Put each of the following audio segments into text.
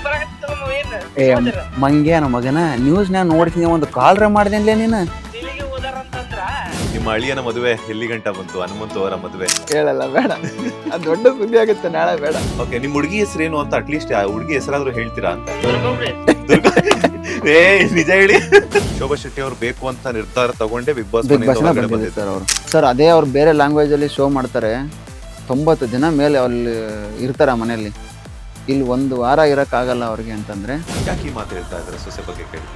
ಬರಾಕತ್ತಿತ್ತಲ್ಲ ಏನ್ ಏ ಸಮಾಚಾರ? ಮಂಗ್ಯಾನ ಮಗನ ನ್ಯೂಸ್ನ್ಯಾಗ ನೋಡ್ತೀನಿ, ಒಂದು ಕಾಲ್ರ ಮಾಡ್ದೇನ್ಲೇ ನೀನು. ದಿಲ್ಲಿಗೆ ಹೋದಾರ ಅಂತಂದ್ರ ನಿಮ್ಮ ಅಳಿಯನ ಮದುವೆ ಎಲ್ಲಿ ಗಂಟ ಬಂತು? ಹನುಮಂತು ಅವರ ಮದುವೆ. ಹೇಳಲ್ಲ, ಬೇಡ. ಅದು ದೊಡ್ಡ ಸುದ್ದಿ ಆಗುತ್ತೆ ನಾಳೆ, ಬೇಡ. ಓಕೆ, ನಿಮ್ ಹುಡುಗಿ ಹೆಸರೇನು ಅಂತ ಅಟ್ಲೀಸ್ಟ್ ಆ ಹುಡುಗಿ ಹೆಸರಾದ್ರೂ ಹೇಳ್ತೀರಾ ಅಂತ. ದುರ್ಗವ್ರಿ. ಏ ನಿಜ ಹೇಳಿ. ಶೋಭಾ ಶೆಟ್ಟಿ ಅವ್ರು ಬೇಕು ಅಂತ ನಿರ್ಧಾರ ತಗೊಂಡೆ ಬಿಗ್ ಬಾಸ್ ಬಿಗ್ ಬಾಸ್ ಬಂದಿದೆ ಸರ್ ಅವರು. ಸರ್ ಅದೇ ಅವ್ರು ಬೇರೆ ಲ್ಯಾಂಗ್ವೇಜ್ ಅಲ್ಲಿ ಶೋ ಮಾಡ್ತಾರೆ, 90 ದಿನ ಮೇಲೆ ಅಲ್ಲಿ ಇರ್ತಾರ ಮನೆಯಲ್ಲಿ. ಇಲ್ಲಿ 1 ವಾರ ಇರಕ್ಕಾಗಲ್ಲ ಅವ್ರಿಗೆ ಅಂತಂದ್ರೆ ಯಾಕೆ ಈ ಮಾತು ಹೇಳ್ತಾ ಇದ್ದಾರೆ ಸೊಸೆ ಬಗ್ಗೆ ಕೇಳಿ?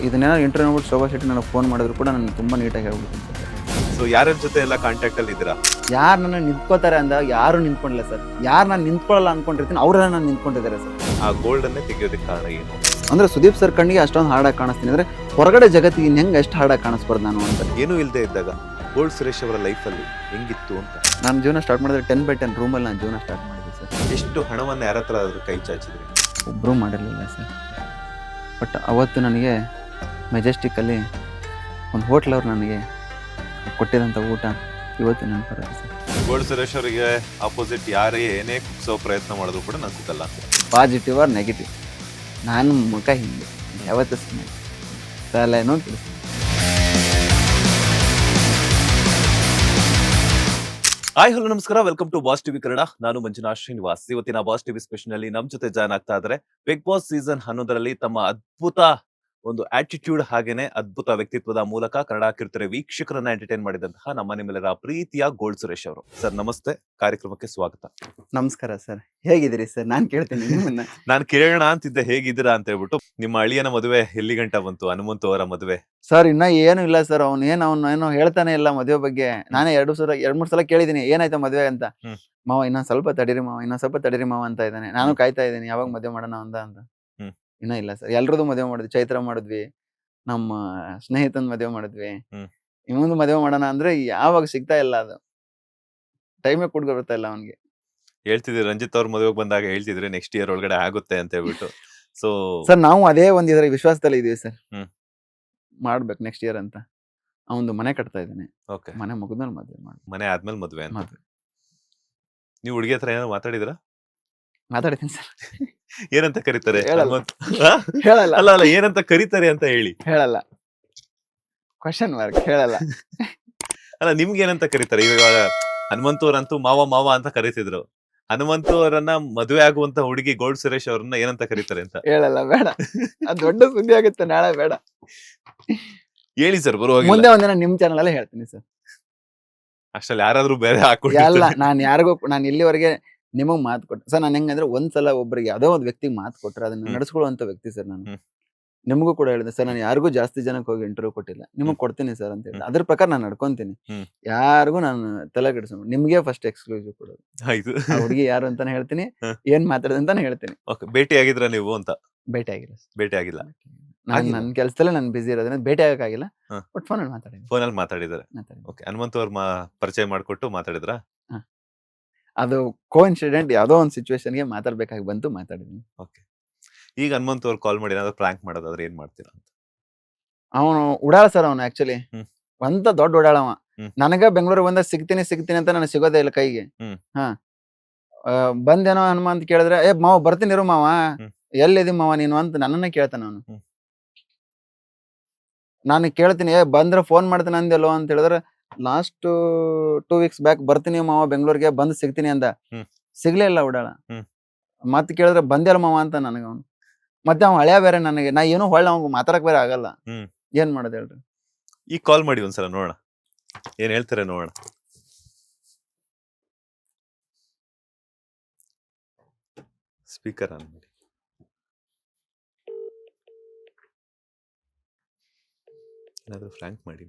ಇದನ್ನೇನೋ ಇಂಟರ್ವ್ಯೂ ನೋಡ್ಬಿಟ್ಟು ಶೋಭಾ ಶೆಟ್ಟಿ ನನಗೆ ಫೋನ್ ಮಾಡಿದ್ರು ಕೂಡ ನಾನು ತುಂಬಾ ನೀಟಾಗಿ ಹೇಳ್ಬಿಡ್ತೀನಿ ಸರ್. ಸೊ ಯಾರ ಜೊತೆ ಎಲ್ಲ ಕಾಂಟ್ಯಾಕ್ಟ್ ಅಲ್ಲಿ ಇದ್ದೀರಾ? ಯಾರು ನನ್ನ ನಿಂತ್ಕೋತಾರೆ ಅಂದಾಗ ಯಾರು ನಿಂತ್ಕೊಂಡಿಲ್ಲ ಸರ್. ಯಾರು ನಾನು ನಿಂತ್ಕೊಳ್ಳಲ್ಲ ಅನ್ಕೊಂಡಿರ್ತೀನಿ ಅವರೆಲ್ಲ ನಾನು ನಿಂತ್ಕೊಂಡಿದ್ದಾರೆ ಸರ್. ಆ ಗೋಲ್ಡ್ ಅನ್ನೇ ತೆಗೆಯೋದಕ್ಕೆ ಕಾರಣ ಏನು? ಅಂದ್ರೆ ಸುದೀಪ್ ಸರ್ ಕಣ್ಣಿಗೆ ಅಷ್ಟೊಂದು ಹಾರ್ಡಾಗಿ ಕಾಣಿಸ್ತೀನಿ ಅಂದ್ರೆ ಹೊರಗಡೆ ಜಗತ್ತಿಗೆ ಇನ್ನು ಹೆಂಗೆ ಎಷ್ಟು ಹಾರ್ಡಾಗಿ ಕಾಣಿಸ್ಬಾರ್ದು ನಾನು ಅಂತ. ಏನೂ ಇಲ್ಲದೆ ಇದ್ದಾಗ ಗೋಲ್ಡ್ ಸುರೇಶ್ ಅವರ ಲೈಫಲ್ಲಿ ಹೆಂಗಿತ್ತು ಅಂತ. ನಾನು ಜೀವನ ಸ್ಟಾರ್ಟ್ ಮಾಡಿದ್ರೆ 10/10 ರೂಮಲ್ಲಿ ನಾನು ಜೀವನ ಸ್ಟಾರ್ಟ್ ಮಾಡಿದೆ ಸರ್. ಎಷ್ಟು ಹಣವನ್ನು ಯಾರ ಹತ್ರ ಆದ್ರೂ ಕೈ ಚಾಚಿದ್ರಿ? ಒಬ್ಬರೂ ಮಾಡಿರಲಿಲ್ಲ ಸರ್. ಬಟ್ ಅವತ್ತು ನನಗೆ ಮೆಜೆಸ್ಟಿಕ್ಕಲ್ಲಿ ಒಂದು ಹೋಟ್ಲವ್ರು ನನಗೆ ಕೊಟ್ಟಿರೋಂಥ ಊಟ ಇವತ್ತು ನನಗೆ ಬರುತ್ತೆ ಸರ್. ಗೋಲ್ಡ್ ಸುರೇಶ್ ಅವರಿಗೆ ಆಪೋಸಿಟ್ ಯಾರೇ ಏನೇ ಕುಗ್ಸೋ ಪ್ರಯತ್ನ ಮಾಡಿದ್ರು ಕೂಡ ನಾನು ಸಿಗಲ್ಲ ಅಂತ. ಪಾಸಿಟಿವ್ ಆರ್ ನೆಗೆಟಿವ್ ನಾನು ಮುಖ ಹಿಂದೆ ಯಾವತ್ತೂ ಸುಮ್ಮನೆ ತಲೆನೋ ತಿಳಿಸ್ತೀನಿ. ಹಾಯ್ ಹಲೋ ನಮಸ್ಕಾರ, welcome to boss TV Kannada. ನಾನು ಮಂಜುನಾಥ್ ಶ್ರೀನಿವಾಸ್. ಇವತ್ತಿನ ಬಾಸ್ ಟಿವಿ ಸ್ಪೆಷಲ್ ನಲ್ಲಿ ನಮ್ ಜೊತೆ ಜಾಯ್ನ್ ಆಗ್ತಾ ಇದ್ದಾರೆ ಬಿಗ್ ಬಾಸ್ ಸೀಸನ್ 11ರಲ್ಲಿ ತಮ್ಮ ಅದ್ಭುತ ಒಂದು ಆಟಿಟ್ಯೂಡ್ ಹಾಗೇನೆ ಅದ್ಭುತ ವ್ಯಕ್ತಿತ್ವದ ಮೂಲಕ ಕನ್ನಡ ಕಿರುತೆರೆ ವೀಕ್ಷಕರನ್ನ ಎಂಟರ್ಟೈನ್ ಮಾಡಿದಂತಹ ನಮ್ಮ ನಿಮ್ಮೆಲ್ಲರ ಪ್ರೀತಿಯ ಗೋಲ್ಡ್ ಸುರೇಶ್ ಅವರು. ಸರ್ ನಮಸ್ತೆ, ಕಾರ್ಯಕ್ರಮಕ್ಕೆ ಸ್ವಾಗತ. ನಮಸ್ಕಾರ ಸರ್, ಹೇಗಿದ್ದೀರಿ ಸರ್? ನಾನು ಕೇಳ್ತೀನಿ ನಿಮ್ಮನ್ನ. ನಾನು ಕೇಳೋಣ ಅಂತಿದ್ದೆ ಹೇಗಿದ್ದೀರಾ ಅಂತ ಹೇಳ್ಬಿಟ್ಟು. ನಿಮ್ಮ ಅಳಿಯನ ಮದುವೆ ಎಲ್ಲಿ ಗಂಟ ಬಂತು? ಹನುಮಂತು ಅವರ ಮದುವೆ. ಸರ್ ಇನ್ನ ಏನು ಇಲ್ಲ ಸರ್. ಅವನು ಹೇಳ್ತಾನೆ ಇಲ್ಲ ಮದುವೆ ಬಗ್ಗೆ. ನಾನೇ 2-3 ಸಲ ಕೇಳಿದೀನಿ ಏನಾಯ್ತಾ ಮದುವೆ ಅಂತ. ಮಾವ ಇನ್ನೊಂದ್ ಸ್ವಲ್ಪ ತಡೀರಿ ಮಾವ, ಇನ್ನೊಂದ್ ಸ್ವಲ್ಪ ತಡೀರಿ ಮಾವ ಅಂತ ಇದ್ದಾನೆ. ನಾನು ಕಾಯ್ತಾ ಇದ್ದೀನಿ ಯಾವಾಗ ಮದುವೆ ಮಾಡೋಣ ಅಂತ. ಇನ್ನ ಇಲ್ಲ ಸರ್. ಎಲ್ರದ್ದು ಮದುವೆ ಮಾಡಿದ್ವಿ. ಚೈತ್ರ ಮಾಡಿದ್ವಿ, ನಮ್ಮ ಸ್ನೇಹಿತನ ಮದುವೆ ಮಾಡಿದ್ವಿ. ಇನ್ನೊಂದು ಮದುವೆ ಮಾಡೋಣ ಅಂದ್ರೆ ಯಾವಾಗ ಸಿಗ್ತಾ ಇಲ್ಲ, ಅದು ಟೈಮೇ ಕೂಡ್ ಬರ್ತಾ ಇಲ್ಲ ಅವನ್ಗೆ. ಹೇಳ್ತಿದ್ರಿ ರಂಜಿತ್ ಅವ್ರ ಮದುವೆಗೆ ಬಂದಾಗ ಹೇಳ್ತಿದ್ರಿ ನೆಕ್ಸ್ಟ್ ಇಯರ್ ಒಳಗಡೆ ಆಗುತ್ತೆ ಅಂತ ಹೇಳ್ಬಿಟ್ಟು. ಸೊ ಸರ್ ನಾವು ಅದೇ ಒಂದ್ ಇದರ ವಿಶ್ವಾಸದಲ್ಲಿ ಇದೀವಿ ಸರ್. ಮಾಡ್ಬೇಕು ನೆಕ್ಸ್ಟ್ ಇಯರ್ ಅಂತ. ಅವನು ಮನೆ ಕಟ್ತಾ ಇದ್ದಾನೆ. ಓಕೆ, ಮನೆ ಮುಗಿದ್ಮೇಲೆ ಮದುವೆ ಮಾಡಿ. ಮನೆ ಆದ್ಮೇಲೆ ಮದುವೆ ಅಂತ. ಮದುವೆ ನೀವು ಹುಡುಗಿ ಹತ್ರ ಏನೋ ಮಾತಾಡಿದ್ರಾ? ಮಾತಾಡ್ತೀನಿ ಸರ್. ಏನಂತ ಕರೀತಾರೆ? ಹೇಳಲ್ಲ. ಹನುಮಂತ್? ಹೇಳಲ್ಲ ಅಲ್ಲ ಅಲ್ಲ, ಏನಂತ ಕರೀತಾರೆ ಅಂತ ಹೇಳಿ. ಹೇಳಲ್ಲ, ಕ್ವಶನ್ ಮಾರ್ಕ್. ಹೇಳಲ್ಲ. ಅಲ್ಲ, ನಿಮ್ಗೆ ಏನಂತ ಕರೀತಾರೆ? ಇವಾಗ ಹನುಮಂತು ಅವರಂತೂ ಮಾವ ಮಾವ ಅಂತ ಕರೀತಿದ್ರು. ಹನುಮಂತು ಅವರನ್ನ ಮದುವೆ ಆಗುವಂತ ಹುಡುಗಿ ಗೋಲ್ಡ್ ಸುರೇಶ್ ಅವ್ರನ್ನ ಏನಂತ ಕರೀತಾರೆ ಅಂತ ಹೇಳಲ್ಲ, ಬೇಡ. ಅದು ದೊಡ್ಡ ಸುದ್ದಿ ಆಗುತ್ತೆ ನಾಳೆ, ಬೇಡ. ಹೇಳಿ ಸರ್, ಬರುವಾಗ ಮುಂದೆ ಒಂದಿನ ನಿಮ್ ಚಾನಲ್ ಅಲ್ಲೇ ಹೇಳ್ತೀನಿ ಸರ್. ಅಷ್ಟಲ್ಲಿ ಯಾರಾದ್ರೂ ಬೇರೆ ಎಲ್ಲ ಹಾಕೊಂಡು ನಾನು ಇಲ್ಲಿವರೆಗೆ ನಿಮಗ್ ಮಾತು ಕೊಟ್ಟೆ ಸರ್. ನಾನು ಹೆಂಗಂದ್ರೆ ಒಂದ್ಸಲ ಒಬ್ಬರಿಗೆ ಯಾವುದೋ ಒಂದು ವ್ಯಕ್ತಿಗೆ ಮಾತು ಕೊಟ್ರೆ ಅದನ್ನ ನಡೆಸ್ಕೊಳ್ಳುವಂತ ವ್ಯಕ್ತಿ ಸರ್ ನಾನು. ನಿಮಗೂ ಕೂಡ ಹೇಳಿದೆ ಸರ್, ನಾನು ಯಾರಿಗೂ ಜಾಸ್ತಿ ಜನಕ್ಕೆ ಹೋಗಿ ಇಂಟರ್ವ್ಯೂ ಕೊಟ್ಟಿಲ್ಲ. ನಿಮಗ್ ಕೊಡ್ತೀನಿ ಸರ್ ಅಂತ ಹೇಳಿ ಅದ್ರ ಪ್ರಕಾರ ನಾನು ನಡ್ಕೊಂತೀನಿ. ಯಾರಿಗೂ ನಾನು ತಲೆ ಕೆಡಿಸ್ಕೊಂಡು ನಿಮ್ಗೆ ಫಸ್ಟ್ ಎಕ್ಸ್ಕ್ಲೂಸಿವ್ ಕೊಡೋದು. ಆಯ್ತು. ಆ ಹುಡುಗಿ ಯಾರು ಅಂತಾನೆ ಹೇಳ್ತೀನಿ, ಏನ್ ಮಾತಾಡೋದು ಅಂತಾನೆ ಹೇಳ್ತೀನಿ. ಓಕೆ, ಭೇಟಿ ಆಗಿದ್ರ ನೀವು ಅಂತ? ಭೇಟಿ ಆಗಿಲ್ಲ ಸರ್. ಭೇಟಿ ಆಗಿಲ್ಲ. ನನ್ನ ಕೆಲಸದಲ್ಲೇ ನಾನು ಬಿಸಿ ಇರೋದ್ರಿಂದ ಭೇಟಿ ಆಗಕ್ಕಾಗಿಲ್ಲ. ಬಟ್ ಫೋನಲ್ಲಿ ಮಾತಾಡಿದ್ದೀನಿ. ಫೋನಲ್ಲಿ ಮಾತಾಡಿದ್ದಾರೆ. ಓಕೆ, ಹನುಮಂತು ಅವ್ರ ಪರಿಚಯ ಮಾಡ್ಕೊಟ್ಟು ಮಾತಾಡಿದ್ರಾ? ಅದು ಕೋಇನ್ಸಿಡೆಂಟ್, ಯಾವ್ದೋ ಒಂದು ಸಿಚುವೇಶನ್ಗೆ ಮಾತಾಡ್ಬೇಕಾಗಿ ಬಂತು, ಮಾತಾಡಿದ್ದೀನಿ. ಓಕೆ, ಈಗ ಹನುಮಂತು ಅವ್ರು ಕಾಲ್ ಮಾಡಿ ಏನಾದ್ರು ಪ್ರಾಂಕ್ ಮಾಡೋದಾದ್ರೆ ಏನ್ ಮಾಡ್ತೀರಾ ಅಂತ? ಅವನು ಉಡಾಳ ಸರ್. ಅವನು ಆಕ್ಚುಲಿ ಅಂತ ದೊಡ್ಡ ಉಡಾಳವ. ನನಗ ಬೆಂಗಳೂರಿಗೆ ಬಂದಾಗ ಸಿಗ್ತೀನಿ ಅಂತ ನನಗೆ ಸಿಗೋದೇ ಇಲ್ಲ ಕೈಗೆ. ಬಂದೇನೋ ಹನುಮಂತ್ ಕೇಳಿದ್ರೆ, ಮಾವ ಬರ್ತೀನಿ ಇರು ಮಾವ, ಎಲ್ಲಿದಿ ಮಾವ ನೀನು ಅಂತ ನನ್ನನ್ನ ಕೇಳ್ತಾನ ಅವನು. ನಾನು ಕೇಳ್ತೀನಿ, ಬಂದ್ರೆ ಫೋನ್ ಮಾಡ್ತೀನಿ ಅಂದೆಲ್ಲೋ ಅಂತ ಹೇಳಿದ್ರೆ, ಲಾಸ್ಟ್ 2 ವೀಕ್ಸ್ ಬ್ಯಾಕ್ ಬರ್ತೀನಿ ಮಾವ ಬೆಂಗಳೂರಿಗೆ, ಬಂದು ಸಿಗ್ತೀನಿ ಅಂದ. ಸಿಗ್ಲೇ ಇಲ್ಲ ಉಡಾಳ. ಮತ್ ಕೇಳಿದ್ರೆ ಬಂದೆಲ್ಲ ಮಾವ ಅಂತ ನನಗ ಅವನು. ಮತ್ತೆ ಅವ ಹಳೆಯ ಬೇರೆ ನನಗೆ. ನಾ ಏನೋ ಹೊಳ್ಳ ಅವ್ ಮಾತಾಡಕ್ ಬೇರೆ ಆಗಲ್ಲ. ಏನ್ ಮಾಡೋದು ಹೇಳ್ರಿ? ಈಗ ಕಾಲ್ ಮಾಡಿ ಒಂದ್ಸಲ ನೋಡೋಣ ಏನ್ ಹೇಳ್ತಾರೆ, ನೋಡೋಣ. ಸ್ಪೀಕರ್ ಆನ್ ಮಾಡಿ. ಏನಾದ್ರು ಫ್ರಾಂಕ್ ಮಾಡಿ.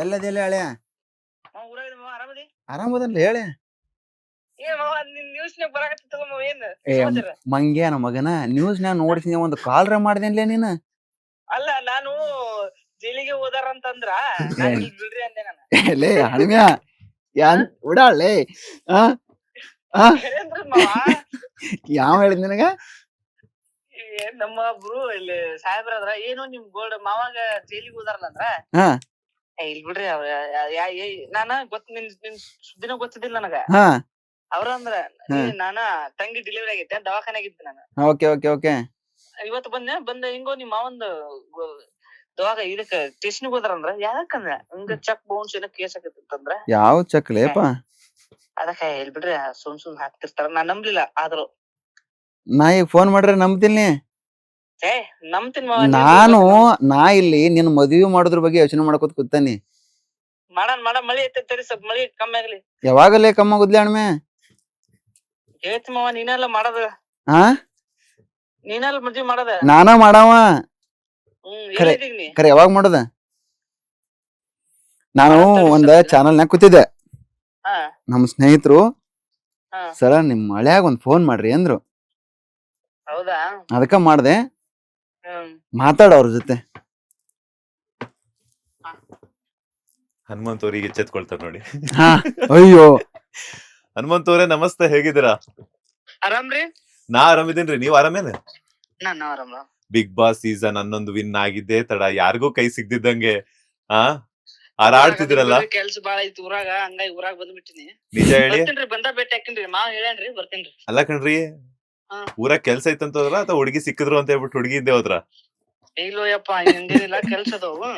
ಎಲ್ಲದೆಲ್ಲ ಹಳೆ ಆರಾಮದಿ? ಆರಾಮದಲ್ಲಿ ಹೇಳಿ. ಏನ್ ಮಾವ ನಿನ್ ನ್ಯೂಸ್ನಾಗ ಬರಾಕತ್ತಿತ್ತಲ್ಲ ಮಾವ ಏನ್ ಏ ಸಮಾಚಾರ? ಮಂಗ್ಯಾನ ಮಗನ ನ್ಯೂಸ್ನ್ಯಾಗ ನೋಡ್ತೀನಿ, ಒಂದು ಕಾಲ್ರ ಮಾಡ್ದೇನ್ಲೇ ನೀನು. ಅಲ್ಲ, ನಾನು ಜೈಲಿಗೆ ಹೋದಾರ ಅಂತಂದ್ರ ನಾನ್ ಇಲ್ಲಿ ಬಿಡ್ರಿ ಅಂದೆ ನಾನು. ಲೇ ಹಣಿಮ್ಯಾ, ಯಾನ್ ಉಡಾಳೆ ಕರೇಂದ್ರಿ ಮಾವ, ಯಾವ ಹೇಳಿದ್ ನಿನಗ? ನಮ್ಮ ಒಬ್ರು ಇಲ್ಲಿ ಸಾಹೇಬ್ರ ಅದ್ರ, ಏನು ನಿಮ್ ಗೋಲ್ಡ್ ಮಾವಾಗ ಜೈಲಿಗೆ ಹೋದಾರಲ್ಲ ಅಂದ್ರ, ಹಾ ಇಲ್ ಬಿಡ್ರಿ ಅವ್ರ ನಾನ ನಿನ್ ಸುದ್ದಿನ ಗೊತ್ತಿದ್ದಿಲ್ಲ ನನಗ. ಹಾ ಅವ್ರ ಅಂದ್ರ ನಾನ ತಂಗಿ ಡೆಲಿವರಿ ಆಗೈತೆ ದವಾಖಾನ್ಯಾಗ ಇದ್ದೆ ನಾನು. Okay okay okay. ಇವತ್ತು ಬಂದ ಹಿಂಗೋ ನಿಮ್ ಮಾವಂದ ದವಾಗ ಇದಕ್ಕ ಸ್ಟೇಷನ್ಗೆ ಹೋದ್ರಂದ್ರ ಯಾಕಂದ್ರ ಹಂಗ ಚೆಕ್ ಬೌನ್ಸ್ ಏನೋ ಕೇಸ್ ಆಗತ್ತಂದ್ರ. ಯಾವ ಚಕ್ಲೇಪ ಅದಕ್ಕ ಇಲ್ ಬಿಡ್ರಿ ಸುಮ್ ಹಾಕ್ತಿರ್ತಾರ. ನಾನ್ ನಂಬ್ಲಿಲ್ಲ. ಆದ್ರೂ ನಾ ಈಗ ಫೋನ್ ಮಾಡ್ರೆ ನಂಬ್ತೀನಿ. ನಂಬ್ತೀನಿ ನಾ ಇಲ್ಲಿ ನಿನ್ ಮದ್ವಿ ಮಾಡೋದ್ರ ಬಗ್ಗೆ ಯೋಚನೆ ಮಾಡ್ಕೊತ ಕೂತಾನಿ. ಮಾಡ ಮಳಿ ಐತರಿ ಸ್ವಲ್ಪ ಮಳಿ ಕಮ್ಮಿ ಆಗ್ಲಿ. ಯಾವಾಗಲೇ ಕಮ್ಮ ಆಗುದ್ಲೆ ಅಣ್ಮೆ ಹೇಳ್ತಿ ಮಾವ ನೀನೆಲ್ಲ ಮಾಡದ. ಹಾ ನೀನೆಲ್ಲ ಮದ್ವಿ ಮಾಡದ. ನಾನ ಮಾಡವ ಎಲ್ಲಿದೀನಿ ಖರೆ ಯಾವಾಗ ಮಾಡೋದ. ನಾನು ಒಂದ್ ಚಾನಲ್ನಾಗ ಕೂತಿದ್ದೆ. ನಮ್ ಸ್ನೇಹಿತರು ಸರ ನಿಮ್ ಮಳ್ಯಾಗ ಒಂದ್ ಫೋನ್ ಮಾಡ್ರಿ ಅಂದ್ರು. ಹೌದಾ ಅದಕ್ಕ ಮಾಡ್ದೆ. ಮಾತಾಡ ಅವ್ರ ಜೊತೆ. ಹನುಮಂತ್ ಅವ್ರಿಗೆ ಎಚ್ಚೆತ್ಕೊಳ್ತಾರ ನೋಡಿ. ಹಾ ಅಯ್ಯೋ ಹನುಮಂತ್ ಅವ್ರೆ ನಮಸ್ತೆ, ಹೇಗಿದ್ದೀರಾ? ಆರಾಮ್ರಿ. ನಾ ಆರಾಮಿದ್ದೀನ್ರಿ, ನೀವ್ ಆರಾಮೇನ? ನಾನು ಆರಾಮ. ಬಿಗ್ ಬಾಸ್ ಸೀಸನ್ 11 ವಿನ್ ಆಗಿದ್ದೆ ತಡ, ಯಾರಿಗೂ ಕೈ ಸಿಗ್ದಿದ್ದಂಗೆ ಹಾರಾಡ್ತಿದ್ರಲ್ಲ. ಕೆಲ್ಸ ಬಾಳ ಐತಿ ಊರಾಗ, ಹಂಗಾಗಿ ಊರಾಗ ಬಂದ್ಬಿಟ್ಟಿನಿ. ನಿಜ ಹೇಳಿ. ಬರ್ತೀನ್ರಿ, ಬಂದ ಭೇಟಿ ಹಾಕಿನ್ರಿ. ಮಾವ ಹೇಳೇನ್ರಿ ಬರ್ತೀನ್ರಿ. ಅಲ್ಲ ಕಣ್ರಿ, ಊರಾಗ ಕೆಲ್ಸ ಐತಂತ ಹೋದ್ರ ಅಥವಾ ಹುಡುಗಿ ಸಿಕ್ಕಿದ್ರು ಅಂತ ಹೇಳ್ಬಿಟ್ಟು ಹುಡುಗಿ ಹಿಂದೆ ಹೋದ್ರ? ಇಲ್ಲೋ ಯಪ್ಪ ಹಂಗೇನಿಲ್ಲ, ಕೆಲ್ಸ ಅದಾವು.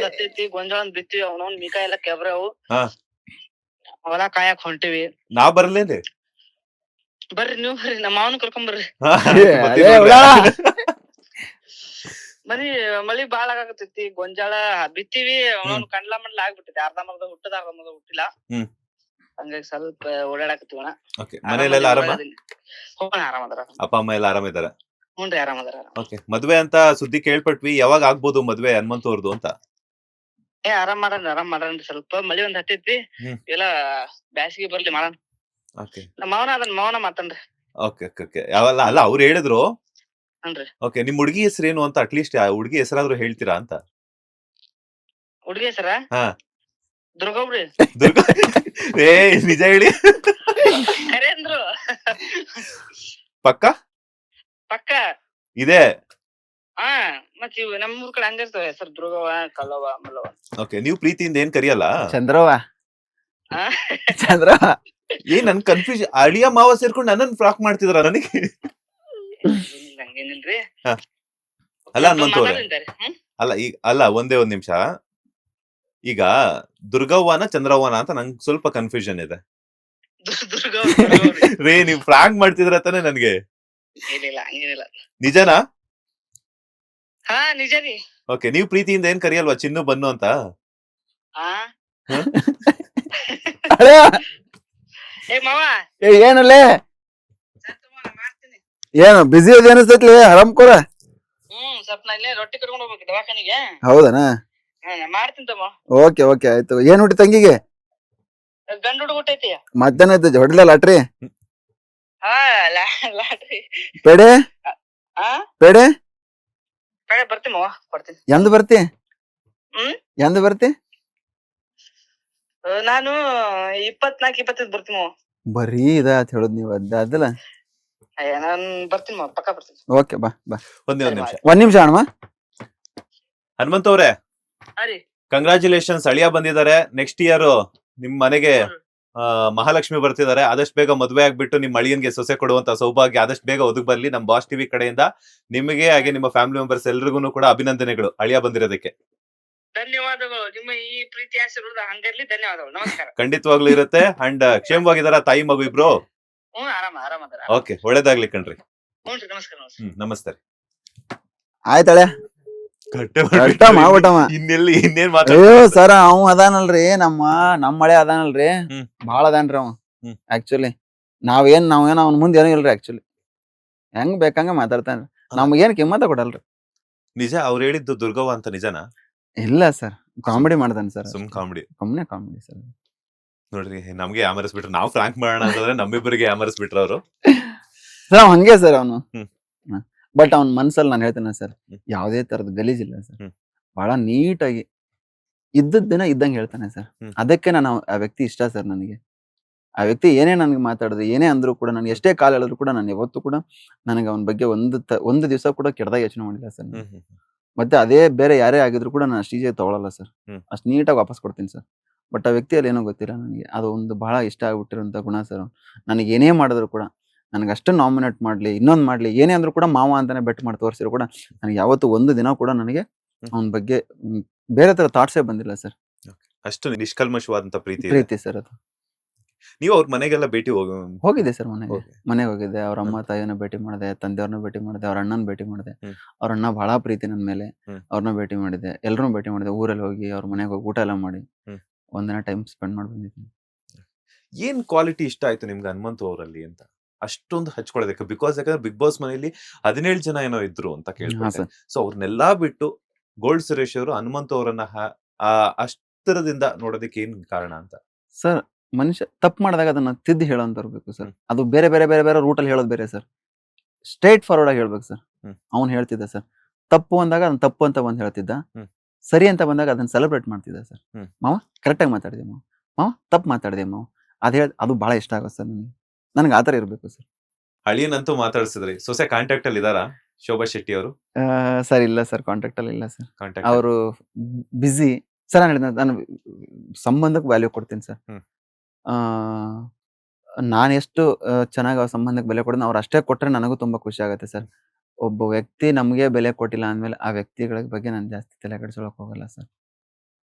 ಹತ್ತೈತಿ, ಗೊಂಜಾಳ ಬಿತ್ತಿವಿ, ಅವನವ್ನ ಮಿಕಾ ಎಲ್ಲ ಕೆಬ್ರವು. ಹೊಲ ಕಾಯಕ್ ಹೊಂಟಿವಿ. ನಾವ್ ಬರ್ಲೇನ್ರಿ? ಬರ್ರಿ ನೀವು ಬರ್ರಿ, ನಮ್ಮ ಮಾವನ ಕರ್ಕೊಂಡ್ ಬರ್ರಿ. ಮಳಿ ಬಾಳ ಆಗತೈತಿ. ಗೊಂಜಾಳ ಬಿತ್ತಿವಿ, ಅವನವ್ನ ಕಂಡ್ಲ ಮಂಡ್ಲ ಆಗ್ಬಿಟ್ಟೈತಿ. ಅರ್ಧ ಮರ್ಧ ಹುಟ್ಟದ, ಅರ್ಧ ಮರ್ಧ ಹುಟ್ಟಿಲ್ಲ. ಹಂಗಾಗಿ ಸ್ವಲ್ಪ ಓಡಾಡಕತ್ತೀವಣ. ಮನೇಲೆಲ್ಲ ಆರಾಮ? ಆರಾಮದಾರ. ಅಪ್ಪ ಅಮ್ಮ ಎಲ್ಲ ಆರಾಮಿದಾರ? ಹ್ಞೂನ್ರಿ ಆರಾಮದಾರ. ಓಕೆ, ಮದ್ವೆ ಅಂತ ಸುದ್ದಿ ಕೇಳ್ಪಟ್ವಿ, ಯಾವಾಗ ಆಗ್ಬೋದು ಮದ್ವೆ ಹನುಮಂತ್ ಅವ್ರದ್ದು ಅಂತ? ಆರಾಮ್ ಮಾಡನ್ರಿ. ಸ್ವಲ್ಪ ಮಳಿ ಒಂದ್ ಹತ್ತೈತಿ, ಎಲ್ಲ ಬ್ಯಾಸಿಗೆ ಬರ್ಲಿ ಮಾಡೋಣ. ನಮ್ಮ ಮಾವನ ಮಾತನ್ರಿ. Okay okay okay. ಯಾವಲ್ಲ ಅಲ್ಲ ಅವ್ರು ಹೇಳಿದ್ರು. ಹನ್ರಿ. ಓಕೆ, ನಿಮ್ ಹುಡುಗಿ ಹೆಸರೇನು ಅಂತ ಅಟ್ಲೀಸ್ಟ್ ಹುಡುಗಿ ಹೆಸರಾದ್ರೂ ಹೇಳ್ತೀರಾ ಅಂತ. ಹುಡುಗಿ ಹೆಸರ? ದುರ್ಗವ್ರಿ. ದುರ್ಗ? ಏ ನಿಜ ಹೇಳಿ. ಖರೆ ಅಂದ್ರು. ಪಕ್ಕ ಇದೆ. ಮತ್ ಇವ್ ನಮ್ಮೂರ್ ಕಡೆ ಹಂಗಿರ್ತಾವ ಹೆಸರು, ದುರ್ಗವ್ವ, ಕಲ್ಲವ್ವ, ಮಲ್ಲವ್ವ. ಓಕೆ, ನೀವು ಪ್ರೀತಿಯಿಂದ ಏನ್ ಕರಿಯಲ್ಲ? ಚಂದ್ರವ್ವ. ನನ್ ಕನ್ಫ್ಯೂಷನ್, ಅಳಿಯ ಮಾವ ಸೇರ್ಕೊಂಡು ನನ್ನನ್ ಫ್ರಾಕ್ ಮಾಡ್ತಿದ್ರ ನನಗೆ. ಹಂಗೇನಿಲ್ರಿ. ಅಲ್ಲ ಹನುಮಂತ್ ಅವ್ರೆ, ಅಲ್ಲ ಒಂದೇ ಒಂದ್ ನಿಮಿಷ. ಈಗ ದುರ್ಗವ್ವನ ಚಂದ್ರವ್ವನ ಅಂತ ನಂಗೆ ಸ್ವಲ್ಪ ಕನ್ಫ್ಯೂಷನ್ ಇದೆ. ರೇ, ನೀವ್ ಫ್ರಾಂಕ್ ಮಾಡ್ತಿದ್ರ ತಾನೆ ನನ್ಗೆ? ನಿಜನಾ? ಹಾ ನಿಜ ರೀ. ಓಕೆ, ನೀವ್ ಪ್ರೀತಿಯಿಂದ ಏನ್ ಕರಿಯಲ್ವಾ ಚಿನ್ನು ಬನ್ನು ಅಂತ? ಏನಲ್ಲೇ ಏನು ಬಿಸಿ ಅದ ಅನಿಸ್ತೈತ್ಲಿ? ಆರಾಮ್ಕೋರ. ಸ್ವಲ್ಪ ನಾ ಇಲ್ಲೇ ರೊಟ್ಟಿ ಕಟ್ಕೊಂಡು ಹೋಗ್ಬೇಕು ದವಾಖಾನಿಗೆ. ಹೌದನಾ? ಮಾಡ್ತೀನಿ ತಮ್ಮ. ಓಕೆ ಓಕೆ ಆಯ್ತು. ಏನ್ ಊಟ ತಂಗಿಗೆ? ಗಂಡು ಹುಡುಗ ಊಟ ಐತಿ. ಮಧ್ಯಾಹ್ನ ಐತಿ ಹೊಡ್ಲ ಲಾಟ್ರಿ? ಲಾಟ್ರಿ. ಪೇಡೆ ಪೇಡೆ ಬರ್ತೀನಿ ಮಾವ, ಬರ್ತೀನಿ. ಎಂದ್ ಬರ್ತಿ? ಎಂದ್ ಬರ್ತಿ? ನಾನು 24-25 ಬರ್ತೀನಿ ಮಾವ. ಬರೀ ಇದ ಅಂತ ಹೇಳುದ್ ನೀವ್ ಅದಲ್ಲ. ನಾನ್ ಬರ್ತೀನಿ ಮಾವ, ಪಕ್ಕ ಬರ್ತೀನಿ. ಓಕೆ ಬಾ ಬಾ. ಒಂದ್ ನಿಮಿಷ ಅಣ್ಣ. ಹನುಮಂತ್ ಅವ್ರೆ, ಕಂಗ್ರಾಚುಲೇಷನ್ಸ್, ಅಳಿಯ ಬಂದಿದ್ದಾರೆ. ನೆಕ್ಸ್ಟ್ ಇಯರ್ ನಿಮ್ ಮನೆಗೆ ಮಹಾಲಕ್ಷ್ಮಿ ಬರ್ತಿದ್ದಾರೆ. ಆದಷ್ಟು ಬೇಗ ಮದ್ವೆ ಆಗ್ಬಿಟ್ಟು ನಿಮ್ ಅಳಿಯನ್ಗೆ ಸೊಸೆ ಕೊಡುವಂತ ಸೌಭಾಗ್ಯ ಆದಷ್ಟು ಬೇಗ ಒದಗ್ ಬರ್ಲಿ. ನಮ್ ಬಾಸ್ ಟಿವಿ ಕಡೆಯಿಂದ ನಿಮಗೆ ಹಾಗೆ ನಿಮ್ಮ ಫ್ಯಾಮಿಲಿ ಮೆಂಬರ್ಸ್ ಎಲ್ರಿಗೂ ಕೂಡ ಅಭಿನಂದನೆಗಳು ಅಳಿಯ ಬಂದಿರೋದಕ್ಕೆ. ಧನ್ಯವಾದಗಳು. ನಿಮ್ಮ ಈ ಪ್ರೀತಿ ಆಶೀರ್ವಾದ ಹಂಗಿರ್ಲಿ. ಧನ್ಯವಾದಗಳು. ನಮಸ್ಕಾರ. ಖಂಡಿತವಾಗ್ಲೂ ಇರುತ್ತೆ. ಅಂಡ್ ಕ್ಷೇಮವಾಗಿದಾರ ತಾಯಿ ಮಗು ಇಬ್ರು? ಆರಾಮದಾರ. ಓಕೆ, ಒಳ್ಳೇದಾಗ್ಲಿ ಕಣ್ರಿ. ನಮಸ್ಕಾರ. ನಮಸ್ತೆ. ಆಯ್ತಳೆ ಇನ್ನೇನ್ ಸರ ಅವ್ ಅದಾನಲ್ರಿ, ನಮ್ಮ ಮಳೆ ಅದಾನಲ್ರಿ, ಬಾಳ ಅದಾನ್ರಿ ಅವ. ಆಕ್ಚುಲಿ ನಾವೇನ್ ಅವ್ನ ಮುಂದೆ ಏನೂ ಇಲ್ರಿ. ಆಕ್ಚುಲಿ ಹೆಂಗ್ ಬೇಕಂಗ ಮಾತಾಡ್ತಾನ್ರಿ, ನಮ್ಗೇನ್ ಕಿಮ್ಮತ್ತ ಕೊಡಲ್ರಿ. ನಿಜ ಅವ್ರು ಹೇಳಿದ್ದು ದುರ್ಗವ್ವ ಅಂತ ನಿಜನಾ? ಇಲ್ಲ ಸರ್, ಕಾಮಿಡಿ ಮಾಡ್ತಾನೆ ಸರ್. Comedy sir. ನೋಡ್ರಿ, ನಮ್ಗೆ ಯಾಮರಿಸ್ಬಿಟ್ರು. ನಾವು ಫ್ರಾಂಕ್ ಮಾಡೋಣ ಅಂತಂದ್ರೆ ನಮ್ಮಿಬ್ಬರಿಗೆ ಯಾಮರಿಸ್ಬಿಟ್ರು ಅವರು. ಸರ್ ಹಂಗೆ ಸರ್ ಅವನು. ಬಟ್ ಅವ್ನ ಮನ್ಸಲ್ಲಿ ನಾನು ಹೇಳ್ತೇನೆ ಸರ್, ಯಾವ್ದೇ ತರದ ಗಲೀಜಿಲ್ಲ ಸರ್. ಬಹಳ ನೀಟಾಗಿ ದಿನ ಇದ್ದಂಗೆ ಹೇಳ್ತಾನೆ ಸರ್. ಅದಕ್ಕೆ ನಾನು ಆ ವ್ಯಕ್ತಿ ಇಷ್ಟ ಸರ್. ನನಗೆ ಆ ವ್ಯಕ್ತಿ ಏನೇ ನನ್ಗೆ ಮಾತಾಡಿದ್ರು, ಏನೇ ಅಂದ್ರು ಕೂಡ, ನನ್ಗೆ ಎಷ್ಟೇ ಕಾಲ ಹೇಳಿದ್ರು ಕೂಡ ನಾನು ಯಾವತ್ತೂ ಕೂಡ ನನಗೆ ಅವನ ಬಗ್ಗೆ ಒಂದು ದಿವಸ ಕೂಡ ಕೆಟ್ಟದಾಗ ಯೋಚನೆ ಮಾಡಿಲ್ಲ ಸರ್. ಮತ್ತೆ ಅದೇ ಬೇರೆ ಯಾರೇ ಆಗಿದ್ರು ಕೂಡ ನಾನು ಅಷ್ಟು ಈಜಿಯಾಗಿ ತಗೊಳಲ್ಲ ಸರ್. ಅಷ್ಟು ನೀಟಾಗಿ ವಾಪಸ್ ಕೊಡ್ತೀನಿ ಸರ್. ಬಟ್ ಆ ವ್ಯಕ್ತಿಯಲ್ಲಿ ಏನೋ ಗೊತ್ತಿಲ್ಲ ನನಗೆ. ಅದು ಒಂದು ಬಹಳ ಇಷ್ಟ ಆಗ್ಬಿಟ್ಟಿರೋಂಥ ಗುಣ ಸರ್. ನನಗೆ ಏನೇ ಮಾಡಿದ್ರು ಕೂಡ ನನಗೆ ಅಷ್ಟು ನಾಮಿನೇಟ್ ಮಾಡಲಿ, ಇನ್ನೊಂದು ಮಾಡಲಿ, ಏನೇ ಅಂದ್ರೂ ಕೂಡ ಮಾವ ಅಂತಾನೆ ಬೆಟ್ ಮಾಡಿ ತೋರಿಸಿದ್ರು ಕೂಡ ನನಗೆ ಯಾವತ್ತೂ ಒಂದು ದಿನ ಕೂಡ ನನಗೆ ಅವನ ಬಗ್ಗೆ ಬೇರೆ ಥರ ಥಾಟ್ಸೇ ಬಂದಿಲ್ಲ ಸರ್. ಅಷ್ಟು ನಿಷ್ಕಲ್ಮಶವಾದಂತ ಪ್ರೀತಿ ಇದೆ. ಪ್ರೀತಿ ಸರ್ ಅದು. ನೀವು ಅವ್ರ ಮನೆಗೆಲ್ಲ ಭೇಟಿ ಹೋಗಿದ್ದೆ ಸರ್ ಮನೆಗೆ ಹೋಗಿದ್ದೆ. ಅವ್ರ ಅಮ್ಮ ತಾಯಿಯನ್ನ ಭೇಟಿ ಮಾಡಿದೆ, ತಂದೆಯವ್ರನ್ನ ಭೇಟಿ ಮಾಡಿದೆ, ಅವ್ರ ಅಣ್ಣನ ಭೇಟಿ ಮಾಡಿದೆ. ಅವ್ರ ಅಣ್ಣ ಬಹಳ ಪ್ರೀತಿ ನನ್ನ ಮೇಲೆ. ಅವ್ರನ್ನ ಭೇಟಿ ಮಾಡಿದೆ, ಎಲ್ಲರೂ ಭೇಟಿ ಮಾಡಿದೆ. ಊರಲ್ಲಿ ಹೋಗಿ ಅವ್ರ ಮನೆಗೆ ಹೋಗಿ ಊಟ ಎಲ್ಲ ಮಾಡಿ ಒಂದಿನ ಟೈಮ್ ಸ್ಪೆಂಡ್ ಮಾಡಿ ಬಂದಿದ್ದೀನಿ. ಏನ್ ಕ್ವಾಲಿಟಿ ಇಷ್ಟ ಆಯ್ತು ನಿಮ್ಗೆ ಹನುಮಂತು ಅವರಲ್ಲಿ ಅಂತ ಅಷ್ಟೊಂದು ಹಚ್ಕೊಳ್ಳೋದಕ್ಕೆ? ಯಾಕಂದ್ರೆ ಬಿಗ್ ಬಾಸ್ ಮನೆಯಲ್ಲಿ 17 ಜನ ಏನೋ ಇದ್ರು ಅಂತ ಕೇಳ್ತಾರೆ. ಸೊ ಅವ್ರನ್ನೆಲ್ಲಾ ಬಿಟ್ಟು ಗೋಲ್ಡ್ ಸುರೇಶ್ ಅವರು ಹನುಮಂತು ಅವರನ್ನ ಅಷ್ಟರದಿಂದ ನೋಡೋದಕ್ಕೆ ಏನ್ ಕಾರಣ ಅಂತ? ಸರ್, ಮನುಷ್ಯ ತಪ್ಪು ಮಾಡಿದಾಗ ಅದನ್ನ ತಿದ್ದಿ ಹೇಳೋಂತವ್ರು ಬೇಕು ಸರ್. ಅದು ಬೇರೆ ಬೇರೆ ಬೇರೆ ಬೇರೆ ರೂಟಲ್ಲಿ ಹೇಳೋದು ಬೇರೆ ಸರ್. ಸ್ಟ್ರೇಟ್ ಫಾರ್ವರ್ಡ್ ಆಗಿ ಹೇಳ್ಬೇಕು ಸರ್. ಅವ್ನು ಹೇಳ್ತಿದ್ದ ಸರ್, ತಪ್ಪು ಅಂದಾಗ ಅದನ್ನ ತಪ್ಪು ಅಂತ ಬಂದು ಹೇಳ್ತಿದ್ದ, ಸರಿ ಅಂತ ಬಂದಾಗ ಅದನ್ನ ಸೆಲೆಬ್ರೇಟ್ ಮಾಡ್ತಿದ್ದ ಸರ್. ಮಾವ ಕರೆಕ್ಟಾಗಿ ಮಾತಾಡಿದೆ, ಮಾವ ತಪ್ಪು ಮಾತಾಡಿದೆ ಮಾವ, ಅದು ಬಹಳ ಇಷ್ಟ ಆಗುತ್ತೆ ಸರ್ ನನಗೆ ಆ ಥರ ಇರಬೇಕು ಸರ್. ಅಳಿಯನಂತೂ ಮಾತಾಡಿಸಿದ್ರಿ. ಸೊಸೆ ಕಾಂಟ್ಯಾಕ್ಟ್ ಅಲ್ಲಿ ಇದಾರಾ ಶೋಭಾ ಶೆಟ್ಟಿ ಅವರು? ಸರ್ ಇಲ್ಲ ಸರ್, ಕಾಂಟ್ಯಾಕ್ಟ್ ಅಲ್ಲಿ ಇಲ್ಲ ಸರ್. ಅವರು ಬಿಸಿ ಸರ್. ನಾನು ಸಂಬಂಧಕ್ಕೆ ವ್ಯಾಲ್ಯೂ ಕೊಡ್ತೀನಿ ಸರ್. ನಾನು ಎಷ್ಟು ಚೆನ್ನಾಗಿ ಅವ್ರ ಸಂಬಂಧಕ್ಕೆ ಬೆಲೆ ಕೊಡ್ತೀನಿ, ಅವ್ರು ಅಷ್ಟೇ ಕೊಟ್ಟರೆ ನನಗೂ ತುಂಬಾ ಖುಷಿ ಆಗುತ್ತೆ ಸರ್. ಒಬ್ಬ ವ್ಯಕ್ತಿ ನಮಗೆ ಬೆಲೆ ಕೊಟ್ಟಿಲ್ಲ ಅಂದಮೇಲೆ ಆ ವ್ಯಕ್ತಿಗಳ ಬಗ್ಗೆ ನಾನು ಜಾಸ್ತಿ ತಲೆ ಕೆಡಿಸ್ಕೊಳಕ್ ಹೋಗಲ್ಲ ಸರ್.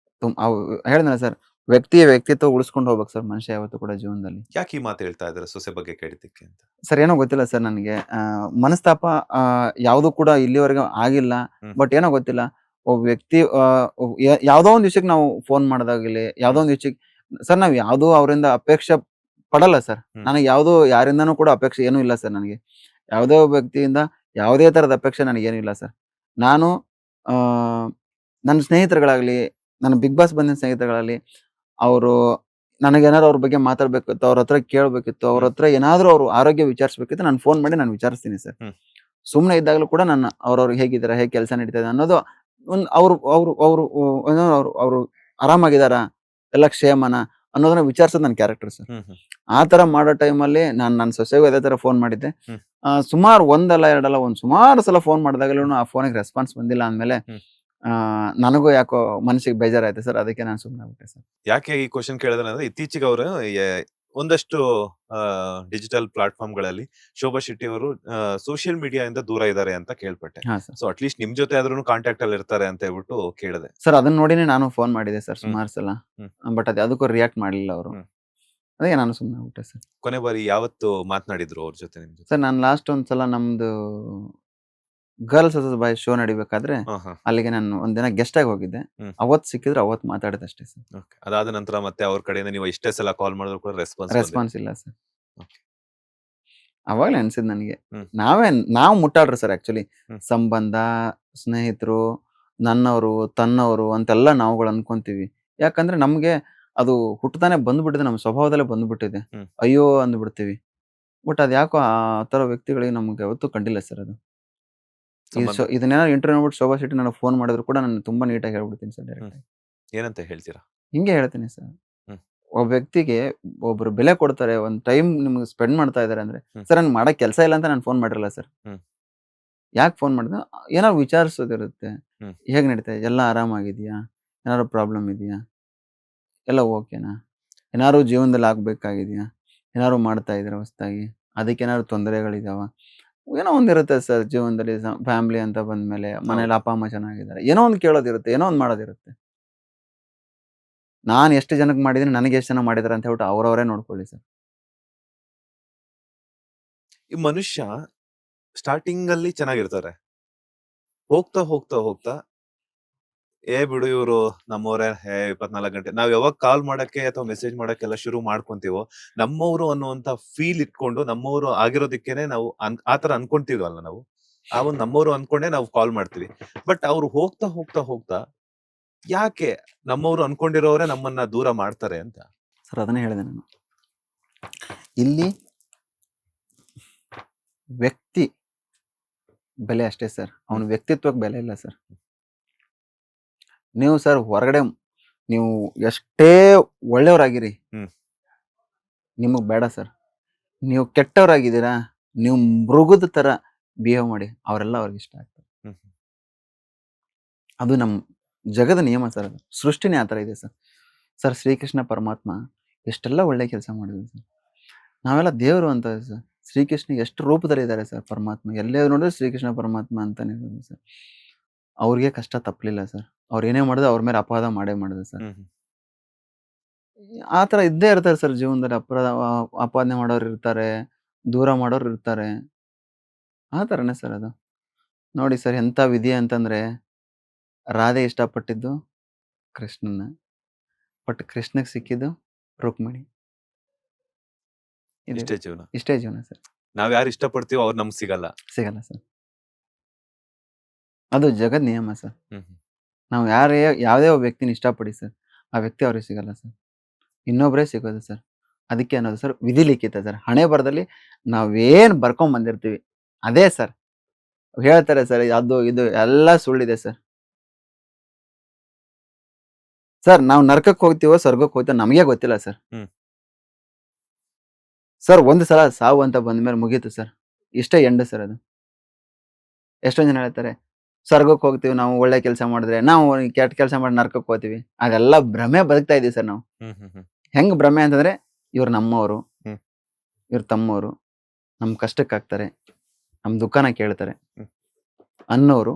ಹೇಳಿದ್ನಲ್ಲ ಸರ್, ವ್ಯಕ್ತಿತ್ವ ಉಳಿಸ್ಕೊಂಡು ಹೋಗ್ಬೇಕು ಸರ್ ಮನುಷ್ಯ ಯಾವತ್ತೂ ಕೂಡ ಜೀವನದಲ್ಲಿ. ಯಾಕೆ ಈ ಮಾತು ಹೇಳ್ತಾ ಇದ್ದಾರೆ ಸೊಸೆ ಬಗ್ಗೆ ಕೇಳಿದ್ದಕ್ಕೆ ಅಂತ? ಸರ್ ಏನೋ ಗೊತ್ತಿಲ್ಲ ಸರ್, ನನಗೆ ಮನಸ್ತಾಪ ಯಾವುದು ಕೂಡ ಇಲ್ಲಿವರೆಗೂ ಆಗಿಲ್ಲ. ಬಟ್ ಏನೋ ಗೊತ್ತಿಲ್ಲ, ಒಬ್ಬ ವ್ಯಕ್ತಿ ಯಾವ್ದೋ ಒಂದು ವಿಷಯಕ್ಕೆ ನಾವು ಫೋನ್ ಮಾಡಿದಾಗಲಿ, ಯಾವ್ದೋ ಒಂದು ವಿಷಯಕ್ಕೆ ಸರ್ ನಾವು ಯಾವುದೋ ಅವರಿಂದ ಅಪೇಕ್ಷೆ ಪಡಲ್ಲ ಸರ್. ನನಗೆ ಯಾವುದೋ ಯಾರಿಂದನೂ ಕೂಡ ಅಪೇಕ್ಷೆ ಏನೂ ಇಲ್ಲ ಸರ್. ನನಗೆ ಯಾವುದೇ ಒಬ್ಬ ವ್ಯಕ್ತಿಯಿಂದ ಯಾವುದೇ ಥರದ ಅಪೇಕ್ಷೆ ನನಗೇನು ಇಲ್ಲ ಸರ್. ನಾನು ನನ್ನ ಸ್ನೇಹಿತರುಗಳಾಗಲಿ, ನನ್ನ ಬಿಗ್ ಬಾಸ್ ಬಂದಿನ ಸ್ನೇಹಿತರುಗಳಾಗಲಿ, ಅವರು ನನಗೇನಾದ್ರು ಅವ್ರ ಬಗ್ಗೆ ಮಾತಾಡ್ಬೇಕಿತ್ತು, ಅವ್ರ ಹತ್ರ ಕೇಳಬೇಕಿತ್ತು, ಅವ್ರ ಹತ್ರ ಏನಾದರೂ ಅವ್ರ ಆರೋಗ್ಯ ವಿಚಾರಿಸ್ಬೇಕಿತ್ತು, ನಾನು ಫೋನ್ ಮಾಡಿ ನಾನು ವಿಚಾರಿಸ್ತೀನಿ ಸರ್. ಸುಮ್ಮನೆ ಇದ್ದಾಗಲೂ ಕೂಡ ಅವ್ರವ್ರಿಗೆ ಹೇಗಿದ್ದಾರೆ, ಹೇಗೆ ಕೆಲಸ ನಡೀತಾ ಇದೆ ಅನ್ನೋದು ಒಂದು ಅವರು ಅವರು ಅವರು ಅವರು ಆರಾಮಾಗಿದ್ದಾರ, ಎಲ್ಲ ಕ್ಷೇಮನ ಅನ್ನೋದನ್ನ ವಿಚಾರಿಸೋದು ನನ್ನ ಕ್ಯಾರೆಕ್ಟರ್ ಸರ್. ಆ ಥರ ಮಾಡೋ ಟೈಮಲ್ಲಿ ನನ್ನ ಸೊಸೆಗೂ ಅದೇ ಥರ ಫೋನ್ ಮಾಡಿದ್ದೆ. ಸುಮಾರು ಒಂದಲ್ಲ ಎರಡಲ್ಲ ಸುಮಾರು ಸಲ ಫೋನ್ ಮಾಡಿದಾಗಲೂ ಆ ಫೋನಿಗೆ ರೆಸ್ಪಾನ್ಸ್ ಬಂದಿಲ್ಲ ಅಂದಮೇಲೆ ನನಗೂ ಯಾಕೋ ಮನಸ್ಸಿಗೆ ಬೇಜಾರಾಯ್ತು ಸರ್. ಅದಕ್ಕೆ ನಾನು ಸುಮ್ಮನೆ ಆಗ್ಬಿಟ್ಟೆ ಸರ್. ಯಾಕೆ ಈ ಕ್ವಶನ್ ಕೇಳಿದ್ರೆ ಅಂದ್ರೆ ಇತ್ತೀಚೆಗೆ ಅವರು ಒಂದಷ್ಟು ಡಿಜಿಟಲ್ ಪ್ಲಾಟ್ಫಾರ್ಮ್ ಗಳಲ್ಲಿ ಶೋಭಾ ಶೆಟ್ಟಿ ಅವರು ಸೋಷಿಯಲ್ ಮೀಡಿಯಾ ಇಂದ ದೂರ ಇದ್ದಾರೆ ಅಂತ ಕೇಳ್ಪಟ್ಟೆ. ಸೊ ಅಟ್ಲೀಸ್ಟ್ ನಿಮ್ ಜೊತೆ ಆದ್ರೂ ಕಾಂಟ್ಯಾಕ್ಟ್ ಅಲ್ಲಿ ಇರ್ತಾರೆ ಅಂತ ಹೇಳ್ಬಿಟ್ಟು ಕೇಳಿದೆ ಸರ್. ಅದನ್ನ ನೋಡಿನೇ ನಾನು ಫೋನ್ ಮಾಡಿದೆ ಸರ್ ಸುಮಾರು ಸಲ. ಬಟ್ ಅದು ಅದಕ್ಕೂ ರಿಯಾಕ್ಟ್ ಮಾಡಲಿಲ್ಲ ಅವರು. ಅದೇ ನಾನು ಸುಮ್ಮನೆ ಆಗ್ಬಿಟ್ಟೆ ಸರ್. ಕೊನೆ ಬಾರಿ ಯಾವತ್ತು ಮಾತನಾಡಿದ್ರು ಅವ್ರ ಜೊತೆ ನಿಮ್ ಜೊತೆ? ಸರ್ ನಾನು ಲಾಸ್ಟ್ ಒಂದ್ಸಲ ನಮ್ದು ಗರ್ಲ್ಸ್ ವರ್ಸಸ್ ಬಾಯ್ಸ್ ಶೋ ನಡಿಬೇಕಾದ್ರೆ ಅಲ್ಲಿಗೆ ನಾನು ಒಂದಿನ ಗೆಸ್ಟ್ ಆಗಿ ಹೋಗಿದ್ದೆ. ಅವತ್ತು ಸಿಕ್ಕಿದ್ರೆ ಅವತ್ತು ಮಾತಾಡಿದೆ ಅಷ್ಟೇ ಸರ್. ಅದಾದ ನಂತರ ಮತ್ತೆ ಅವ್ರ ಕಡೆಯಿಂದ ನೀವು ಎಷ್ಟೇ ಸಲ ಕಾಲ್ ಮಾಡಿದ್ರು ಕೂಡ ರೆಸ್ಪಾನ್ಸ್ ಇಲ್ಲ ಸರ್. ಅವಾಗಲೇ ಅನ್ಸಿದ್ ನನಗೆ, ನಾವು ಮುಟ್ಟಾಡ್ರು ಸರ್. ಆಕ್ಚುಲಿ ಸಂಬಂಧ, ಸ್ನೇಹಿತರು, ನನ್ನವರು, ತನ್ನವರು ಅಂತೆಲ್ಲ ನಾವುಗಳು ಅನ್ಕೊಂತೀವಿ. ಯಾಕಂದ್ರೆ ನಮ್ಗೆ ಅದು ಹುಟ್ಟತಾನೆ ಬಂದ್ಬಿಟ್ಟಿದೆ, ನಮ್ಮ ಸ್ವಭಾವದಲ್ಲೇ ಬಂದ್ಬಿಟ್ಟಿದೆ. ಅಯ್ಯೋ ಅಂದ್ಬಿಡ್ತೀವಿ. ಬಟ್ ಅದ್ ಯಾಕೋ ಆ ತರ ವ್ಯಕ್ತಿಗಳಿಗೆ ನಮ್ಗೆ ಯಾವತ್ತೂ ಕಂಡಿಲ್ಲ ಸರ್. ಅದು ಇದನ್ನೇನಾದ್ರು ಇಂಟರ್ವ್ಯೂ ನೋಡ್ಬಿಟ್ಟು ಶೋಭಾ ಶೆಟ್ಟಿ ನನಗೆ ಫೋನ್ ಮಾಡಿದ್ರು ಕೂಡ ನಾನು ತುಂಬಾ ನೀಟಾಗಿ ಹೇಳ್ಬಿಡ್ತೀನಿ ಸರ್. ಡೈರೆಕ್ಟ್ ಏನಂತ ಹೇಳ್ತೀರಾ? ಹಿಂಗೆ ಹೇಳ್ತೀನಿ ಸರ್. ಒಬ್ಬ ವ್ಯಕ್ತಿಗೆ ಒಬ್ರು ಬೆಲೆ ಕೊಡ್ತಾರೆ, ಒಂದ್ ಟೈಮ್ ನಿಮ್ಗೆ ಸ್ಪೆಂಡ್ ಮಾಡ್ತಾ ಇದಾರೆ ಅಂದ್ರೆ, ಸರ್ ನನ್ಗೆ ಮಾಡಕ್ ಕೆಲಸ ಇಲ್ಲ ಅಂತ ನಾನು ಫೋನ್ ಮಾಡಿರಲ್ಲ ಸರ್. ಯಾಕೆ ಫೋನ್ ಮಾಡಿದೆ, ಏನಾದ್ರು ವಿಚಾರಿಸೋದಿರುತ್ತೆ. ಹೇಗ್ ನಡೀತಾ ಇದೆ, ಎಲ್ಲ ಆರಾಮಾಗಿದ್ಯಾ, ಏನಾದ್ರು ಪ್ರಾಬ್ಲಮ್ ಇದೆಯಾ, ಎಲ್ಲ ಓಕೆನಾ, ಏನಾದ್ರು ಜೀವನದಲ್ಲಿ ಆಗ್ಬೇಕಾಗಿದ್ಯಾ, ಏನಾದ್ರು ಮಾಡ್ತಾ ಇದ್ರೆ ಹೊಸದಾಗಿ, ಅದಕ್ಕೇನಾದ್ರು ತೊಂದರೆಗಳಿದಾವ, ಏನೋ ಒಂದಿರುತ್ತೆ ಸರ್ ಜೀವನದಲ್ಲಿ. ಫ್ಯಾಮಿಲಿ ಅಂತ ಬಂದ್ಮೇಲೆ ಮನೇಲಿ ಅಪ್ಪ ಅಮ್ಮ ಚೆನ್ನಾಗಿದ್ದಾರೆ, ಏನೋ ಒಂದು ಕೇಳೋದಿರುತ್ತೆ, ಏನೋ ಒಂದು ಮಾಡೋದಿರುತ್ತೆ. ನಾನು ಎಷ್ಟು ಜನಕ್ಕೆ ಮಾಡಿದೀನಿ, ನನಗೆ ಎಷ್ಟು ಜನ ಮಾಡಿದಾರೆ ಅಂತ ಹೇಳ್ಬಿಟ್ಟು ಅವ್ರವರೇ ನೋಡ್ಕೊಳ್ಳಿ ಸರ್. ಈ ಮನುಷ್ಯ ಸ್ಟಾರ್ಟಿಂಗ್ ಅಲ್ಲಿ ಚೆನ್ನಾಗಿರ್ತಾರೆ, ಹೋಗ್ತಾ ಹೋಗ್ತಾ ಹೋಗ್ತಾ ಬಿಡು ಇವರು ನಮ್ಮವರೇ, 24 ಗಂಟೆ ನಾವ್ ಯಾವಾಗ ಕಾಲ್ ಮಾಡಕ್ಕೆ ಅಥವಾ ಮೆಸೇಜ್ ಮಾಡಕ್ಕೆಲ್ಲ ಶುರು ಮಾಡ್ಕೊಂತೀವೋ, ನಮ್ಮವರು ಅನ್ನುವಂತ ಫೀಲ್ ಇಟ್ಕೊಂಡು ನಮ್ಮವರು ಆಗಿರೋದಕ್ಕೇನೆ ನಾವು ಆತರ ಅನ್ಕೊಂತೀವಲ್ಲ ನಾವು, ಆ ಒಂದು ನಮ್ಮವರು ಅನ್ಕೊಂಡೆ ನಾವು ಕಾಲ್ ಮಾಡ್ತೀವಿ. ಬಟ್ ಅವ್ರು ಹೋಗ್ತಾ ಹೋಗ್ತಾ ಹೋಗ್ತಾ ಯಾಕೆ ನಮ್ಮವರು ಅನ್ಕೊಂಡಿರೋರೇ ನಮ್ಮನ್ನ ದೂರ ಮಾಡ್ತಾರೆ ಅಂತ ಸರ್. ಅದನ್ನೇ ಹೇಳಿದೆ ನಾನು. ಇಲ್ಲಿ ವ್ಯಕ್ತಿ ಬೆಲೆ ಅಷ್ಟೇ ಸರ್, ಅವನ ವ್ಯಕ್ತಿತ್ವಕ್ಕೆ ಬೆಲೆ ಇಲ್ಲ ಸರ್. ನೀವು ಸರ್ ಹೊರಗಡೆ ನೀವು ಎಷ್ಟೇ ಒಳ್ಳೆಯವರಾಗಿರಿ, ನಿಮಗ್ ಬೇಡ ಸರ್. ನೀವು ಕೆಟ್ಟವರಾಗಿದ್ದೀರಾ, ನೀವು ಮೃಗದ ತರ ಬಿಹೇವ್ ಮಾಡಿ, ಅವರೆಲ್ಲ ಅವ್ರಿಗೆ ಇಷ್ಟ ಆಗ್ತಾರೆ. ಅದು ನಮ್ಮ ಜಗದ ನಿಯಮ ಸರ್. ಅದು ಸೃಷ್ಟಿನೇ ಆ ಥರ ಇದೆ ಸರ್. ಸರ್ ಶ್ರೀಕೃಷ್ಣ ಪರಮಾತ್ಮ ಎಷ್ಟೆಲ್ಲ ಒಳ್ಳೆ ಕೆಲಸ ಮಾಡಿದ್ರು ಸರ್. ನಾವೆಲ್ಲ ದೇವರು ಅಂತ ಸರ್. ಶ್ರೀಕೃಷ್ಣ ಎಷ್ಟು ರೂಪದಲ್ಲಿ ಇದ್ದಾರೆ ಸರ್ ಪರಮಾತ್ಮ. ಎಲ್ಲೇ ನೋಡಿದ್ರೆ ಶ್ರೀಕೃಷ್ಣ ಪರಮಾತ್ಮ ಅಂತಾನೆ ಇರೋದು ಸರ್. ಅವ್ರಿಗೆ ಕಷ್ಟ ತಪ್ಪಲಿಲ್ಲ ಸರ್. ಅವ್ರು ಏನೇ ಮಾಡಿದ್ರು ಅವ್ರ ಮೇಲೆ ಅಪವಾದ ಮಾಡೇ ಮಾಡಿದ್ರು ಸರ್. ಆ ಥರ ಇದ್ದೇ ಇರ್ತಾರೆ ಸರ್ ಜೀವನದಲ್ಲಿ. ಅಪಾದನೆ ಮಾಡೋರು ಇರ್ತಾರೆ, ದೂರ ಮಾಡೋರು ಇರ್ತಾರೆ. ಆ ಥರನೇ ಸರ್ ಅದು. ನೋಡಿ ಸರ್ ಎಂಥ ವಿಧಿ ಅಂತಂದ್ರೆ, ರಾಧೆ ಇಷ್ಟಪಟ್ಟಿದ್ದು ಕೃಷ್ಣನ್ನ, ಬಟ್ ಕೃಷ್ಣಗೆ ಸಿಕ್ಕಿದ್ದು ರುಕ್ಮಿಣಿ. ಇದು ಇಷ್ಟೇ ಜೀವನ. ಇಷ್ಟೇ ಜೀವನ ಸರ್. ನಾವ್ ಯಾರು ಇಷ್ಟಪಡ್ತೀವೋ ಅವ್ರು ನಮ್ಗೆ ಸಿಗಲ್ಲ. ಸಿಗಲ್ಲ ಸರ್. ಅದು ಜಗದ್ ನಿಯಮ ಸರ್. ಹ್ಮ್. ನಾವು ಯಾವುದೇ ಒಬ್ಬ ವ್ಯಕ್ತಿನ ಇಷ್ಟಪಡಿ ಸರ್, ಆ ವ್ಯಕ್ತಿ ಅವ್ರಿಗೆ ಸಿಗಲ್ಲ ಸರ್. ಇನ್ನೊಬ್ಬರೇ ಸಿಗೋದು ಸರ್. ಅದಕ್ಕೆ ಅನ್ನೋದು ಸರ್ ವಿಧಿ ಲಿಖಿತ ಸರ್. ಹಣೆ ಬರದಲ್ಲಿ ನಾವೇನ್ ಬರ್ಕೊಂಡ್ ಬಂದಿರ್ತೀವಿ ಅದೇ ಸರ್. ಹೇಳ್ತಾರೆ ಸರ್ ಅದು ಇದು ಎಲ್ಲ ಸುಳ್ಳಿದೆ ಸರ್. ಸರ್ ನಾವು ನರಕಕ್ಕೆ ಹೋಗ್ತೀವೋ ಸ್ವರ್ಗಕ್ಕೆ ಹೋಗ್ತೀವೋ ನಮಗೆ ಗೊತ್ತಿಲ್ಲ ಸರ್. ಸರ್ ಒಂದು ಸಲ ಸಾವು ಅಂತ ಬಂದ್ಮೇಲೆ ಮುಗೀತು ಸರ್. ಇಷ್ಟೇ ಎಂಡ್ ಸರ್ ಅದು. ಎಷ್ಟೊಂದು ಜನ ಹೇಳ್ತಾರೆ ಸ್ವರ್ಗಕ್ಕೆ ಹೋಗ್ತೀವಿ ನಾವು ಒಳ್ಳೆ ಕೆಲಸ ಮಾಡಿದ್ರೆ, ನಾವು ಕೆಟ್ಟ ಕೆಲಸ ಮಾಡಿ ನರಕಕ್ಕೆ ಹೋಗ್ತೀವಿ. ಅದೆಲ್ಲ ಭ್ರಮೆ ಬದುಕ್ತಾ ಇದೀವಿ ಸರ್ ನಾವು. ಹೆಂಗ್ ಭ್ರಮೆ ಅಂತಂದ್ರೆ ಇವ್ರು ನಮ್ಮವರು, ಇವ್ರ ತಮ್ಮವರು, ನಮ್ ಕಷ್ಟಕ್ಕಾಗ್ತಾರೆ, ನಮ್ ದುಃಖನ ಕೇಳ್ತಾರೆ ಅನ್ನೋರು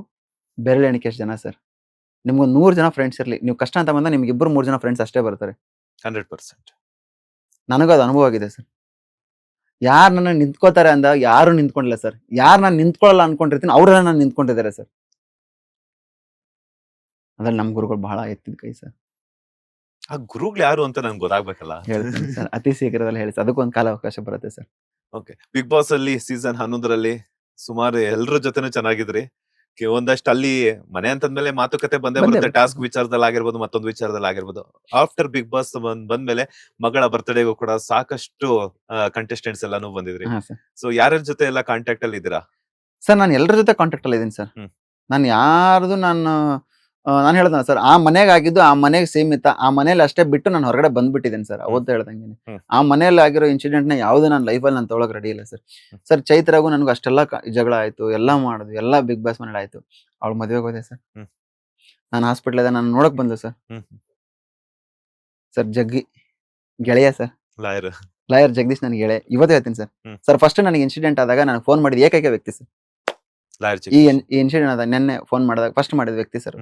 ಬೆರಳೆಣಿಕೆ ಎಷ್ಟು ಜನ ಸರ್. ನಿಮ್ಗೆ 100 ಜನ ಫ್ರೆಂಡ್ಸ್ ಇರ್ಲಿ, ನೀವು ಕಷ್ಟ ಅಂತ ಬಂದ ನಿಮ್ಗೆ 2-3 ಜನ ಫ್ರೆಂಡ್ಸ್ ಅಷ್ಟೇ ಬರ್ತಾರೆ. 100%. ನನಗೂ ಅದು ಅನುಭವ ಆಗಿದೆ ಸರ್. ಯಾರು ನನ್ನ ನಿಂತ್ಕೋತಾರೆ ಅಂದಾಗ ಯಾರು ನಿಂತ್ಕೊಂಡಿಲ್ಲ ಸರ್. ಯಾರು ನಾನು ನಿಂತ್ಕೊಳ್ಳಲ್ಲ ಅನ್ಕೊಂಡಿರ್ತೀನಿ ಅವರೆಲ್ಲ ನಾನು ನಿಂತ್ಕೊಂಡಿದ್ದಾರೆ ಸರ್. ಅದ್ರಲ್ಲಿ ನಮ್ ಗುರುಗಳು ಬಹಳ ಎತ್ತಿದ ಕೈ ಸರ್. ಆ ಗುರುಗಳು ಯಾರು ಅಂತ ನನ್ಗೆ ಗೊತ್ತಾಗ್ಬೇಕಲ್ಲ. ಹೇಳ್ತೀನಿ ಸರ್, ಅತಿ ಶೀಘ್ರದಲ್ಲಿ ಹೇಳಿ ಸರ್. ಅದಕ್ಕೊಂದು ಕಾಲಾವಕಾಶ ಬರುತ್ತೆ ಸರ್. ಓಕೆ. ಬಿಗ್ ಬಾಸ್ ಅಲ್ಲಿ ಸೀಸನ್ 11ರಲ್ಲಿ ಸುಮಾರು ಎಲ್ಲರ ಜೊತೆನೂ ಚೆನ್ನಾಗಿದ್ರಿ. ಒಂದಷ್ಟು ಅಲ್ಲಿ ಮನೆ ಅಂತಂದ್ಮೇಲೆ ಮಾತುಕತೆ ಬಂದೇ ಬರುತ್ತೆ. ಟಾಸ್ಕ್ ವಿಚಾರದಲ್ಲಿ ಆಗಿರ್ಬೋದು, ಮತ್ತೊಂದು ವಿಚಾರದಲ್ಲಿ ಆಗಿರ್ಬೋದು. ಆಫ್ಟರ್ ಬಿಗ್ ಬಾಸ್ ಬಂದ್ಮೇಲೆ ಮಗಳ ಬರ್ತ್ಡೇಗೂ ಕೂಡ ಸಾಕಷ್ಟು ಕಂಟೆಸ್ಟೆಂಟ್ಸ್ ಎಲ್ಲಾನು ಬಂದಿದ್ರಿ. ಸೊ ಯಾರ್ಯಾರ ಜೊತೆ ಎಲ್ಲ ಕಾಂಟ್ಯಾಕ್ಟ್ ಅಲ್ಲಿ ಇದ್ದೀರಾ ಸರ್? ನಾನು ಎಲ್ಲರ ಜೊತೆ ಕಾಂಟ್ಯಾಕ್ಟ್ ಅಲ್ಲಿ ಇದೀನಿ ಸರ್. ನಾನು ಯಾರ್ದು ನಾನು ಹೇಳ್ದ ಸರ್, ಆ ಮನೆಗೆ ಆಗಿದ್ದು ಆ ಮನೆಗೆ ಸೀಮಿತ. ಆ ಮನೇಲಿ ಅಷ್ಟೇ ಬಿಟ್ಟು ನಾನು ಹೊರಗಡೆ ಬಂದ್ಬಿಟ್ಟಿದ್ದೇನೆ ಸರ್. ಅವತ್ತು ಹೇಳ್ದಂಗೆ ಆ ಮನೇಲಿ ಆಗಿರೋ ಇನ್ಸಿಡೆಂಟ್ ನ ಯಾವ್ದು ನನ್ನ ಲೈಫಲ್ಲಿ ನಾನು ತೊಗೊಳಕ್ ರೆಡಿ ಇಲ್ಲ ಸರ್. ಸರ್ ಚೈತ್ರಾಗೂ ನನಗೂ ಅಷ್ಟೆಲ್ಲ ಜಗಳ ಆಯ್ತು, ಎಲ್ಲ ಮಾಡುದು, ಎಲ್ಲ ಬಿಗ್ ಬಾಸ್ ಮನೇಲಿ ಆಯ್ತು. ಅವಳು ಮದುವೆಗೆ ಹೋದೆ ಸರ್. ನಾನು ಹಾಸ್ಪಿಟ್ಲ್ ನಾನು ನೋಡಕ್ ಬಂದು ಸರ್. ಸರ್ ಜಗ್ಗಿ ಗೆಳೆಯ ಸರ್, ಲಾಯರ್ ಜಗದೀಶ್ ನನಗೆ ಗೆಳೆಯ. ಇವತ್ತು ಹೇಳ್ತೀನಿ ಸರ್. ಸರ್ ಫಸ್ಟ್ ನನಗೆ ಇನ್ಸಿಡೆಂಟ್ ಆದಾಗ ನನಗೆ ಫೋನ್ ಮಾಡಿದ ಏಕೈಕ ವ್ಯಕ್ತಿ ಸರ್. ಈ ಇನ್ಸಿಡೆಂಟ್ ಆದಾಗ ನೆನ್ನೆ ಫೋನ್ ಮಾಡಿದಾಗ ಫಸ್ಟ್ ಮಾಡಿದ ವ್ಯಕ್ತಿ ಸರ್.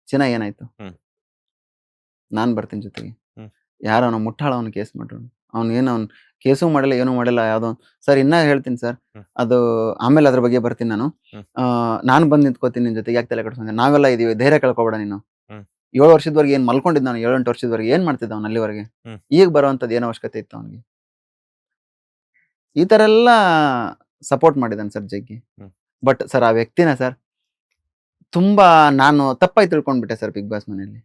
ಚಿನ್ನ ಏನಾಯ್ತು, ನಾನ್ ಬರ್ತೀನಿ ಜೊತೆಗೆ. ಯಾರೋ ಅವನ ಮುಟ್ಟಾಳ ಅವನು ಕೇಸ್ ಮಾಡ್ರು. ಅವ್ನು ಕೇಸು ಮಾಡಿಲ್ಲ, ಏನೂ ಮಾಡಿಲ್ಲ. ಯಾವ್ದೋ ಸರ್ ಇನ್ನ ಹೇಳ್ತೀನಿ ಸರ್. ಅದು ಆಮೇಲೆ ಅದ್ರ ಬಗ್ಗೆ ಬರ್ತೀನಿ ನಾನು. ನಾನು ಬಂದು ನಿಂತ್ಕೋತೀನಿ ನಿನ್ ಜೊತೆಗೆ, ಯಾಕೆ ತಲೆ ಕೆಡಿಸ್ಕೊಂಡೆ? ನಾವೆಲ್ಲ ಇದೀವಿ, ಧೈರ್ಯ ಕಳ್ಕೊಬೇಡ ನೀನು. 7 ವರ್ಷದವರೆಗೆ ಏನ್ ಮಲ್ಕೊಂಡಿದ್ದ ನಾನು, 7-8 ವರ್ಷದವರೆಗೆ ಏನ್ ಮಾಡ್ತಿದ್ದ ಅವ್ನು ಅಲ್ಲಿವರೆಗೆ? ಈಗ ಬರುವಂತದ್ದು ಏನು ಅವಶ್ಯಕತೆ ಇತ್ತು ಅವನಿಗೆ? ಈ ತರ ಎಲ್ಲ ಸಪೋರ್ಟ್ ಮಾಡಿದಾನೆ ಸರ್ ಜಗ್ಗಿ. ಬಟ್ ಸರ್ ಆ ವ್ಯಕ್ತಿನ ಸರ್ ತುಂಬಾ ನಾನು ತಪ್ಪಾಗಿ ತಿಳ್ಕೊಂಡ್ಬಿಟ್ಟೆ ಸರ್ ಬಿಗ್ ಬಾಸ್ ಮನೆಯಲ್ಲಿ.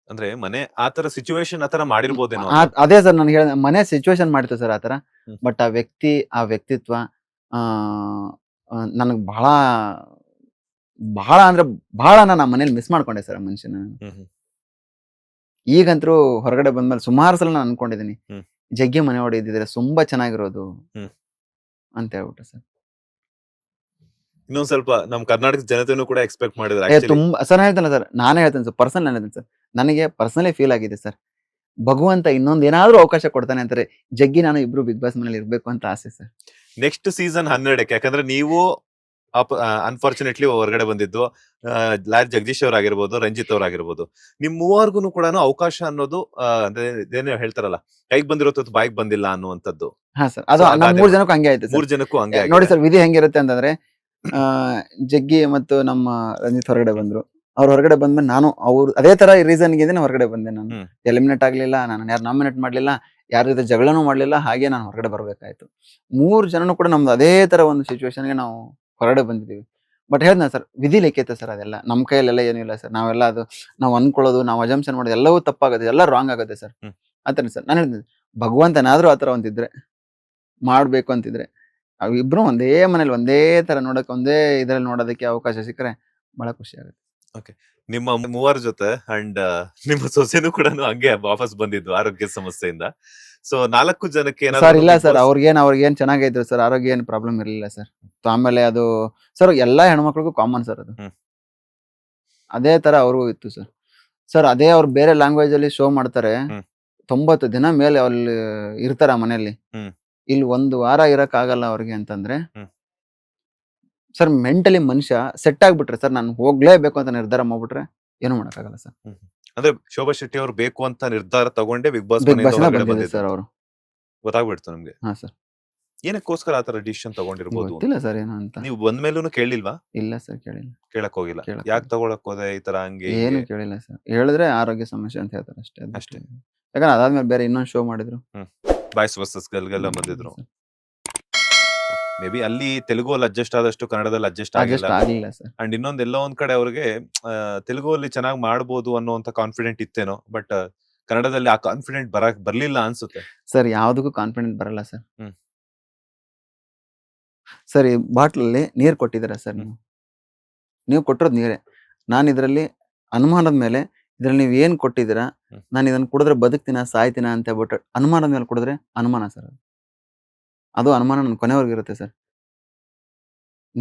ಅಂದ್ರೆ ಮನೆ ಆತರ ಸಿಚುವೇಶನ್ ಆತರ ಮಾಡಿರ್ಬೋದೇನೋ. ಅದೇ ಸರ್ ನಾನು ಹೇಳಿದ ಮನೆ ಸಿಚುವೇಶನ್ ಮಾಡಿತ್ತು ಸರ್ ಆತರ. ಬಟ್ ಆ ವ್ಯಕ್ತಿತ್ವ ನನಗ್ ಬಹಳ ಅಂದ್ರೆ ಬಹಳ ನಾನು ಆ ಮನೇಲಿ ಮಿಸ್ ಮಾಡ್ಕೊಂಡೆ ಸರ್ ಆ ಮನುಷ್ಯನ. ಈಗಂತರೂ ಹೊರಗಡೆ ಬಂದ್ಮೇಲೆ ಸುಮಾರು ಸಲ ನಾನು ಅನ್ಕೊಂಡಿದೀನಿ ಜಗ್ಗಿ ಮನೆ ಹೊಡೆದಿದ್ರೆ ತುಂಬಾ ಚೆನ್ನಾಗಿರೋದು ಅಂತ ಹೇಳ್ಬಿಟ್ಟು ಸರ್. ಇನ್ನೊಂದ್ ಸ್ವಲ್ಪ ನಮ್ ಕರ್ನಾಟಕ ಜನತೆನೂ ಕೂಡ ಎಕ್ಸ್ಪೆಕ್ಟ್ ಮಾಡಿದ್ರೆ ತುಂಬಾ ಸರ್. ಹೇಳ್ತಾನೆ ಸರ್, ನಾನೇ ಹೇಳ್ತೇನೆ ಸರ್, ಪರ್ಸನಲ್ ನಾನು ಹೇಳ್ತೇನೆ ಸರ್. ನನಗೆ ಪರ್ಸನಲಿ ಫೀಲ್ ಆಗಿದೆ ಸರ್, ಭಗವಂತ ಇನ್ನೊಂದ್ ಏನಾದ್ರೂ ಅವಕಾಶ ಕೊಡ್ತಾನೆ ಅಂತಾರೆ. ಜಗ್ಗಿ ನಾನು ಇಬ್ರು ಬಿಗ್ ಬಾಸ್ ಮನೇಲಿ ಇರ್ಬೇಕು ಅಂತ ಆಸೆ ಸರ್. ನೆಕ್ಸ್ಟ್ ಸೀಸನ್ 12ಕ್ಕೆ ಯಾಕಂದ್ರೆ ನೀವು ಅನ್ಫಾರ್ಚುನೇಟ್ಲಿ ಹೊರಗಡೆ ಬಂದಿದ್ದು ಲಾಯರ್ ಜಗದೀಶ್ ಅವ್ರಾಗಿರ್ಬೋದು, ರಂಜಿತ್ ಅವ್ರಾಗಿರ್ಬೋದು, ನಿಮ್ ಮೂವರ್ಗು ಕೂಡ ಅವಕಾಶ ಅನ್ನೋದು ಅದೇನೋ ಹೇಳ್ತಾರಲ್ಲ, ಕೈಗೆ ಬಂದಿರೋದು ಬಾಯಿಗೆ ಬಂದಿಲ್ಲ ಅನ್ನುವಂಥದ್ದು. ಹಾ ಸರ್, ಅದು 3 ಜನಕ್ಕೂ ಹಂಗೆ ಆಯ್ತು. 3 ಜನಕ್ಕೂ ಹಂಗೆ ನೋಡಿ ಸರ್, ವಿಧಿ ಹೆಂಗಿರುತ್ತೆ ಅಂತಂದ್ರೆ ಜಗ್ಗಿ ಮತ್ತು ನಮ್ಮ ರಂಜಿತ್ ಹೊರಗಡೆ ಬಂದ್ರು. ಅವ್ರು ಹೊರಗಡೆ ಬಂದ್ಮೇಲೆ ನಾನು ಅದೇ ತರ ರೀಸನ್ಗೆ ಹೊರಗಡೆ ಬಂದೆ. ನಾನು ಎಲಿಮಿನೇಟ್ ಆಗ್ಲಿಲ್ಲ, ನಾನು ಯಾರು ನಾಮಿನೇಟ್ ಮಾಡ್ಲಿಲ್ಲ, ಯಾರ ಜೊತೆ ಜಗಳನೂ ಮಾಡ್ಲಿಲ್ಲ. ಹಾಗೆ ನಾನು ಹೊರಗಡೆ ಬರ್ಬೇಕಾಯ್ತು. 3 ಜನನು ಕೂಡ ನಮ್ದು ಅದೇ ತರ ಒಂದು ಸಿಚುವೇಶನ್ಗೆ ನಾವು ಹೊರಗಡೆ ಬಂದಿದ್ದೀವಿ. ಬಟ್ ಹೇಳ್ದ ಸರ್, ವಿಧಿ ಲಿಖಿತ ಸರ್. ಅದೆಲ್ಲ ನಮ್ಮ ಕೈಯಲ್ಲೆಲ್ಲ ಏನೂ ಇಲ್ಲ ಸರ್. ನಾವೆಲ್ಲ ನಾವು ಅನ್ಕೊಳ್ಳೋದು, ನಾವು ಅಜಂಪ್ಷನ್ ಮಾಡೋದು ಎಲ್ಲವೂ ತಪ್ಪಾಗುತ್ತೆ, ಎಲ್ಲ ರಾಂಗ್ ಆಗುತ್ತೆ ಸರ್. ಆತರ ಸರ್ ನಾನು ಹೇಳ್ತೀನಿ, ಭಗವಂತನಾದ್ರೂ ಆತರ ಒಂದಿದ್ರೆ ಮಾಡ್ಬೇಕು ಅಂತಿದ್ರೆ ಅವಿಬ್ರು ಒಂದೇ ಮನೇಲಿ ಒಂದೇ ತರ ನೋಡಕ್, ಒಂದೇ ಇದ್ರಲ್ಲಿ ನೋಡೋದಕ್ಕೆ ಅವಕಾಶ ಸಿಕ್ಕರೆ ಬಹಳ ಖುಷಿ ಆಗುತ್ತೆ. ಓಕೆ. ನಿಮ್ಮ ಮೂವರ ಜೊತೆ ಅಂಡ್ ನಿಮ್ಮ ಸೊಸೆನೂ ಕೂಡ ಹಂಗೆ ವಾಪಸ್ ಬಂದಿದ್ದು ಆರೋಗ್ಯ ಸಮಸ್ಯೆಯಿಂದ. ಸೊ 4 ಜನಕ್ಕೆ ಸರ್ ಇಲ್ಲ ಸರ್, ಅವ್ರಿಗೇನ್ ಚೆನ್ನಾಗಿದ್ರು ಸರ್, ಆರೋಗ್ಯ ಏನ್ ಪ್ರಾಬ್ಲಮ್ ಇರಲಿಲ್ಲ ಸರ್. ಆಮೇಲೆ ಅದು ಸರ್ ಎಲ್ಲಾ ಹೆಣ್ಮಕ್ಳಿಗೂ ಕಾಮನ್ ಸರ್ ಅದು. ಅದೇ ತರ ಅವ್ರಿಗೂ ಇತ್ತು ಸರ್. ಸರ್ ಅದೇ ಅವ್ರು ಬೇರೆ ಲ್ಯಾಂಗ್ವೇಜ್ ಅಲ್ಲಿ ಶೋ ಮಾಡ್ತಾರೆ. 90 ದಿನ ಮೇಲೆ ಅಲ್ಲಿ ಇರ್ತಾರ ಮನೆಯಲ್ಲಿ. ಇಲ್ಲಿ 1 ವಾರ ಇರಕ್ ಆಗಲ್ಲ ಅವ್ರಿಗೆ ಅಂತಂದ್ರೆ ಸರ್ ಮೆಂಟಲಿ ಮನುಷ್ಯ ಸೆಟ್ ಆಗ್ಬಿಟ್ರೆ ಸರ್ ನಾನು ಹೋಗ್ಲೇಬೇಕು ಅಂತ ನಿರ್ಧಾರ ಮಾಡ್ಬಿಟ್ರೆ ಏನು ಮಾಡಕ್ಕಾಗಲ್ಲ ಸರ್. ಅಂದ್ರೆ ಶೋಭಾ ಶೆಟ್ಟಿ ಅವ್ರು ಬೇಕು ಅಂತ ನಿರ್ಧಾರ ತಗೊಂಡೆ ಬಿಗ್ ಬಾಸ್ ಬಿಗ್ ಬಾಸ್ ಬಂದಿದೆ ಸರ್ ಅವರು. ಗೊತ್ತಾಗ್ಬಿಡ್ತು ನಮ್ಗೆ. ಹಾ ಸರ್. ಏನಕ್ಕೋಸ್ಕರ ಆತರ ಡಿಸಿಷನ್ ತಗೊಂಡಿರ್ಬೋದು? ಗೊತ್ತಿಲ್ಲ ಸರ್ ಏನು ಅಂತ. ನೀವು ಬಂದ ಮೇಲೂ ಕೇಳಿಲ್ವಾ? ಇಲ್ಲ ಸರ್ ಕೇಳಿಲ್ಲ. ಕೇಳಕ್ ಹೋಗಿಲ್ಲ. ಯಾಕೆ ತಗೊಳಕ್ ಹೋದೆ ಈ ತರ ಹಂಗೆ? ಏನು ಕೇಳಿಲ್ಲ ಸರ್. ಹೇಳಿದ್ರೆ ಆರೋಗ್ಯ ಸಮಸ್ಯೆ ಅಂತ ಹೇಳ್ತಾರೆ ಅಷ್ಟೇ. ಅಷ್ಟೇ. ಯಾಕಂದ್ರೆ ಅದಾದ್ಮೇಲೆ ಬೇರೆ ಇನ್ನೊಂದು ಶೋ ಮಾಡಿದ್ರು. ಬಾಯ್ಸ್ ವರ್ಸಸ್ ಗರ್ಲ್ಗೆಲ್ಲ ಬಂದಿದ್ರು. ಮೇ ಬಿ ಅಲ್ಲಿ ತೆಲುಗು ಅಲ್ಲಿ ಅಡ್ಜಸ್ಟ್ ಆದಷ್ಟು ಕನ್ನಡದಲ್ಲಿ ಅಡ್ಜಸ್ಟ್ ಆಗಿಲ್ಲ ಸರ್. ಅಂಡ್ ಇನ್ನೊಂದ್ ಎಲ್ಲೋ ಒಂದ್ ಕಡೆ ಅವ್ರಿಗೆ ತೆಲುಗು ಅಲ್ಲಿ ಚೆನ್ನಾಗಿ ಮಾಡ್ಬೋದು ಅನ್ನೋಂತ ಕಾನ್ಫಿಡೆಂಟ್ ಇತ್ತೇನೋ, ಬಟ್ ಕನ್ನಡದಲ್ಲಿ ಆ ಕಾನ್ಫಿಡೆಂಟ್ ಬರ್ಲಿಲ್ಲ ಅನ್ಸುತ್ತೆ. ಸರ್ ಯಾವ್ದಕ್ಕೂ ಕಾನ್ಫಿಡೆಂಟ್ ಬರಲ್ಲ ಸರ್. ಸರ್ ಈ ಬಾಟ್ಲಲ್ಲಿ ನೀರ್ ಕೊಟ್ಟಿದ್ದೀರಾ ಸರ್ ನೀವು ಕೊಟ್ಟಿರೋದು ನೀರೇ. ನಾನು ಇದರಲ್ಲಿ ಅನುಮಾನದ ಮೇಲೆ ಇದ್ರಲ್ಲಿ ನೀವ್ ಏನ್ ಕೊಟ್ಟಿದ್ದೀರಾ, ನಾನು ಇದನ್ನ ಕುಡಿದ್ರೆ ಬದುಕ್ತೀನ ಸಾಯ್ತೀನ ಅಂತ ಹೇಳ್ಬಿಟ್ಟು ಅನುಮಾನದ ಮೇಲೆ ಕುಡಿದ್ರೆ ಅನುಮಾನ ಸರ್. ಅದು ಅನುಮಾನ ನನ್ನ ಕೊನೆವರೆಗೂ ಇರುತ್ತೆ ಸರ್.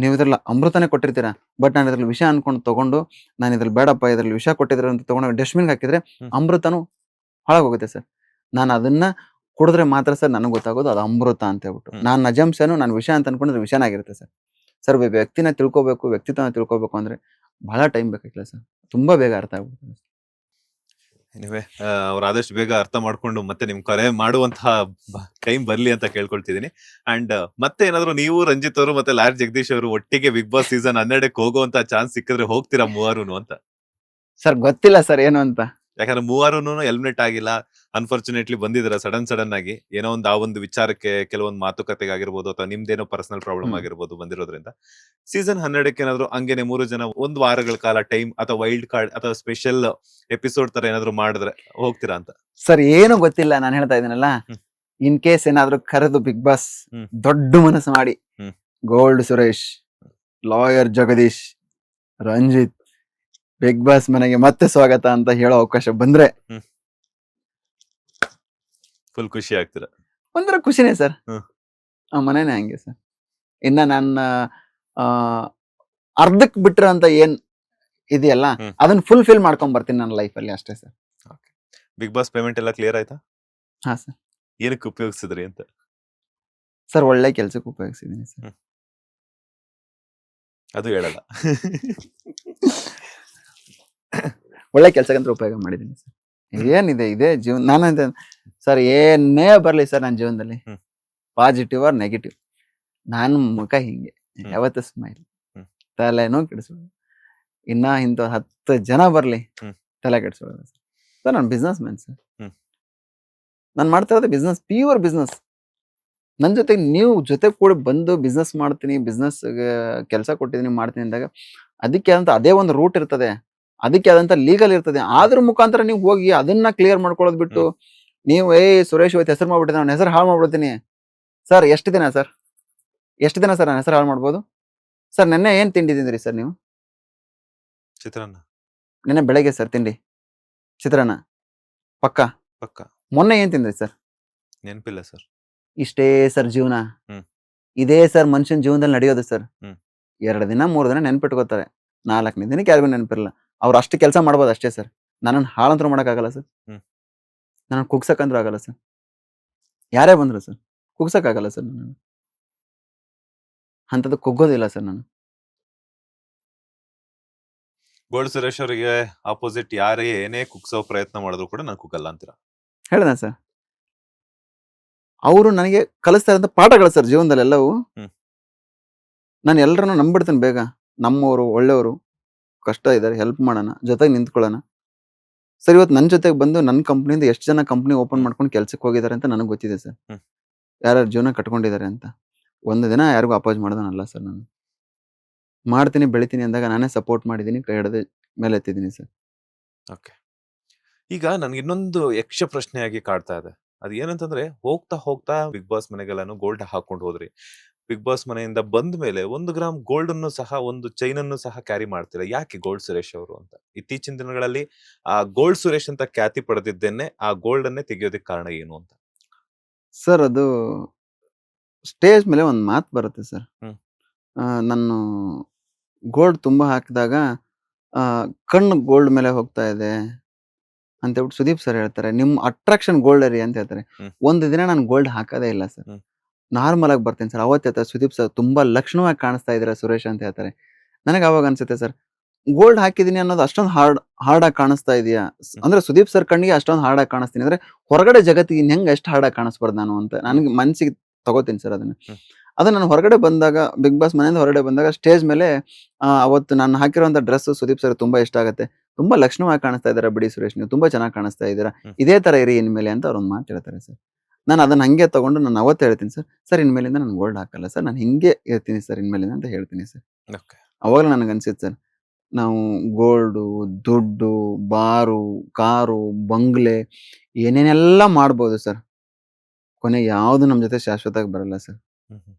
ನೀವು ಇದ್ರಲ್ಲಿ ಅಮೃತನೇ ಕೊಟ್ಟಿರ್ತೀರಾ, ಬಟ್ ನಾನು ಇದ್ರಲ್ಲಿ ವಿಷ ಅನ್ಕೊಂಡು ತಗೊಂಡು ನಾನು ಇದ್ರಲ್ಲಿ ಬೇಡಪ್ಪ ಇದ್ರಲ್ಲಿ ವಿಷ ಕೊಟ್ಟಿದ್ರೆ ಅಂತ ತಗೊಂಡು ಡಸ್ಟ್ಬಿನ್ಗೆ ಹಾಕಿದ್ರೆ ಅಮೃತನು ಹಾಳಾಗೋಗುತ್ತೆ ಸರ್. ನಾನು ಅದನ್ನ ಕುಡಿದ್ರೆ ಮಾತ್ರ ಸರ್ ನನಗೆ ಗೊತ್ತಾಗೋದು ಅದು ಅಮೃತ ಅಂತ ಹೇಳ್ಬಿಟ್ಟು. ನಾನು ನಜಂಶನು ನಾನು ವಿಷ ಅಂತ ಅನ್ಕೊಂಡ್ರೆ ವಿಷನಾಗಿರುತ್ತೆ ಸರ್. ಸರ್ ವ್ಯಕ್ತಿನ ತಿಳ್ಕೊಬೇಕು, ವ್ಯಕ್ತಿತ್ವನ ತಿಳ್ಕೊಬೇಕು ಅಂದ್ರೆ ಬಹಳ ಟೈಮ್ ಬೇಕಾಗಿಲ್ಲ ಸರ್. ತುಂಬಾ ಬೇಗ ಅರ್ಥ ಆಗ್ಬಿಡುತ್ತೆ. ನೀವೇ ಅವ್ರು ಆದಷ್ಟು ಬೇಗ ಅರ್ಥ ಮಾಡ್ಕೊಂಡು ಮತ್ತೆ ನಿಮ್ ಕರೆ ಮಾಡುವಂತಹ ಟೈಮ್ ಬರ್ಲಿ ಅಂತ ಕೇಳ್ಕೊಳ್ತಿದೀನಿ. ಅಂಡ್ ಮತ್ತೆ ಏನಾದ್ರು ನೀವು ರಂಜಿತ್ ಅವರು ಮತ್ತೆ ಲಾಯರ್ ಜಗದೀಶ್ ಅವರು ಒಟ್ಟಿಗೆ ಬಿಗ್ ಬಾಸ್ ಸೀಸನ್ 12ಕ್ಕೆ ಹೋಗುವಂತ ಚಾನ್ಸ್ ಸಿಕ್ಕಿದ್ರೆ ಹೋಗ್ತೀರಾ ಮೂವರುನು ಅಂತ? ಸರ್ ಗೊತ್ತಿಲ್ಲ ಸರ್ ಏನು ಅಂತ. ಯಾಕಂದ್ರೆ ಮೂವರುನು ಎಲಿಮಿನೇಟ್ ಆಗಿಲ್ಲ, ಅನ್ಫಾರ್ಚುನೇಟ್ಲಿ ಬಂದಿದಾರೆ ಸಡನ್ ಆಗಿ. ಏನೋ ಒಂದು ಆ ಒಂದು ವಿಚಾರಕ್ಕೆ ಕೆಲವೊಂದು ಮಾತುಕತೆಗೆ ಆಗಿರ್ಬೋದು ಅಥವಾ ನಿಮ್ದೇನೋ ಪರ್ಸನಲ್ ಪ್ರಾಬ್ಲಮ್ ಆಗಿರ್ಬೋದು ಬಂದಿರೋದ್ರಿಂದ ಸೀಸನ್ 12ಕ್ಕೆ ಏನಾದ್ರು ಹಂಗೇನೆ 3 ಜನ 1 ವಾರಗಳ ಕಾಲ ಟೈಮ್ ಅಥವಾ ವೈಲ್ಡ್ ಕಾರ್ಡ್ ಅಥವಾ ಸ್ಪೆಷಲ್ ಎಪಿಸೋಡ್ ತರ ಏನಾದ್ರು ಮಾಡಿದ್ರೆ ಹೋಗ್ತೀರಾ ಅಂತ? ಸರ್ ಏನು ಗೊತ್ತಿಲ್ಲ, ನಾನು ಹೇಳ್ತಾ ಇದೀನಲ್ಲ, ಇನ್ ಕೇಸ್ ಏನಾದ್ರು ಕರೆದು ಬಿಗ್ ಬಾಸ್ ದೊಡ್ಡ ಮನಸ್ಸು ಮಾಡಿ gold Suresh, lawyer Jagadish, Ranjith big boss ಮನೆಗೆ ಮತ್ತೆ ಸ್ವಾಗತ ಅಂತ ಹೇಳೋ ಅವಕಾಶ ಬಂದ್ರೆ ಫುಲ್ ಖುಷಿ ಆಗ್ತೀರಾ? ಒಂಥರ ಖುಷಿನೇ ಸರ್. ಆ ಮನೇನೆ ಹಂಗೆ ಸರ್. ಇನ್ನ ನನ್ನ ಅರ್ಧಕ್ ಬಿಟ್ರ ಅಂತ ಏನ್ ಇದೆಯಲ್ಲ ಅದನ್ನ ಫುಲ್ಫಿಲ್ ಮಾಡ್ಕೊಂಡ್ ಬರ್ತೀನಿ ನನ್ನ ಲೈಫ್ ಅಲ್ಲಿ ಅಷ್ಟೇ ಸರ್. ಬಿಗ್ ಬಾಸ್ ಪೇಮೆಂಟ್ ಎಲ್ಲ ಕ್ಲಿಯರ್ ಆಯ್ತಾ? ಹಾ ಸರ್. ಏನಕ್ಕೆ ಉಪಯೋಗಿಸಿದ್ರಿ ಅಂತ? ಸರ್ ಒಳ್ಳೆ ಕೆಲ್ಸಕ್ಕೆ ಉಪಯೋಗಿಸಿದೀನಿ ಸರ್. ಅದು ಹೇಳಲ್ಲ. ಒಳ್ಳೆ ಕೆಲ್ಸಕ್ಕಂತ ಉಪಯೋಗ ಮಾಡಿದೀನಿ ಸರ್. ಏನಿದೆ ಇದೇ ಜೀವನ. ನಾನು ಸರ್ ಏನೇ ಬರ್ಲಿ ಸರ್ ನನ್ನ ಜೀವನದಲ್ಲಿ, ಪಾಸಿಟಿವ್ ಆರ್ ನೆಗೆಟಿವ್, ನಾನು ಮುಖ ಹಿಂಗೆ ಯಾವತ್ತು ಸ್ಮೈಲ್, ತಲೆನೂ ಕೆಡಿಸೋದು. ಇನ್ನ ಇಂಥ 10 ಜನ ಬರ್ಲಿ ತಲೆ ಕೆಡಿಸೋದು ಸರ್. ನಾನು ಬಿಸ್ನೆಸ್ ಮ್ಯಾನ್ ಸರ್. ನಾನು ಮಾಡ್ತಾ ಇರೋದು ಬಿಸ್ನೆಸ್, ಪ್ಯೂರ್ ಬಿಸ್ನೆಸ್. ನನ್ನ ಜೊತೆಗೆ ನೀವು ಜೊತೆ ಕೂಡ ಬಂದು ಬಿಸ್ನೆಸ್ ಮಾಡ್ತೀನಿ, ಬಿಸ್ನೆಸ್ ಕೆಲಸ ಕೊಟ್ಟಿದ್ದೀನಿ ಮಾಡ್ತೀನಿ ಅಂದಾಗ ಅದಕ್ಕೆ ಆದಂತ ಅದೇ ಒಂದು ರೂಟ್ ಇರ್ತದೆ, ಅದಕ್ಕೆ ಆದಂತ ಲೀಗಲ್ ಇರ್ತದೆ. ಅದ್ರ ಮುಖಾಂತರ ನೀವು ಹೋಗಿ ಅದನ್ನ ಕ್ಲಿಯರ್ ಮಾಡ್ಕೊಳ್ಳೋದು ಬಿಟ್ಟು ನೀವು ಸುರೇಶ್ ಇವತ್ತು ಹೆಸರು ಮಾಡ್ಬಿಟ್ಟಿದ್ದೆ, ನಾನು ಹೆಸರು ಹಾಳು ಮಾಡ್ಬಿಡ್ತೀನಿ ಸರ್. ಎಷ್ಟು ದಿನ ಸರ್ ನಾನು ಹೆಸರು ಹಾಳು ಮಾಡ್ಬೋದು ಸರ್? ನೆನ್ನೆ ಏನ್ ತಿಂಡಿದ್ದೀರಿ ಸರ್ ನೀವು? ಚಿತ್ರಾನ್ನ. ನೆನ್ನೆ ಬೆಳಗ್ಗೆ ಸರ್ ತಿಂಡಿ ಚಿತ್ರಾನ್ನ ಪಕ್ಕ. ಮೊನ್ನೆ ಏನ್ ತಿಂದ್ರಿ ಸರ್? ನೆನಪಿಲ್ಲ ಸರ್. ಇಷ್ಟೇ ಸರ್ ಜೀವನ. ಇದೇ ಸರ್ ಮನುಷ್ಯನ ಜೀವನದಲ್ಲಿ ನಡೆಯೋದು ಸರ್. 2 ದಿನ 3 ದಿನ ನೆನ್ಪಿಟ್ಕೋತಾರೆ, 4ನೇ ದಿನಕ್ಕೆ ಯಾರಿಗೂ ನೆನಪಿರಲ್ಲ. ಅವ್ರು ಅಷ್ಟು ಕೆಲಸ ಮಾಡ್ಬೋದು ಅಷ್ಟೇ ಸರ್. ನನ್ನನ್ನು ಹಾಳಂತರೂ ಮಾಡಕ್ಕಾಗಲ್ಲ ಸರ್. ನನ್ನ ಕುಗ್ಸಕ್ಕಂದ್ರೂ ಆಗಲ್ಲ ಸರ್. ಯಾರೇ ಬಂದ್ರು ಸರ್ ಕುಗ್ಸಕ್ಕಾಗಲ್ಲ ಸರ್. ನಾನು ಅಂತದ್ದು ಕುಗ್ಗೋದಿಲ್ಲ ಸರ್. ನಾನು ಗೋಲ್ಡ್ ಸುರೇಶ್ ಅವರಿಗೆ ಆಪೋಸಿಟ್ ಯಾರೇ ಏನೇ ಕುಗ್ಸೋ ಪ್ರಯತ್ನ ಮಾಡಿದ್ರು ಕೂಡ ನಾನು ಕುಗ್ಗಲ್ಲ ಅಂತೀರಾ? ಹೇಳ್ದ ಸರ್. ಅವರು ನನಗೆ ಕಲಿಸ್ತಾ ಇರೋಂಥ ಪಾಠಗಳು ಸರ್ ಜೀವನದಲ್ಲಿ ಎಲ್ಲವೂ. ನಾನು ಎಲ್ಲರನ್ನು ನಂಬಿಡ್ತೇನೆ ಬೇಗ. ನಮ್ಮವರು ಒಳ್ಳೆಯವರು, ಕಷ್ಟ ಇದ್ದಾರೆ, ಹೆಲ್ಪ್ ಮಾಡೋಣ, ಜೊತೆಗೆ ನಿಂತ್ಕೊಳ್ಳೋಣ ಸರ್. ಇವತ್ತು ನನ್ನ ಜೊತೆಗೆ ಬಂದು ನನ್ನ ಕಂಪ್ನಿಯಿಂದ ಎಷ್ಟು ಜನ ಕಂಪ್ನಿ ಓಪನ್ ಮಾಡ್ಕೊಂಡು ಕೆಲ್ಸಕ್ಕೆ ಹೋಗಿದ್ದಾರೆ ಅಂತ ನನಗೆ ಗೊತ್ತಿದೆ ಸರ್. ಯಾರ್ಯಾರು ಜೀವನ ಕಟ್ಕೊಂಡಿದ್ದಾರೆ ಅಂತ. ಒಂದು ದಿನ ಯಾರಿಗೂ ಅಪೋಸ್ ಮಾಡೋದನ್ನಲ್ಲ ಸರ್. ನಾನು ಮಾಡ್ತೀನಿ ಬೆಳಿತೀನಿ ಅಂದಾಗ ನಾನೇ ಸಪೋರ್ಟ್ ಮಾಡಿದ್ದೀನಿ, ಕೈ ಹಿಡದೆ ಮೇಲೆ ಎತ್ತಿದ್ದೀನಿ ಸರ್. ಓಕೆ. ಈಗ ನನ್ಗೆ ಇನ್ನೊಂದು ಯಕ್ಷ ಪ್ರಶ್ನೆಯಾಗಿ ಕಾಡ್ತಾ ಇದೆ. ಅದು ಏನಂತಂದ್ರೆ, ಹೋಗ್ತಾ ಹೋಗ್ತಾ ಬಿಗ್ ಬಾಸ್ ಮನೆಗೆಲ್ಲಾನು ಗೋಲ್ಡ್ ಹಾಕೊಂಡು ಹೋದ್ರಿ. ಬಿಗ್ ಬಾಸ್ ಮನೆಯಿಂದ ಬಂದ ಮೇಲೆ 1 ಗ್ರಾಮ್ ಗೋಲ್ಡ್ ಅನ್ನು ಸಹ, ಒಂದು ಚೈನ್ ಅನ್ನು ಸಹ ಕ್ಯಾರಿ ಮಾಡ್ತೀರಾ. ಯಾಕೆ ಗೋಲ್ಡ್ ಸುರೇಶ್ ಅವರು ಅಂತ? ಇತ್ತೀಚಿನ ದಿನಗಳಲ್ಲಿ ಆ ಗೋಲ್ಡ್ ಸುರೇಶ್ ಅಂತ ಖ್ಯಾತಿ ಪಡೆದಿದ್ದೇನೆ, ಆ ಗೋಲ್ಡ್ ಅನ್ನೇ ತೆಗೆಯೋದಕ್ಕೆ ಕಾರಣ ಏನು ಅಂತ? ಸರ್ ಅದು ಸ್ಟೇಜ್ ಮೇಲೆ ಒಂದು ಮಾತು ಬರುತ್ತೆ ಸರ್. ನಾನು ಗೋಲ್ಡ್ ತುಂಬಾ ಹಾಕಿದಾಗ ಕಣ್ಣು ಗೋಲ್ಡ್ ಮೇಲೆ ಹೋಗ್ತಾ ಇದೆ ಅಂತ ಹೇಳ್ಬಿಟ್ಟು ಸುದೀಪ್ ಸರ್ ಹೇಳ್ತಾರೆ. ನಿಮ್ಮ ಅಟ್ರಾಕ್ಷನ್ ಗೋಲ್ಡ್ ರೀ ಅಂತ ಹೇಳ್ತಾರೆ. ಹ್ಮ್. ಒಂದು ದಿನ ನಾನು ಗೋಲ್ಡ್ ಹಾಕೋದೇ ಇಲ್ಲ ಸರ್. ಹ್ಮ್. ನಾರ್ಮಲ್ ಆಗಿ ಬರ್ತೀನಿ ಸರ್. ಅವತ್ತು ಹೇಳ್ತಾರೆ ಸುದೀಪ್ ಸರ್ ತುಂಬಾ ಲಕ್ಷಣವಾಗಿ ಕಾಣಿಸ್ತಾ ಇದ್ದೀರಾ ಸುರೇಶ್ ಅಂತ ಹೇಳ್ತಾರೆ. ನನಗೆ ಅವಾಗ ಅನ್ಸುತ್ತೆ ಸರ್ ಗೋಲ್ಡ್ ಹಾಕಿದೀನಿ ಅನ್ನೋದು ಅಷ್ಟೊಂದು ಹಾರ್ಡ್ ಆಗಿ ಕಾಣಿಸ್ತಾ ಇದೆಯಾ? ಅಂದ್ರೆ ಸುದೀಪ್ ಸರ್ ಕಣ್ಣಿಗೆ ಅಷ್ಟೊಂದು ಹಾರ್ಡ್ ಆಗಿ ಕಾಣಿಸ್ತೀನಿ ಅಂದ್ರೆ ಹೊರಗಡೆ ಜಗತ್ತಿಗೆ ಹೆಂಗ್ ಎಷ್ಟು ಹಾರ್ಡ್ ಆಗಿ ಕಾಣಿಸ್ಬಾರ್ದು ನಾನು ಅಂತ ನನಗೆ ಮನ್ಸಿಗೆ ತಗೋತೀನಿ ಸರ್ ಅದನ್ನ. ಹ್ಮ್. ಅದು ನಾನು ಹೊರಗಡೆ ಬಂದಾಗ ಬಿಗ್ ಬಾಸ್ ಮನೆಯಿಂದ ಹೊರಗಡೆ ಬಂದಾಗ ಸ್ಟೇಜ್ ಮೇಲೆ ಅವತ್ತು ನಾನು ಹಾಕಿರುವಂತ ಡ್ರೆಸ್ ಸುದೀಪ್ ಸರ್ ತುಂಬಾ ಇಷ್ಟ ಆಗುತ್ತೆ. ತುಂಬಾ ಲಕ್ಷಣವಾಗಿ ಕಾಣಿಸ್ತಾ ಇದ್ದೀರಾ ಬಿಡಿ ಸುರೇಶ್, ನೀವು ತುಂಬಾ ಚೆನ್ನಾಗಿ ಕಾಣಿಸ್ತಾ ಇದ್ದೀರಾ, ಹ್ಮ್. ಇದೇ ತರ ಇರಿ ಇನ್ಮೇಲೆ ಅಂತ ಅವ್ರೊಂದು ಮಾತು ಹೇಳ್ತಾರೆ ಸರ್. ನಾನು ಅದನ್ನ ಹಂಗೆ ತಗೊಂಡು ನಾನು ಅವತ್ತು ಹೇಳ್ತೀನಿ ಸರ್ ಇನ್ಮೇಲಿಂದ ನಾನು ಗೋಲ್ಡ್ ಹಾಕಲ್ಲ ಸರ್, ನಾನು ಹಿಂಗೆ ಇರ್ತೀನಿ ಸರ್ ಇನ್ಮೇಲಿಂದ ಅಂತ ಹೇಳ್ತೀನಿ ಸರ್. ಓಕೆ. ಅವಾಗ ನನಗೆ ಅನ್ಸಿತ್ತು ಸರ್ ನಾವು ಗೋಲ್ಡು, ದುಡ್ಡು, ಬಾರು, ಕಾರು, ಬಂಗ್ಲೆ ಏನೇನೆಲ್ಲ ಮಾಡ್ಬೋದು ಸರ್, ಕೊನೆ ಯಾವುದು ನಮ್ಮ ಜೊತೆ ಶಾಶ್ವತವಾಗಿ ಬರಲ್ಲ ಸರ್. ಹ್ಮ್ ಹ್ಮ್.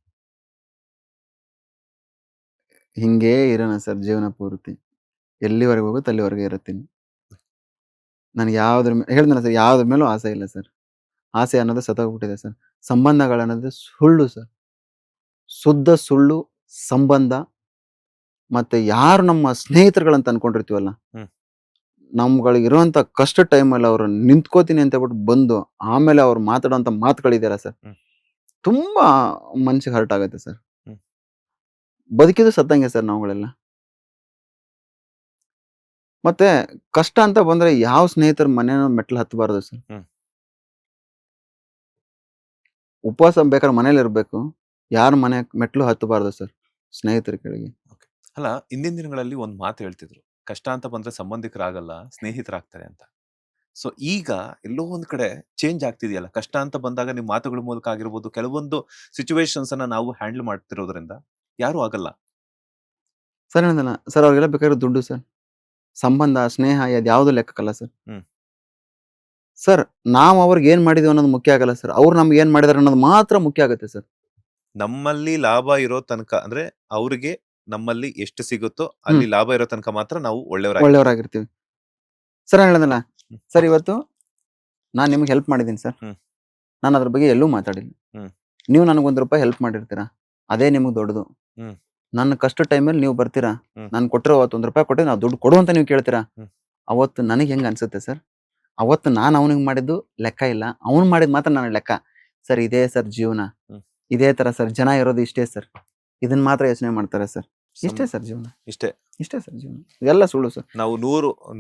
ಹಿಂಗೇ ಇರೋಣ ಸರ್ ಜೀವನ ಪೂರ್ತಿ. ಎಲ್ಲಿವರೆಗೆ ಹೋಗುತ್ತೆ ಅಲ್ಲಿವರೆಗೆ ಇರುತ್ತೀನಿ. ನನಗೆ ಹೇಳಿದ್ನಲ್ಲ ಸರ್, ಯಾವ್ದ್ರ ಮೇಲೂ ಆಸೆ ಇಲ್ಲ ಸರ್. ಆಸೆ ಅನ್ನೋದು ಸತ್ತೋಗ್ಬಿಟ್ಟಿದೆ ಸರ್. ಸಂಬಂಧಗಳನ್ನೋದು ಸುಳ್ಳು ಸರ್, ಶುದ್ಧ ಸುಳ್ಳು ಸಂಬಂಧ. ಮತ್ತೆ ಯಾರು ನಮ್ಮ ಸ್ನೇಹಿತರುಗಳಂತ ಅನ್ಕೊಂಡಿರ್ತೀವಲ್ಲ, ಹ್ಮ್. ನಮ್ಗಳಿಗೆ ಇರುವಂತ ಕಷ್ಟ ಟೈಮಲ್ಲಿ ಅವ್ರು ನಿಂತ್ಕೋತೀನಿ ಅಂತ ಹೇಳ್ಬಿಟ್ಟು ಬಂದು ಆಮೇಲೆ ಅವ್ರು ಮಾತಾಡೋಂಥ ಮಾತುಗಳಿದೆಯಲ್ಲ ಸರ್, ಹ್ಮ್. ತುಂಬಾ ಮನ್ಸಿಗೆ ಹರ್ಟ್ ಆಗುತ್ತೆ ಸರ್. ಹ್ಮ್. ಬದುಕಿದ್ದು ಸತ್ತಂಗೆ ಸರ್ ನಾವುಗಳೆಲ್ಲ. ಮತ್ತೆ ಕಷ್ಟ ಅಂತ ಬಂದ್ರೆ ಯಾವ ಸ್ನೇಹಿತರ ಮನೇನೋ ಮೆಟ್ಲು ಹತ್ತಬಾರದು ಸರ್. ಹ್ಮ್. ಉಪವಾಸ ಬೇಕಾದ್ರೆ ಮನೇಲಿ ಇರ್ಬೇಕು, ಯಾರ ಮನೆ ಮೆಟ್ಲು ಹತ್ತಬಾರದು ಸರ್ ಸ್ನೇಹಿತರ ಕೆಳಗೆ. ಓಕೆ. ಅಲ್ಲ, ಇಂದಿನ ದಿನಗಳಲ್ಲಿ ಒಂದ್ ಮಾತು ಹೇಳ್ತಿದ್ರು, ಕಷ್ಟ ಅಂತ ಬಂದ್ರೆ ಸಂಬಂಧಿಕರಾಗಲ್ಲ ಸ್ನೇಹಿತರಾಗ್ತಾರೆ ಅಂತ. ಸೊ ಈಗ ಎಲ್ಲೋ ಒಂದ್ ಕಡೆ ಚೇಂಜ್ ಆಗ್ತಿದೆಯಲ್ಲ, ಕಷ್ಟ ಅಂತ ಬಂದಾಗ ನಿಮ್ ಮಾತುಗಳ ಮೂಲಕ ಆಗಿರ್ಬೋದು, ಕೆಲವೊಂದು ಸಿಚುವೇಶನ್ಸ್ ಅನ್ನ ನಾವು ಹ್ಯಾಂಡಲ್ ಮಾಡ್ತಿರೋದ್ರಿಂದ ಯಾರು ಆಗಲ್ಲ. ಸರ್ ಹೇಳಿದ್ನಲ್ಲ ಸರ್, ಅವ್ರಿಗೆಲ್ಲ ಬೇಕಾಗಿರೋ ದುಡ್ಡು ಸರ್, ಸಂಬಂಧ, ಸ್ನೇಹ ಯಾವ್ದು ಲೆಕ್ಕಕ್ಕಲ್ಲ ಸರ್. ಹ್ಮ್. ಸರ್ ನಾವು ಅವ್ರಿಗೆ ಏನ್ ಮಾಡಿದೀವಿ ಅನ್ನೋದು ಮುಖ್ಯ ಆಗಲ್ಲ ಸರ್, ಅವ್ರು ನಮ್ಗೆ ಏನ್ ಮಾಡಿದಾರೆ ಅನ್ನೋದು ಮಾತ್ರ ಮುಖ್ಯ ಆಗುತ್ತೆ ಸರ್. ನಮ್ಮಲ್ಲಿ ಲಾಭ ಇರೋ ತನಕ, ಅಂದ್ರೆ ಅವ್ರಿಗೆ ನಮ್ಮಲ್ಲಿ ಎಷ್ಟು ಸಿಗುತ್ತೋ ಅಲ್ಲಿ ಲಾಭ ಇರೋ ತನಕ ಮಾತ್ರ ನಾವು ಒಳ್ಳೆಯವರಾಗಿರ್ತೀವಿ. ಸರ್ ಹೇಳಿದ್ನಲ್ಲ ಹ್ಮ್. ಸರ್, ಇವತ್ತು ನಾನು ನಿಮ್ಗೆ ಹೆಲ್ಪ್ ಮಾಡಿದ್ದೀನಿ ಸರ್, ಹ್ಮ್. ನಾನು ಅದ್ರ ಬಗ್ಗೆ ಎಲ್ಲೂ ಮಾತಾಡಿಲ್ಲ. ಹ್ಮ್. ನೀವು ನನಗೆ ₹1 ಹೆಲ್ಪ್ ಮಾಡಿರ್ತೀರಾ, ಅದೇ ನಿಮ್ಗೆ ದೊಡ್ಡದು. ಹ್ಮ್. ನನ್ನ ಕಷ್ಟ ಟೈಮಲ್ಲಿ ನೀವು ಬರ್ತೀರಾ, ಹ್ಮ್. ನಾನು ಕೊಟ್ಟಿರೋ ಅವತ್ತು ₹1 ಕೊಟ್ಟೆ ನಾವು ದುಡ್ಡು ಕೊಡು ಅಂತ ನೀವು ಕೇಳ್ತೀರಾ. ಹ್ಮ್. ಅವತ್ತು ನನಗೆ ಹೆಂಗ್ ಅನ್ಸುತ್ತೆ ಸರ್, ಅವತ್ತು ನಾನು ಅವನಿಗೆ ಮಾಡಿದ್ದು ಲೆಕ್ಕ ಇಲ್ಲ, ಅವ್ನು ಮಾಡಿದ್ ಮಾತ್ರ ನನಗೆ ಲೆಕ್ಕ ಸರ್. ಇದೇ ಸರ್ ಜೀವನ, ಹ್ಮ್. ಇದೇ ತರ ಸರ್ ಜನ ಇರೋದು, ಇಷ್ಟೇ ಸರ್. ಇದನ್ನ ಮಾತ್ರ ಯೋಚನೆ ಮಾಡ್ತಾರೆ ಸರ್. ಇಷ್ಟೇ ಸರ್ ಜೀವನ, ಇಷ್ಟೇ. ಇಷ್ಟೇ ಸರ್ ಜೀವನ, ಇದೆಲ್ಲ ಸುಳ್ಳು ಸರ್. ನಾವು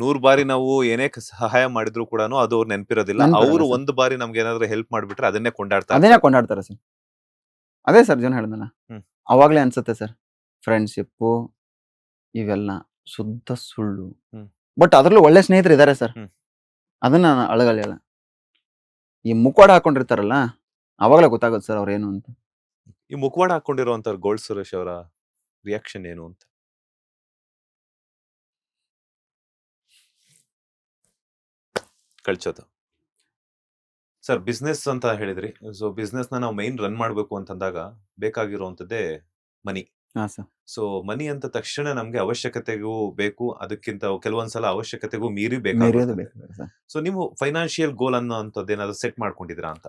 100 ಬಾರಿ ನಾವು ಏನೇ ಸಹಾಯ ಮಾಡಿದ್ರು ಕೂಡ ಅದು ಅವ್ರು ನೆನಪಿರೋದಿಲ್ಲ. ಅವ್ರು ಸರ್. ಒಂದು ಬಾರಿ ನಮ್ಗೆ ಏನಾದ್ರು ಹೆಲ್ಪ್ ಮಾಡ್ಬಿಟ್ರೆ ಅದನ್ನೇ ಕೊಂಡಾಡ್ತಾರೆ. ಅದೇನೇ ಕೊಂಡಾಡ್ತಾರೆ ಸರ್. ಅದೇ ಸರ್ ಜೀವನ ಹೇಳಿದ್ನಲ್ಲ, ಹ್ಮ್. ಅವಾಗ್ಲೇ ಅನ್ಸುತ್ತೆ ಸರ್ ಫ್ರೆಂಡ್ಶಿಪ್ಪು ಇವೆಲ್ಲ ಶುದ್ಧ ಸುಳ್ಳು. ಹ್ಮ್. ಬಟ್ ಅದ್ರಲ್ಲೂ ಒಳ್ಳೆ ಸ್ನೇಹಿತರು ಇದಾರೆ ಸರ್, ಹ್ಮ್. ಅದನ್ನ ನಾನು ಅಳಗಲ್ಲ. ಈ ಮುಖವಾಡ ಹಾಕೊಂಡಿರ್ತಾರಲ್ಲ, ಅವಾಗಲೇ ಗೊತ್ತಾಗುತ್ತೆ ಸರ್ ಅವ್ರೇನು ಅಂತ. ಈ ಮುಖವಾಡ ಹಾಕೊಂಡಿರುವಂತ ಗೋಲ್ಡ್ ಸುರೇಶ್ ಅವರ ರಿಯಾಕ್ಷನ್ ಏನು ಅಂತ? ಕಳ್ಸೋದು ಸರ್. ಬಿಸ್ನೆಸ್ ಅಂತ ಹೇಳಿದ್ರಿ, ಸೊ ಬಿಸ್ನೆಸ್ ನ ನಾವು ಮೈನ್ ರನ್ ಮಾಡ್ಬೇಕು ಅಂತಂದಾಗ ಬೇಕಾಗಿರುವಂತದ್ದೇ ಮನಿ. ಹಾ ಸರ್. ಸೊ ಮನಿ ಅಂತ ತಕ್ಷಣ ನಮ್ಗೆ ಅವಶ್ಯಕತೆಗೂ ಬೇಕು, ಅದಕ್ಕಿಂತ ಕೆಲವೊಂದ್ಸಲ ಅವಶ್ಯಕತೆಗೂ ಮೀರಿ ಮೇರಿಯೋದು ಬೇಕು. ಬೇಕು ಸರ್. ಸೊ ನೀವು ಫೈನಾನ್ಷಿಯಲ್ ಗೋಲ್ ಅನ್ನೋ ಅಂತದ್ದು ಏನಾದ್ರು ಸೆಟ್ ಮಾಡ್ಕೊಂಡಿದ್ದೀರಾ ಅಂತ?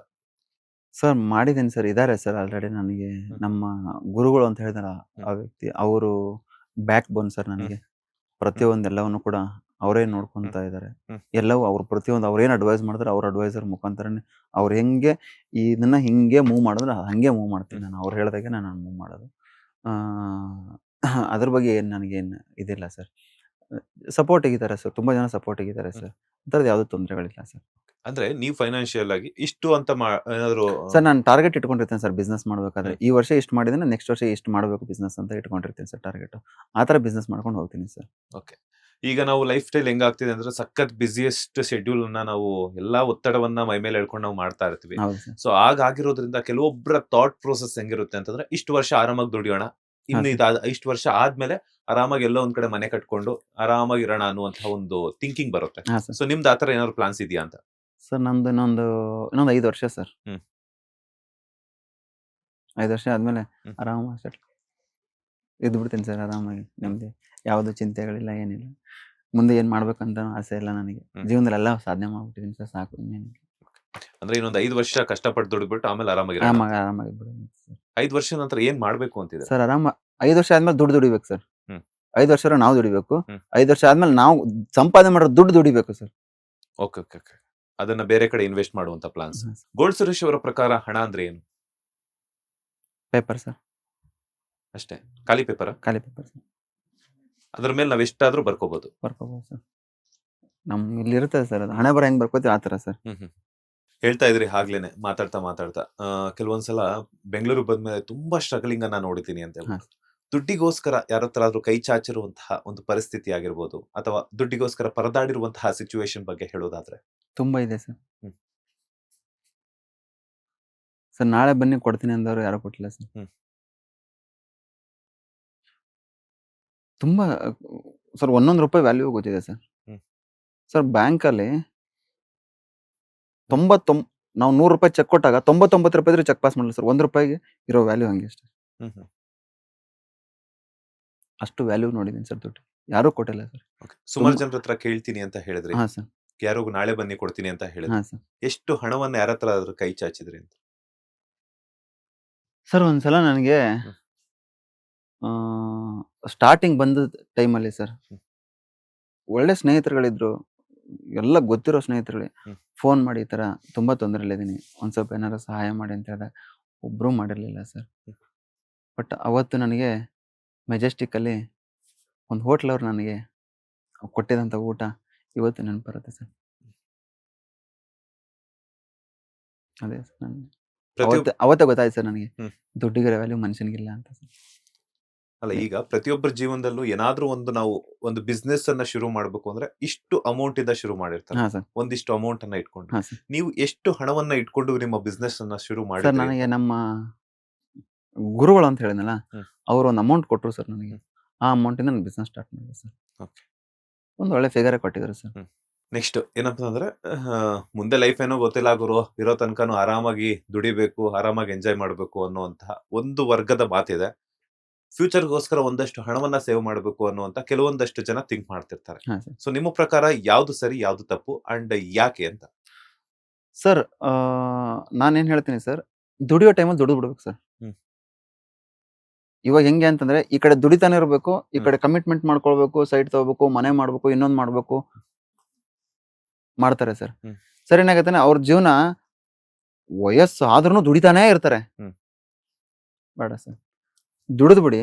ಸರ್ ಮಾಡಿದ್ದೀನಿ ಸರ್, ಇದಾರೆ ಸರ್ ಆಲ್ರೆಡಿ. ನನಗೆ ನಮ್ಮ ಗುರುಗಳು ಅಂತ ಹೇಳಿದಾರ ಆ ವ್ಯಕ್ತಿ, ಅವರು ಬ್ಯಾಕ್ ಬೋನ್ ಸರ್ ನನಗೆ. ಪ್ರತಿಯೊಂದೆಲ್ಲವನ್ನು ಕೂಡ ಅವರೇ ನೋಡ್ಕೊಂತ ಇದ್ದಾರೆ. ಎಲ್ಲವೂ ಅವ್ರು ಪ್ರತಿಯೊಂದು ಅವ್ರೇನು ಅಡ್ವೈಸ್ ಮಾಡಿದ್ರೆ ಅವ್ರ ಅಡ್ವೈಸರ್ ಮುಖಾಂತರನೇ ಅವ್ರು ಹೆಂಗೆ ಇದನ್ನ ಹಿಂಗೆ ಮೂವ್ ಮಾಡಿದ್ರೆ ಹಂಗೆ ಮೂವ್ ಮಾಡ್ತೀನಿ ನಾನು. ಅವ್ರು ಹೇಳ್ದಾಗೆ ನಾನು ಮೂವ್ ಮಾಡೋದು. ಅದ್ರ ಬಗ್ಗೆ ಏನು ನನಗೇನು ಇದಿಲ್ಲ ಸರ್. ಸಪೋರ್ಟ್ ಆಗಿದ್ದಾರೆ ಸರ್, ತುಂಬಾ ಜನ ಸಪೋರ್ಟ್ ಆಗಿದ್ದಾರೆ ಸರ್. ಅಂಥದ್ದು ಯಾವುದೂ ತೊಂದರೆಗಳಿಲ್ಲ ಸರ್. ಅಂದ್ರೆ ನೀವು ಫೈನಾನ್ಷಿಯಲ್ ಆಗಿ ಇಷ್ಟು ಅಂತ ಏನಾದ್ರು ಸರ್ ನಾನು ಟಾರ್ಗೆಟ್ ಇಟ್ಕೊಂಡಿರ್ತೇನೆ ಸರ್ ಬಿಸ್ನೆಸ್ ಮಾಡ್ಬೇಕಾದ್ರೆ. ಈ ವರ್ಷ ಇಷ್ಟು ಮಾಡಿದ್ರೆ ನೆಕ್ಸ್ಟ್ ವರ್ಷ ಇಷ್ಟು ಮಾಡಬೇಕು ಬಿಸ್ನೆಸ್ ಅಂತ ಇಟ್ಕೊಂಡಿರ್ತೀನಿ ಸರ್ ಟಾರ್ಗೆಟ್. ಆ ಥರ ಬಿಸ್ನೆಸ್ ಮಾಡ್ಕೊಂಡು ಹೋಗ್ತೀನಿ ಸರ್. ಓಕೆ. ಈಗ ನಾವು ಲೈಫ್ ಸ್ಟೈಲ್ ಹೆಂಗಾಗ್ತಿದೆ ಅಂದ್ರೆ ಸಖತ್ ಬಿಸಿಯೆಸ್ಟ್ ಶೆಡ್ಯೂಲ್ ಅನ್ನ ನಾವು ಎಲ್ಲಾ ಒತ್ತಡವನ್ನ ಮೈ ಮೇಲೆ ಹೇಳ್ಕೊಂಡು ನಾವು ಮಾಡ್ತಾ ಇರ್ತೀವಿ. ಹೌದು ಸರ್. ಸೊ ಆಗಿರೋದ್ರಿಂದ ಕೆಲವೊಬ್ಬರ ಥಾಟ್ ಪ್ರೋಸೆಸ್ ಹೆಂಗಿರುತ್ತೆ ಅಂತಂದ್ರೆ, ಇಷ್ಟು ವರ್ಷ ಆರಾಮಾಗಿ ದುಡಿಯೋಣ, ಇನ್ನು ಇಷ್ಟು ವರ್ಷ ಆದ್ಮೇಲೆ ಆರಾಮಾಗಿ ಎಲ್ಲೋ ಒಂದ್ ಕಡೆ ಮನೆ ಕಟ್ಕೊಂಡು ಆರಾಮಾಗಿ ಇರೋಣ ಅನ್ನುವಂತಹ ಒಂದು ಥಿಂಕಿಂಗ್ ಬರುತ್ತೆ. ಹಾಂ ಸರ್. ಸೊ ನಿಮ್ದು ಆತರ ಏನಾದ್ರು ಪ್ಲಾನ್ಸ್ ಇದೆಯಾ ಅಂತ? ಸರ್ ನಮ್ದು ಇನ್ನೊಂದು 5 ವರ್ಷ ಸರ್. 5 ವರ್ಷ ಆದ್ಮೇಲೆ ಆರಾಮಾಗಿ ಸೆಟ್ಲ್ ಇದ್ದು ಬಿಡ್ತೀನಿ ಸರ್, ಆರಾಮಾಗಿ ನೆಮ್ಮದಿ, ಯಾವುದು ಚಿಂತೆಗಳಿಲ್ಲ, ಏನಿಲ್ಲ. ಮುಂದೆ ಏನ್ ಮಾಡ್ಬೇಕಂತ ಆಸೆ ಇಲ್ಲ ನನಗೆ. ಜೀವನದಲ್ಲಿ ಎಲ್ಲ ಸಾಧನೆ ಮಾಡ್ಬಿಟ್ಟಿದ್ದೀನಿ ಸರ್, ಸಾಕು ಇನ್ನೇನಿಲ್ಲ. ಅಂದ್ರೆ ಇನ್ನೊಂದು 5 ವರ್ಷ ಕಷ್ಟಪಟ್ಟು ದುಡಿದ್ಬಿಟ್ಟು ಆಮೇಲೆ ಆರಾಮಾಗಿ ಆರಾಮಾಗಿ ಬಿಡೋದು ಸರ್. 5 ವರ್ಷ ನಂತರ ಏನ್ ಮಾಡ್ಬೇಕು ಅಂತಿದೆ ಸರ್? 5 ವರ್ಷ ಆದ್ಮೇಲೆ ದುಡ್ಡು ದುಡಿಬೇಕು ಸರ್. 5 ವರ್ಷ ನಾವು ದುಡಿಬೇಕು. ಹ್ಮ್. 5 ವರ್ಷ ಆದ್ಮೇಲೆ ನಾವು ಸಂಪಾದನೆ ಮಾಡೋ ದುಡ್ಡು ದುಡಿಬೇಕು ಸರ್. Okay okay okay. ಅದನ್ನ ಬೇರೆ ಕಡೆ ಇನ್ವೆಸ್ಟ್ ಮಾಡುವಂತ ಪ್ಲಾನ್ಸ್. ಗೋಲ್ಡ್ ಸುರೇಶ್ ಅವರ ಪ್ರಕಾರ ಹಣ ಅಂದ್ರೆ ಏನು? ಪೇಪರ್ ಸರ್, ಅಷ್ಟೇ, ಖಾಲಿ ಪೇಪರ್. ಖಾಲಿ ಪೇಪರ್ ಸರ್, ಅದ್ರ ಮೇಲೆ ನಾವ್ ಎಷ್ಟಾದ್ರೂ ಬರ್ಕೋಬಹುದು. ಬರ್ಕೋಬಹುದು ಸರ್. ಇಲ್ಲಿ ಇರ್ತದೆ ಸರ್, ಅದು ಹಣೆ ಬರ ಹೆಂಗ್ ಬರ್ಕೋತೀವಿ ಆ ತರ ಸರ್. ಹೇಳ್ತಾ ಇದ್ರಿ ಆಗ್ಲೇನೆ ಮಾತಾಡ್ತಾ ಮಾತಾಡ್ತಾ ಕೆಲವೊಂದ್ಸಲ ಬೆಂಗಳೂರು ಬಂದ್ಮೇಲೆ ತುಂಬಾ ಸ್ಟ್ರಗಲಿಂಗ್ ಅನ್ನ ನೋಡಿದ್ದೀನಿ ಅಂತ ಹಾ. ದುಡ್ಡಿಗೋಸ್ಕರ ಯಾರ ಹತ್ರ ಆದ್ರೂ ಕೈ ಚಾಚಿರುವಂತಹ ಒಂದು ಪರಿಸ್ಥಿತಿ ಆಗಿರ್ಬೋದು, ಅಥವಾ ದುಡ್ಡಿಗೋಸ್ಕರ ಪರದಾಡಿರುವಂತಹ ಸಿಚುವೇಶನ್ ಬಗ್ಗೆ ಹೇಳೋದಾದ್ರೆ? ತುಂಬಾ ಇದೆ ಸರ್. ಹ್ಮ್. ಸರ್ ನಾಳೆ ಬನ್ನಿ ಕೊಡ್ತೀನಿ ಅಂದವ್ರು ಯಾರು ಕೊಟ್ಟಿಲ್ಲ ಸರ್. ಹ್ಮ್. ತುಂಬಾ ಸರ್, 1 ರೂಪಾಯಿ ವ್ಯಾಲ್ಯೂ ಗೊತ್ತಿದೆ ಸರ್. ಹ್ಮ್. ಸರ್ ಬ್ಯಾಂಕಲ್ಲಿ ನಾವು 100 ರೂಪಾಯಿ ಚೆಕ್ ಕೊಟ್ಟಾಗ 99 ರೂಪಾಯಿ ಚೆಕ್ ಪಾಸ್ ಮಾಡಲ್ಲ ಸರ್. 1 ರೂಪಾಯಿಗೆ ಇರೋ ವ್ಯಾಲ್ಯೂ ಹಂಗೆ ಅಷ್ಟೇ. ಅಷ್ಟು ವ್ಯಾಲ್ಯೂ ನೋಡಿದೀನಿ ಸರ್ ದುಡ್ಡು. ಯಾರು ಕೊಟ್ಟಿಲ್ಲ ಸರ್. ಸುಮಾರು ಜನರ ಹತ್ರ ಕೇಳ್ತೀನಿ ಅಂತ ಹೇಳಿದ್ರಿ, ಹಾ ಸರ್. ಯಾರಿಗೂ ನಾಳೆ ಬನ್ನಿ ಕೊಡ್ತೀನಿ ಅಂತ ಹಾ ಹೇಳಿದ್ರಿ. ಸರ್. ಎಷ್ಟು ಹಣವನ್ನ ಯಾರ ಹತ್ರ ಆದ್ರೂ ಕೈ ಚಾಚಿದ್ರಿ ಅಂತ? ಸರ್ ಒಂದ್ಸಲ ನನಗೆ ಸ್ಟಾರ್ಟಿಂಗ್ ಬಂದ ಟೈಮಲ್ಲಿ ಸರ್, ಹ್ಮ್. ಒಳ್ಳೆ ಸ್ನೇಹಿತರುಗಳಿದ್ರು, ಎಲ್ಲ ಗೊತ್ತಿರೋ ಸ್ನೇಹಿತರುಗಳೇ ಹ್ಮ್. ಫೋನ್ ಮಾಡಿ ಈ ತರ ತುಂಬಾ ತೊಂದರೆಯಲ್ಲಿದ್ದೀನಿ, ಒಂದ್ ಸ್ವಲ್ಪ ಏನಾರ ಸಹಾಯ ಮಾಡಿ ಅಂತ ಹೇಳಿದಾಗ ಒಬ್ರು ಮಾಡಿರ್ಲಿಲ್ಲ ಸರ್. ಹ್ಮ್. ಬಟ್ ಅವತ್ತು ನನಗೆ ಮೆಜೆಸ್ಟಿಕ್ ಅಲ್ಲಿ ಒಂದು ಹೋಟ್ಲ್ ಅವ್ರು ನನಗೆ ಕೊಟ್ಟಿದಂತ ಊಟ ಇವತ್ತು ನೆನಪು ಬರುತ್ತೆ ಸರ್. ಅದೇ ಸರ್, ಅವತ್ತೇ ಗೊತ್ತಾಯ್ತು ಸರ್ ನನಗೆ ಹ್ಮ್. ದುಡ್ಡಿಗೆ ವ್ಯಾಲ್ಯೂ ಮನುಷ್ಯನಿಗಿಲ್ಲ ಅಂತ ಸರ್. ಅಲ್ಲ, ಈಗ ಪ್ರತಿಯೊಬ್ಬರ ಜೀವನದಲ್ಲೂ ಏನಾದ್ರೂ ಒಂದು ನಾವು ಒಂದು ಬಿಸ್ನೆಸ್ ಅನ್ನ ಶುರು ಮಾಡ್ಬೇಕು ಅಂದ್ರೆ ಇಷ್ಟು ಅಮೌಂಟ್ ಇಂದ ಶುರು ಮಾಡಿರ್ತಾರೆ, ಹಾ ಸರ್. ಒಂದಿಷ್ಟು ಅಮೌಂಟ್ ಅನ್ನ ಇಟ್ಕೊಂಡು. ಹಾ ಸರ್. ನೀವು ಎಷ್ಟು ಹಣವನ್ನ ಇಟ್ಕೊಂಡು ನಿಮ್ಮ ಬಿಸ್ನೆಸ್ ಅನ್ನ ಶುರು ಸರ್ ಮಾಡಿದ್ರಿ? ನನಗೆ ನಮ್ಮ ಗುರುಗಳು ಅಂತ ಹೇಳಿದ್ನಲ್ಲ, ಹ್ಮ್. ಅವ್ರು ಒಂದು ಅಮೌಂಟ್ ಕೊಟ್ಟರು ಸರ್ ನನಗೆ. ಹ್ಮ್. ಆ ಅಮೌಂಟ್ ಇಂದ ನಾನು ಬಿಸ್ನೆಸ್ ಸ್ಟಾರ್ಟ್ ಮಾಡಿದೆ ಸರ್. Okay. ಒಂದು ಒಳ್ಳೆ ಫಿಗರ್ ಕೊಟ್ಟಿದ್ರು ಸರ್. ನೆಕ್ಸ್ಟ್ ಏನಪ್ಪ ಅಂದ್ರೆ, ಮುಂದೆ ಲೈಫ್ ಏನೋ ಗೊತ್ತಿಲ್ಲ ಗುರು, ಇರೋ ತನಕನು ಆರಾಮಾಗಿ ದುಡಿಬೇಕು, ಆರಾಮಾಗಿ ಎಂಜಾಯ್ ಮಾಡ್ಬೇಕು ಅನ್ನುವಂತಹ ಒಂದು ವರ್ಗದ ಮಾತಿದೆ. ಫ್ಯೂಚರ್ಗೋಸ್ಕರ ಒಂದಷ್ಟು ಹಣವನ್ನ ಸೇವ್ ಮಾಡಬೇಕು ಅನ್ನುವಂತ ಕೆಲವೊಂದಷ್ಟು ಜನ ಥಿಂಕ್ ಮಾಡ್ತಿರ್ತಾರೆ. ಹಾ ಸರ್. ಸೊ ನಿಮ್ಮ ಪ್ರಕಾರ ಯಾವ್ದು ಸರಿ, ಯಾವ್ದು ತಪ್ಪು, ಅಂಡ್ ಯಾಕೆ ಅಂತ? ಸರ್ ನಾನೇನ್ ಹೇಳ್ತೀನಿ ಸರ್, ದುಡಿಯೋ ಟೈಮಲ್ಲಿ ದುಡಿದು ಬಿಡ್ಬೇಕು ಸರ್. ಹ್ಮ್. ಇವಾಗ ಹೆಂಗೆ ಅಂತಂದ್ರೆ, ಈ ಕಡೆ ದುಡಿತಾನೆ ಇರಬೇಕು, ಈ ಹ್ಮ್. ಕಡೆ ಕಮಿಟ್ಮೆಂಟ್ ಮಾಡ್ಕೊಳ್ಬೇಕು, ಸೈಟ್ ತಗೋಬೇಕು, ಮನೆ ಮಾಡ್ಬೇಕು, ಇನ್ನೊಂದ್ ಮಾಡ್ಬೇಕು ಮಾಡ್ತಾರೆ ಸರ್. ಹ್ಮ್. ಸರ್ ಏನಾಗತ್ತೆ, ಅವ್ರ ಜೀವನ ವಯಸ್ಸು ಆದ್ರೂ ದುಡಿತಾನೇ ಇರ್ತಾರೆ. ಹ್ಮ್. ಬೇಡ ಸರ್, ದುಡಿದು ಬಿಡಿ.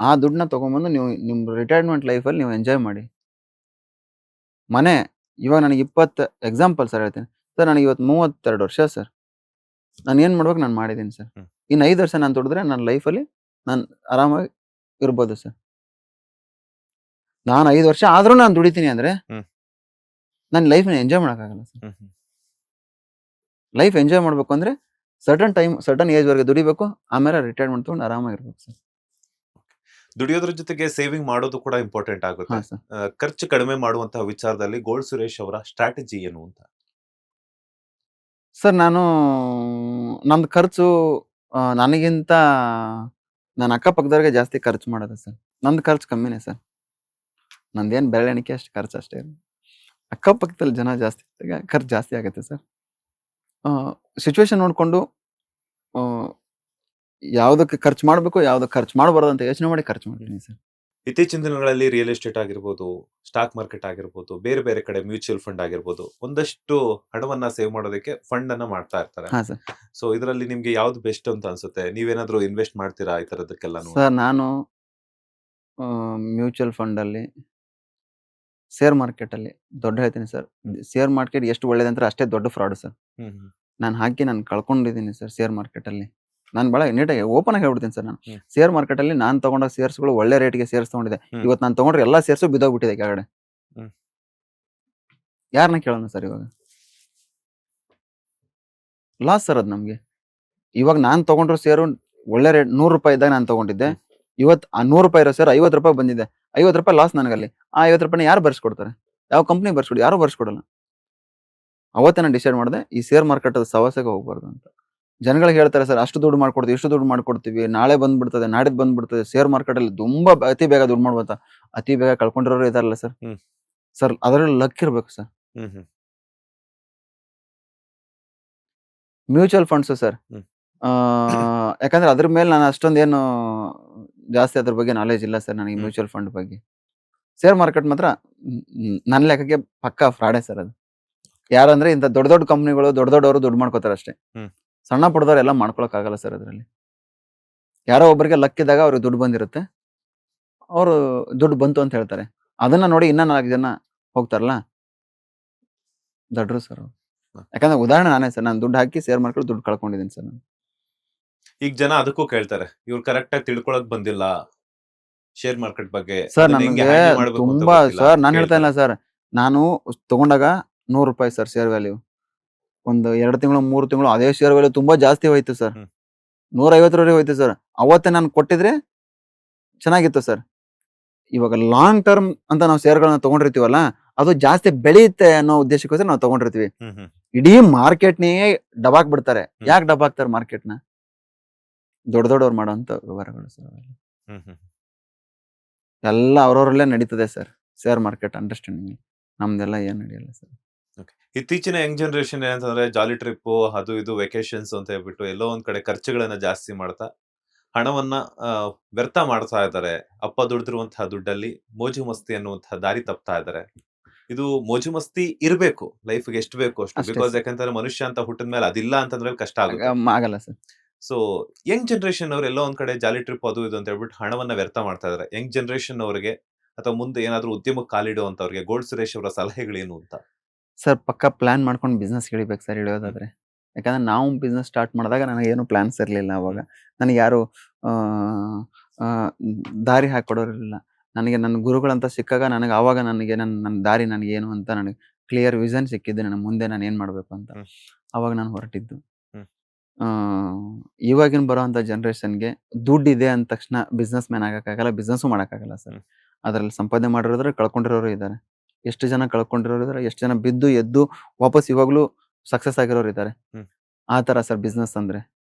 ಆ ದುಡ್ಡನ್ನ ತಗೊಂಬಂದು ನೀವು ನಿಮ್ ರಿಟೈರ್ಮೆಂಟ್ ಲೈಫಲ್ಲಿ ನೀವು ಎಂಜಾಯ್ ಮಾಡಿ. ಮನೆ ಇವಾಗ ನನಗೆ 20 ಎಕ್ಸಾಂಪಲ್ ಸರ್ ಹೇಳ್ತೀನಿ ಸರ್, ನನಗೆ ಇವತ್ತು 32 ವರ್ಷ ಸರ್. ನಾನು ಏನ್ ಮಾಡ್ಬೇಕು ನಾನು ಮಾಡಿದ್ದೀನಿ ಸರ್. ಹ್ಮ್. ಇನ್ನು 5 ವರ್ಷ ನಾನು ದುಡಿದ್ರೆ ನನ್ನ ಲೈಫಲ್ಲಿ ನಾನು ಆರಾಮಾಗಿ ಇರ್ಬೋದು ಸರ್. ನಾನು 5 ವರ್ಷ ಆದ್ರೂ ನಾನು ದುಡಿತೀನಿ ಅಂದ್ರೆ ಹ್ಮ್. ನನ್ನ ಲೈಫ್ನ ಎಂಜಾಯ್ ಮಾಡೋಕ್ಕಾಗಲ್ಲ ಸರ್. ಲೈಫ್ ಎಂಜಾಯ್ ಮಾಡ್ಬೇಕು ಅಂದ್ರೆ ಸರ್ಟನ್ ಏಜ್ ವರೆಗೆ ದುಡಿಬೇಕು, ಆಮೇಲೆ ರಿಟೈರ್ಮೆಂಟ್ ತಗೊಂಡು ಆರಾಮಾಗಿರ್ಬೇಕು ಸರ್. ದುಡಿಯೋದ್ರ ಜೊತೆಗೆ ಸೇವಿಂಗ್ ಮಾಡೋದು ಕೂಡ ಇಂಪಾರ್ಟೆಂಟ್ ಹಾ ಆಗುತ್ತೆ. ಸರ್. ಖರ್ಚು ಕಡಿಮೆ ಮಾಡುವಂತಹ ವಿಚಾರದಲ್ಲಿ ಗೋಲ್ಡ್ ಸುರೇಶ್ ಅವರ ಸ್ಟ್ರಾಟಜಿ ಏನು ಅಂತ? ಸರ್ ನಂದು ಖರ್ಚು ನನಗಿಂತ ನನ್ನ ಅಕ್ಕಪಕ್ಕದವ್ರಿಗೆ ಜಾಸ್ತಿ ಖರ್ಚು ಮಾಡೋದು ಸರ್. ನಂದು ಖರ್ಚು ಕಮ್ಮಿನೇ ಸರ್. ನಂದೇನು ಬೆರಳೆಣಿಕೆ ಅಷ್ಟು ಖರ್ಚು ಅಷ್ಟೇ. ಅಕ್ಕಪಕ್ಕದಲ್ಲಿ ಜನ ಜಾಸ್ತಿ ಇದ್ದಾಗ ಖರ್ಚು ಜಾಸ್ತಿ ಆಗುತ್ತೆ ಸರ್. ಸಿಚುವೇಶನ್ ನೋಡಿಕೊಂಡು ಯಾವುದಕ್ಕೆ ಖರ್ಚು ಮಾಡಬೇಕು, ಯಾವುದಕ್ಕೆ ಖರ್ಚು ಮಾಡಬಾರ್ದು ಅಂತ ಯೋಚನೆ ಮಾಡಿ ಖರ್ಚು ಮಾಡ್ತೀನಿ ಸರ್. ಇತ್ತೀಚಿನ ದಿನಗಳಲ್ಲಿ ರಿಯಲ್ ಎಸ್ಟೇಟ್ ಆಗಿರ್ಬೋದು, ಸ್ಟಾಕ್ ಮಾರ್ಕೆಟ್ ಆಗಿರ್ಬೋದು, ಬೇರೆ ಬೇರೆ ಕಡೆ ಮ್ಯೂಚುವಲ್ ಫಂಡ್ ಆಗಿರ್ಬೋದು, ಒಂದಷ್ಟು ಹಣವನ್ನ ಸೇವ್ ಮಾಡೋದಕ್ಕೆ ಫಂಡ್ ಅನ್ನ ಮಾಡ್ತಾ ಇರ್ತಾರೆ. ಹಾ ಸರ್. ಸೊ ಇದರಲ್ಲಿ ನಿಮ್ಗೆ ಯಾವ್ದು ಬೆಸ್ಟ್ ಅಂತ ಅನ್ಸುತ್ತೆ? ನೀವೇನಾದ್ರೂ ಇನ್ವೆಸ್ಟ್ ಮಾಡ್ತೀರಾ ಈ ತರದಕ್ಕೆಲ್ಲ? ಸರ್ ನಾನು ಮ್ಯೂಚುವಲ್ ಫಂಡಲ್ಲಿ, ಶೇರ್ ಮಾರ್ಕೆಟಲ್ಲಿ ದೊಡ್ಡ ಹೇಳ್ತೀನಿ ಸರ್. ಶೇರ್ ಮಾರ್ಕೆಟ್ ಎಷ್ಟು ಒಳ್ಳೇದಂದ್ರೆ ಅಷ್ಟೇ ದೊಡ್ಡ ಫ್ರಾಡ್ ಸರ್. ನಾನು ಹಾಕಿ ನಾನು ಕಳ್ಕೊಂಡಿದ್ದೀನಿ ಸರ್ ಶೇರ್ ಮಾರ್ಕೆಟಲ್ಲಿ. ನಾನು ಭಾಳ ನೀಟಾಗಿ ಓಪನ್ ಆಗಿ ಹೇಳ್ಬಿಡ್ತೀನಿ ಸರ್. ನಾನು ಶೇರ್ ಮಾರ್ಕೆಟಲ್ಲಿ ನಾನು ತಗೊಂಡ ಶೇರ್ಸ್ಗಳು ಒಳ್ಳೆ ರೇಟ್ಗೆ ಶೇರ್ಸ್ ತಗೊಂಡಿದೆ. ಇವತ್ತು ನಾನು ತಗೊಂಡ್ರೆ ಎಲ್ಲ ಶೇರ್ಸು ಬಿದ್ದೋಗ್ಬಿಟ್ಟಿದೆ ಕೆಳಗಡೆ. ಯಾರನ್ನ ಕೇಳೋಣ ಸರ್ ಇವಾಗ? ಲಾಸ್ ಸರ್ ಅದು ನಮಗೆ. ಇವಾಗ ನಾನು ತಗೊಂಡ್ರು ಶೇರು ಒಳ್ಳೆ ರೇಟ್ 100 ರೂಪಾಯಿ ಇದ್ದಾಗ ನಾನು ತಗೊಂಡಿದ್ದೆ. ಇವತ್ತು ಆ 100 ರೂಪಾಯಿ ಇರೋ ಶೇರ್ 50 ರೂಪಾಯಿ ಬಂದಿದೆ. 50 ರೂಪಾಯಿ ಲಾಸ್ ನನಗಲ್ಲಿ. ಆ 50 ರೂಪಾಯಿನ ಯಾರು ಬರ್ಸ್ಕೊಡ್ತಾರೆ? ಯಾವ ಕಂಪ್ನಿ ಬರ್ಸ್ಕೊಡಿ? ಯಾರು ಬರ್ಸ್ಕೊಡಲ್ಲ. ಅವತ್ತೇ ನಾನು ಡಿಸೈಡ್ ಮಾಡಿದೆ, ಈ ಶೇರ್ ಮಾರ್ಕೆಟ್ ಸವಾಸಕ್ಕೆ ಹೋಗ್ಬಾರ್ದು ಅಂತ. ಜನಗಳಿಗೆ ಹೇಳ್ತಾರೆ ಸರ್, ಅಷ್ಟು ದುಡ್ಡು ಮಾಡ್ಕೊಡ್ತೀವಿ, ಇಷ್ಟು ದುಡ್ಡು ಮಾಡ್ಕೊಡ್ತೀವಿ, ನಾಳೆ ಬಂದ್ಬಿಡ್ತದೆ, ನಾಡಿದ್ದು ಬಂದ್ಬಿಡ್ತದೆ. ಶೇರ್ ಮಾರ್ಕೆಟಲ್ಲಿ ತುಂಬಾ ಅತಿ ಬೇಗ ದುಡ್ಡು ಮಾಡ್ಬೋದ, ಅತಿ ಬೇಗ ಕಳ್ಕೊಂಡಿರೋರು ಇದಾರಲ್ಲ ಸರ್. ಸರ್ ಅದರಲ್ಲಿ ಲಕ್ ಇರ್ಬೇಕು ಸರ್. ಮ್ಯೂಚುವಲ್ ಫಂಡ್ಸ್ ಸರ್, ಯಾಕಂದ್ರೆ ಅದ್ರ ಮೇಲೆ ನಾನು ಅಷ್ಟೊಂದೇನು ಜಾಸ್ತಿ ಅದ್ರ ಬಗ್ಗೆ ನಾಲೆಜ್ ಇಲ್ಲ ಸರ್ ನನಗೆ ಹ್ಮ್. ಮ್ಯೂಚುವಲ್ ಫಂಡ್ ಬಗ್ಗೆ. ಶೇರ್ ಮಾರ್ಕೆಟ್ ಮಾತ್ರ ನನ್ನ ಲೆಕ್ಕಕ್ಕೆ ಪಕ್ಕಾ ಫ್ರಾಡೇ ಸರ್ ಅದು. ಯಾರಂದ್ರೆ ಇಂಥ ದೊಡ್ಡ ದೊಡ್ಡ ಕಂಪ್ನಿಗಳು ದೊಡ್ಡವರು ದುಡ್ಡು ಮಾಡ್ಕೋತಾರೆ ಅಷ್ಟೇ. ಹ್ಮ್. ಸಣ್ಣ ಪುಟ್ಟದವ್ರು ಎಲ್ಲ ಮಾಡ್ಕೊಳಕ್ ಆಗಲ್ಲ ಸರ್ ಅದರಲ್ಲಿ. ಯಾರೋ ಒಬ್ಬರಿಗೆ ಲಕ್ ಇದ್ದಾಗ ಅವ್ರಿಗೆ ದುಡ್ಡು ಬಂದಿರುತ್ತೆ, ಅವರು ದುಡ್ಡು ಬಂತು ಅಂತ ಹೇಳ್ತಾರೆ. ಅದನ್ನ ನೋಡಿ ಇನ್ನ 4 ಜನ ಹೋಗ್ತಾರಲ್ಲ, ದಡ್ರು ಸರ್ ಅವ್ರು. ಹ. ಯಾಕಂದ್ರೆ ಉದಾಹರಣೆ ನಾನೇ ಸರ್, ನಾನು ದುಡ್ಡು ಹಾಕಿ ಶೇರ್ ಮಾರ್ಕೆಟ್ ದುಡ್ಡು ಕಳ್ಕೊಂಡಿದ್ದೀನಿ ಸರ್ ನಾನು. ಈಗ ಜನ ಅದಕ್ಕೂ ಕೇಳ್ತಾರೆ, ಇವ್ರು ಕರೆಕ್ಟ್ ಆಗಿ ತಿಳ್ಕೊಳಕ್ ಬಂದಿಲ್ಲ ಶೇರ್ ಮಾರ್ಕೆಟ್ ಬಗ್ಗೆ, ಸರ್ ಅದನ್ನ ಹೆಂಗೆ ನನಗೆ ಹ್ಯಾಂಡಲ್ ಮಾಡ್ಬೇಕು ಅಂತ ತುಂಬಾ ಗೊತ್ತಿಲ್ಲ ಸರ್, ನಾನು ಹೇಳ್ತಾ ಕೇಳ್ತಾರೆ. ಇಲ್ಲ ಸರ್, ನಾನು ತಗೊಂಡಾಗ 100 ರೂಪಾಯಿ ಸರ್ ಶೇರ್ ವ್ಯಾಲ್ಯೂ. ಒಂದು 2 ತಿಂಗಳು 3 ತಿಂಗಳು ಅದೇ ಶೇರ್ ವ್ಯಾಲ್ಯೂ ತುಂಬಾ ಜಾಸ್ತಿ ಹೋಯ್ತು ಸರ್. ಹ್ಮ್. 150 ಹೋಯ್ತು ಸರ್. ಅವತ್ತೇ ನಾನು ಕೊಟ್ಟಿದ್ರೆ ಚೆನ್ನಾಗಿತ್ತು ಸರ್. ಇವಾಗ ಲಾಂಗ್ ಟರ್ಮ್ ಅಂತ ನಾವು ಶೇರ್ಗಳನ್ನ ತಗೊಂಡಿರ್ತೀವಲ್ಲ, ಅದು ಜಾಸ್ತಿ ಬೆಳೆಯುತ್ತೆ ಅನ್ನೋ ಉದ್ದೇಶಕ್ಕೋಸ್ಕರ ನಾವು ತಗೊಂಡಿರ್ತೀವಿ. ಹ್ಮ್ ಹ್ಮ್ ಇಡೀ ಮಾರ್ಕೆಟ್ನೇ ಡಬಾಕ್ ಬಿಡ್ತಾರೆ. ಹ್ಮ್. ಯಾಕೆ ಡಬಾಕ್ತಾರೆ ಮಾರ್ಕೆಟ್ನ? ದೊಡ್ಡವ್ರು ಮಾಡೋಂಥ ವ್ಯವಹಾರಗಳು ಸರ್ ಅವೆಲ್ಲ. ಹ್ಮ್ ಹ್ಮ್ ಎಲ್ಲ ಅವ್ರವ್ರಲ್ಲೇ ನಡೀತದೆ ಸರ್ ಶೇರ್ ಮಾರ್ಕೆಟ್ ಅಂಡರ್ಸ್ಟ್ಯಾಂಡಿಂಗ್. ನಮ್ದೆಲ್ಲ ಏನ್ ನಡೆಯಲ್ಲ ಸರ್. ಇತ್ತೀಚಿನ ಯಂಗ್ ಜನರೇಷನ್ ಏನಂತಂದ್ರೆ ಜಾಲಿ ಟ್ರಿಪ್ ಅದು ಇದು ವೆಕೇಶನ್ಸ್ ಅಂತ ಹೇಳ್ಬಿಟ್ಟು ಎಲ್ಲೋ ಒಂದ್ ಕಡೆ ಖರ್ಚುಗಳನ್ನ ಜಾಸ್ತಿ ಮಾಡ್ತಾ ಹಣವನ್ನ ವ್ಯರ್ಥ ಮಾಡ್ತಾ ಇದ್ದಾರೆ. ಅಪ್ಪ ದುಡಿದಿರುವಂತಹ ದುಡ್ಡಲ್ಲಿ ಮೋಜು ಮಸ್ತಿ ಅನ್ನುವಂತಹ ದಾರಿ ತಪ್ತಾ ಇದ್ದಾರೆ. ಇದು ಮೋಜು ಮಸ್ತಿ ಇರ್ಬೇಕು, ಲೈಫ್ಗೆ ಎಷ್ಟು ಬೇಕು ಅಷ್ಟು. ಅಷ್ಟೇ ಬಿಕಾಸ್ ಸರ್. ಯಾಕಂದ್ರೆ ಮನುಷ್ಯ ಅಂತ ಹುಟ್ಟಿದ ಮೇಲೆ ಅದಿಲ್ಲ ಅಂತಂದ್ರೆ ಕಷ್ಟ ಆಗುತ್ತೆ. ಆಗಲ್ಲ ಸರ್. ಸೊ ಯಂಗ್ ಜನರೇಷನ್ ಅವ್ರು ಎಲ್ಲೋ ಒಂದ್ ಕಡೆ ಜಾಲಿ ಟ್ರಿಪ್ ಅದು ಇದು ಅಂತ ಹೇಳ್ಬಿಟ್ಟು ಹಣವನ್ನ ವ್ಯರ್ಥ ಮಾಡ್ತಾ ಇದ್ದಾರೆ. ಯಂಗ್ ಜನರೇಷನ್ ಅವರಿಗೆ ಅಥವಾ ಮುಂದೆ ಏನಾದ್ರೂ ಉದ್ಯಮಕ್ಕೆ ಕಾಲಿಡುವಂತವ್ರಿಗೆ ಗೋಲ್ಡ್ ಸುರೇಶ್ ಅವರ ಸಲಹೆಗಳೇನು ಅಂತ? ಸರ್ ಪಕ್ಕ ಪ್ಲಾನ್ ಮಾಡ್ಕೊಂಡು ಬಿಸ್ನೆಸ್ ಇಳಿಬೇಕು ಸರ್ ಇಳಿಯೋದಾದ್ರೆ. ಯಾಕಂದ್ರೆ ನಾವು ಬಿಸ್ನೆಸ್ ಸ್ಟಾರ್ಟ್ ಮಾಡಿದಾಗ ನನಗೇನು ಪ್ಲಾನ್ಸ್ ಇರಲಿಲ್ಲ ಅವಾಗ. ನನಗೆ ಯಾರು ಆ, ಆ, ದಾರಿ ಹಾಕೊಡೋರಿಲ್ಲ. ನನಗೆ ನನ್ನ ಗುರುಗಳಂತ ಸಿಕ್ಕಾಗ ನನಗೆ ಆವಾಗ ನನಗೆ ನನ್ನ ದಾರಿ ನನಗೇನು ಅಂತ ನನಗೆ ಕ್ಲಿಯರ್ ವಿಷನ್ ಸಿಕ್ಕಿದ್ದು, ನನ್ನ ಮುಂದೆ ನಾನು ಏನು ಮಾಡಬೇಕು ಅಂತ. ಹ್ಮ್. ಅವಾಗ ನಾನು ಹೊರಟಿದ್ದು. ಹ್ಮ್. ಆ, ಇವಾಗಿನ ಬರೋವಂಥ ಜನ್ರೇಷನ್ಗೆ ದುಡ್ಡಿದೆ ಅಂದ ತಕ್ಷಣ ಬಿಸ್ನೆಸ್ ಮ್ಯಾನ್ ಆಗಕ್ಕಾಗಲ್ಲ, ಬಿಸ್ನೆಸ್ಸು ಮಾಡೋಕ್ಕಾಗಲ್ಲ ಸರ್. ಹ್ಮ್. ಅದರಲ್ಲಿ ಸಂಪಾದನೆ ಮಾಡಿರೋದ್ರೆ ಕಳ್ಕೊಂಡಿರೋರು ಇದ್ದಾರೆ. ಎಷ್ಟು ಜನ ಕಳ್ಕೊಂಡಿರೋರು ಇದ್ದಾರೆ, ಎಷ್ಟು ಜನ ಬಿದ್ದು ಎದ್ದು ವಾಪಸ್ ಇವಾಗಲೂ ಸಕ್ಸಸ್ ಆಗಿರೋರು ಇದ್ದಾರೆ. ಹ್ಮ್. ಆ ಥರ ಸರ್ ಬಿಸ್ನೆಸ್ ಅಂದರೆ.